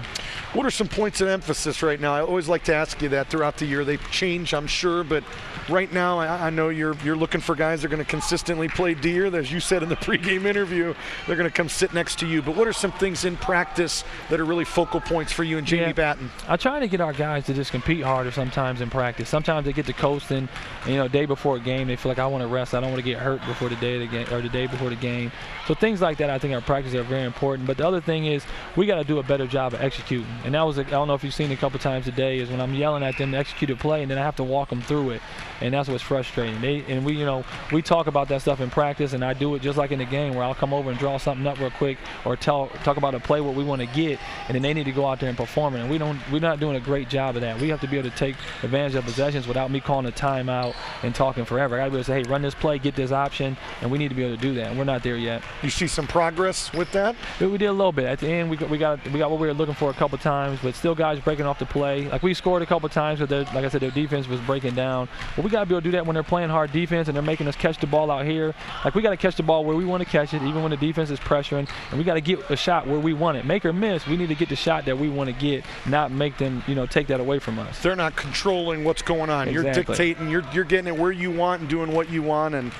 What are some points of emphasis right now? I always like to ask you that throughout the year. They change, I'm sure, but right now I know you're looking for guys that are going to consistently play deer. As you said in the pregame interview, they're going to come sit next to you. But what are some things in practice that are really focal points for you and Jamie Batten? I try to get our guys to just compete harder sometimes in practice. Sometimes they get to coasting, day before a game, they feel like I want to rest. I don't want to get hurt before the day of the game or the day before the game. So things like that, I think our practice are very important. But the other thing is we got to do a better job of executing. And that was, I don't know if you've seen it a couple times today, is when I'm yelling at them to execute a play, and then I have to walk them through it. And that's what's frustrating. We talk about that stuff in practice, and I do it just like in the game where I'll come over and draw something up real quick or talk about a play what we want to get, and then they need to go out there and perform it. And we're not doing a great job of that. We have to be able to take advantage of possessions without me calling a timeout and talking forever. I got to be able to say, hey, run this play, get this option, and we need to be able to do that. And we're not there yet. You see some progress with that? We did a little bit. At the end, we got what we were looking for a couple times, but still guys breaking off the play. Like we scored a couple times, but like I said, their defense was breaking down. But we got to be able to do that when they're playing hard defense and they're making us catch the ball out here. Like we got to catch the ball where we want to catch it, even when the defense is pressuring, and we got to get a shot where we want it. Make or miss, we need to get the shot that we want to get, not make them, take that away from us. They're not controlling what's going on. Exactly. You're dictating, you're getting it where you want and doing what you want, and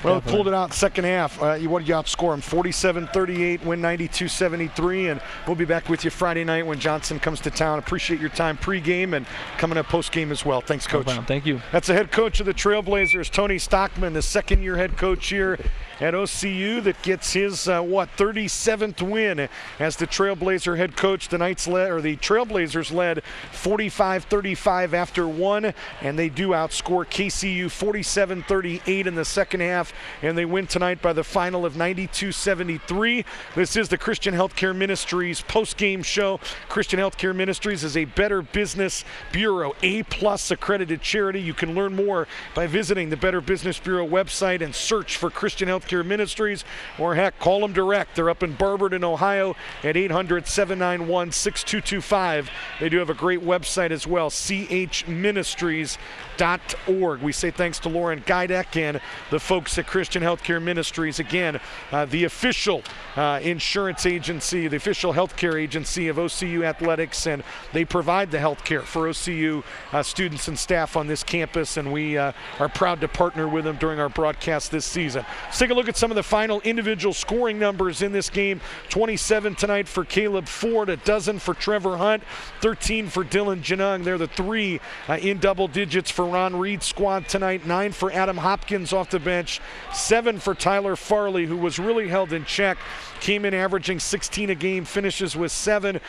well, pulled it out second half. What did you outscore them? 47-38, win 92-73, and we'll be back with you Friday night when Johnson comes to town. Appreciate your time pregame and coming up postgame as well. Thanks, Coach. No problem. Thank you. That's the head coach of the Trailblazers, Tony Stockman, the second-year head coach here at OCU that gets his 37th win as the Trailblazer head coach. The Trailblazers led 45-35 after one, and they do outscore KCU 47-38 in the second half, and they win tonight by the final of 92-73. This is the Christian Healthcare Ministries post-game show. Christian Healthcare Ministries is a Better Business Bureau A+ accredited charity. You can learn more by visiting the Better Business Bureau website and search for Christian Healthcare Ministries, or heck, call them direct. They're up in Barberton, Ohio at 800-791-6225. They do have a great website as well, chministries.org. We say thanks to Lauren Geideck and the folks at Christian Healthcare Ministries. Again, the official insurance agency, the official healthcare agency of OCU Athletics, and they provide the healthcare for OCU students and staff on this campus, and we are proud to partner with them during our broadcast this season. Let's take a look at some of the final individual scoring numbers in this game. 27 tonight for Caleb Ford, a dozen for Trevor Hunt, 13 for Dylan Janung. They're the three in double digits for Ron Reed's squad tonight. 9 for Adam Hopkins off the bench, 7 for Tyler Farley, who was really held in check. Came in averaging 16 a game, finishes with 7.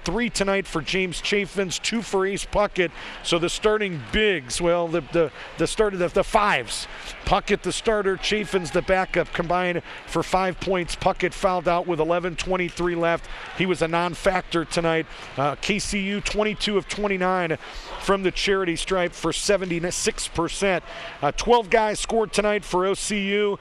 3 tonight for James Chaffins, 2 for Ace Puckett. So the starting bigs, well, the fives. Puckett the starter, Chaffins the backup, combined for 5 points. Puckett fouled out with 11:23 left. He was a non-factor tonight. KCU 22 of 29 from the charity stripe for 76%. 12 guys scored tonight for OCU.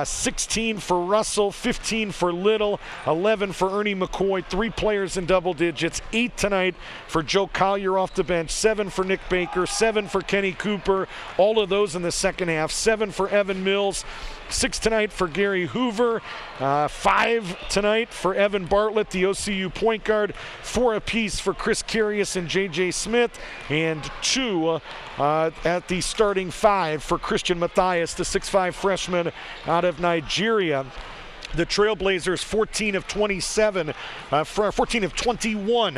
16 for Russell, 15 for Little, 11 for Ernie McCoy, 3 players in double digits. 8 tonight for Joe Collier off the bench, 7 for Nick Baker, 7 for Kenny Cooper, all of those in the second half. 7 for Evan Mills, 6 tonight for Gary Hoover, 5 tonight for Evan Bartlett, the OCU point guard, 4 apiece for Chris Carius and J.J. Smith, and 2 at the starting 5 for Christian Matthias, the 6'5 freshman out of Nigeria. The Trailblazers 14 of 21,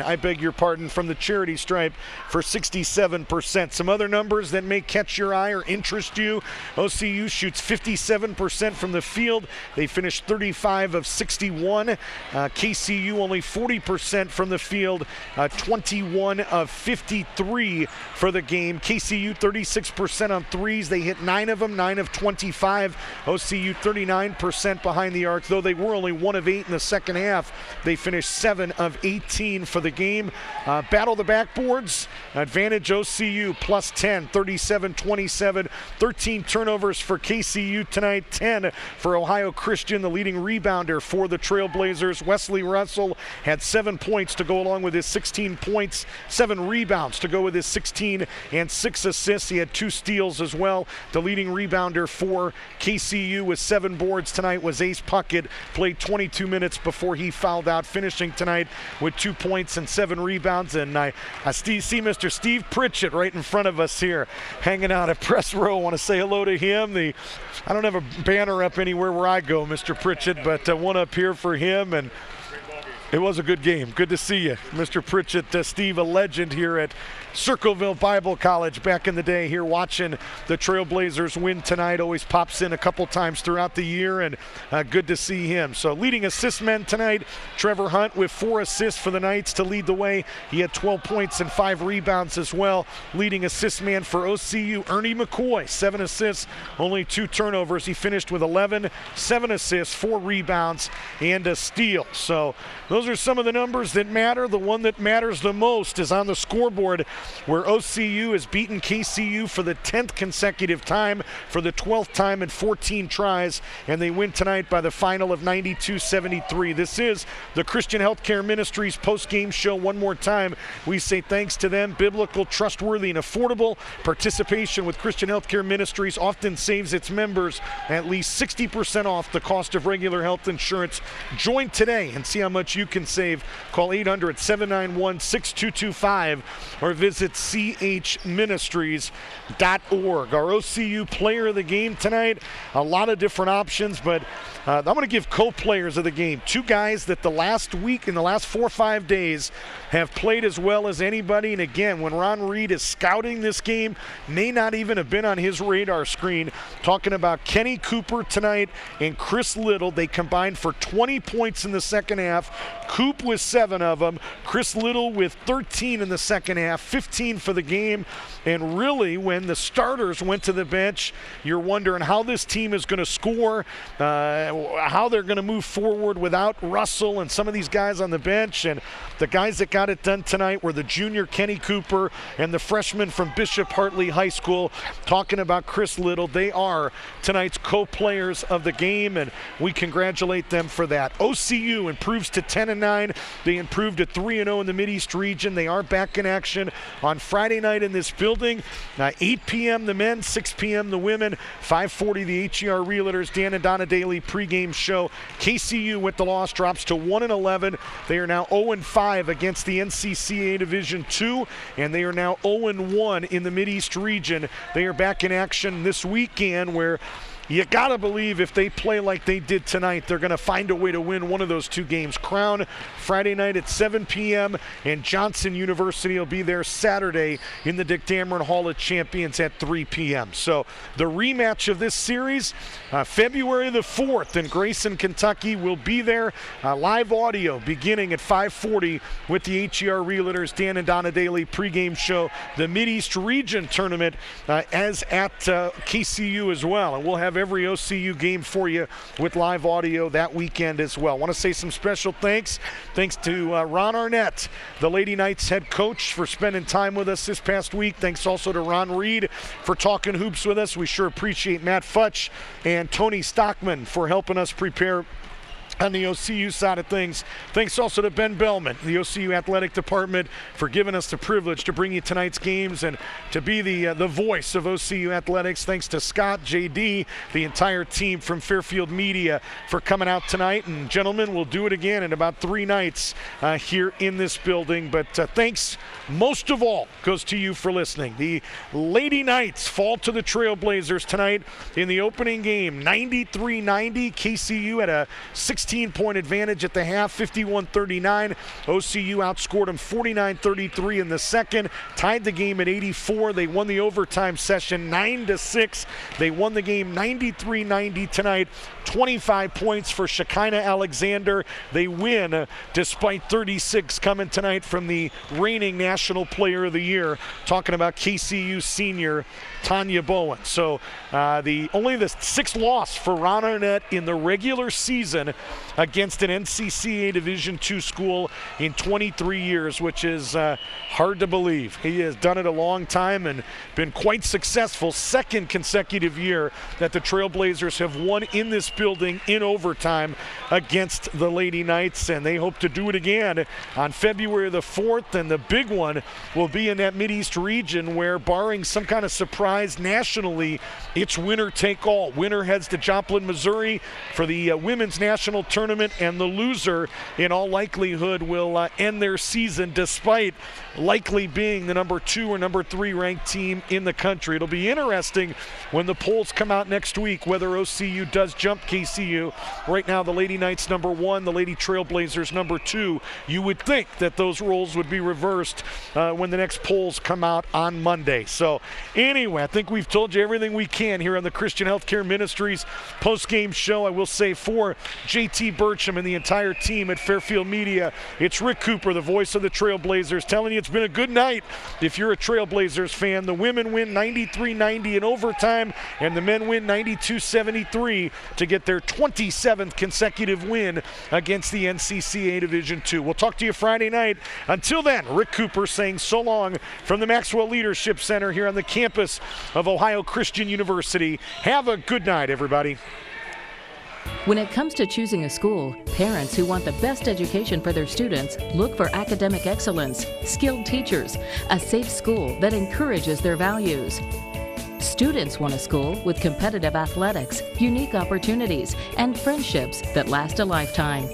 I beg your pardon, from the charity stripe for 67%. Some other numbers that may catch your eye or interest you. OCU shoots 57% from the field. They finished 35 of 61. KCU only 40% from the field, 21 of 53 for the game. KCU 36% on threes. They hit 9 of them, 9 of 25. OCU 39% behind the arc. Though they were only 1 of 8 in the second half, they finished 7 of 18 for the game. Battle the backboards. Advantage OCU plus 10, 37-27. 13 turnovers for KCU tonight, 10 for Ohio Christian, the leading rebounder for the Trailblazers. Wesley Russell had 7 points to go along with his 16 points, 7 rebounds to go with his 16 and 6 assists. He had 2 steals as well. The leading rebounder for KCU with 7 boards tonight was Ace Puckett. Played 22 minutes before he fouled out, finishing tonight with 2 points and 7 rebounds. And I see Mr. Steve Pritchett right in front of us here, hanging out at press row. I want to say hello to him. I don't have a banner up anywhere where I go, Mr. Pritchett, but one up here for him. And it was a good game. Good to see you, Mr. Pritchett. Steve, a legend here at Circleville Bible College back in the day, here watching the Trailblazers win tonight. Always pops in a couple times throughout the year, and good to see him. So leading assist men tonight, Trevor Hunt with 4 assists for the Knights to lead the way. He had 12 points and 5 rebounds as well. Leading assist man for OCU, Ernie McCoy, 7 assists, only 2 turnovers. He finished with 11, 7 assists, 4 rebounds, and a steal. So those are some of the numbers that matter. The one that matters the most is on the scoreboard, where OCU has beaten KCU for the 10th consecutive time, for the 12th time in 14 tries, and they win tonight by the final of 92-73. This is the Christian Healthcare Ministries post-game show. One more time, we say thanks to them. Biblical, trustworthy, and affordable participation with Christian Healthcare Ministries often saves its members at least 60% off the cost of regular health insurance. Join today and see how much you can save. Call 800-791-6225 or visit chministries.org. Our OCU player of the game tonight, a lot of different options, but I'm going to give co-players of the game 2 guys that the last week, in the last 4 or 5 days, have played as well as anybody. And again, when Ron Reed is scouting this game, may not even have been on his radar screen. Talking about Kenny Cooper tonight and Chris Little. They combined for 20 points in the second half. Coop with 7 of them. Chris Little with 13 in the second half, 15 for the game. And really, when the starters went to the bench, you're wondering how this team is going to score, how they're going to move forward without Russell and some of these guys on the bench. And the guys that got it done tonight were the junior Kenny Cooper and the freshman from Bishop Hartley High School. Talking about Chris Little, they are tonight's co-players of the game, and we congratulate them for that. OCU improves to 10-9. They improved to 3-0 in the Mideast region. They are back in action on Friday night in this building. 8 p.m. the men, 6 p.m. the women, 5:40 the HER Realtors Dan and Donna Daily pregame show. KCU with the loss drops to 1-11. They are now 0-5 against the NCCA Division II, and they are now 0-1 in the Mideast region. They are back in action this weekend, where you got to believe if they play like they did tonight, they're going to find a way to win one of those 2 games. Crown Friday night at 7 p.m. and Johnson University will be there Saturday in the Dick Dameron Hall of Champions at 3 p.m. So the rematch of this series, February the 4th in Grayson, Kentucky, will be there. Live audio beginning at 5:40 with the HER Realtors Dan and Donna Daily pregame show. The Mideast Region tournament as at KCU as well, and we'll have every OCU game for you with live audio that weekend as well. I want to say some special thanks to Ron Arnett, the Lady Knights head coach, for spending time with us this past week. Thanks also to Ron Reed for talking hoops with us. We sure appreciate Matt Futch and Tony Stockman for helping us prepare on the OCU side of things. Thanks also to Ben Bellman, the OCU Athletic Department, for giving us the privilege to bring you tonight's games and to be the voice of OCU Athletics. Thanks to Scott, JD, the entire team from Fairfield Media for coming out tonight. And gentlemen, we'll do it again in about 3 nights here in this building. But thanks most of all goes to you for listening. The Lady Knights fall to the Trailblazers tonight in the opening game, 93-90. KCU had a 16-point advantage at the half, 51-39. OCU outscored them 49-33 in the second, tied the game at 84. They won the overtime session 9-6. They won the game 93-90 tonight. 25 points for Shekinah Alexander. They win despite 36 coming tonight from the reigning National Player of the Year. Talking about KCU senior Tanya Bowen. So only the 6th loss for Ron Arnett in the regular season against an NCCA Division II school in 23 years, which is hard to believe. He has done it a long time and been quite successful. 2nd consecutive year that the Trailblazers have won in this building in overtime against the Lady Knights, and they hope to do it again on February the 4th. And the big one will be in that Mideast region where, barring some kind of surprise nationally, it's winner take all. Winner heads to Joplin, Missouri for the women's national tournament, and the loser in all likelihood will end their season despite likely being the number 2 or number 3 ranked team in the country. It'll be interesting when the polls come out next week whether OCU does jump KCU. Right now the Lady Knights number 1, the Lady Trailblazers number 2. You would think that those roles would be reversed when the next polls come out on Monday. So anyway, I think we've told you everything we can here on the Christian Healthcare Ministries post-game show. I will say for JT Burcham and the entire team at Fairfield Media, it's Rick Cooper, the voice of the Trailblazers, telling you it's been a good night if you're a Trailblazers fan. The women win 93-90 in overtime, and the men win 92-73 to get their 27th consecutive win against the NCCA Division II. We'll talk to you Friday night. Until then, Rick Cooper saying so long from the Maxwell Leadership Center here on the campus of Ohio Christian University. Have a good night, everybody. When it comes to choosing a school, parents who want the best education for their students look for academic excellence, skilled teachers, a safe school that encourages their values. Students want a school with competitive athletics, unique opportunities, and friendships that last a lifetime.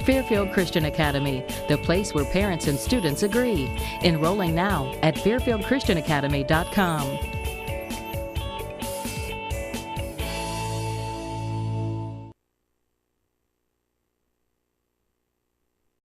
Fairfield Christian Academy, the place where parents and students agree. Enrolling now at fairfieldchristianacademy.com.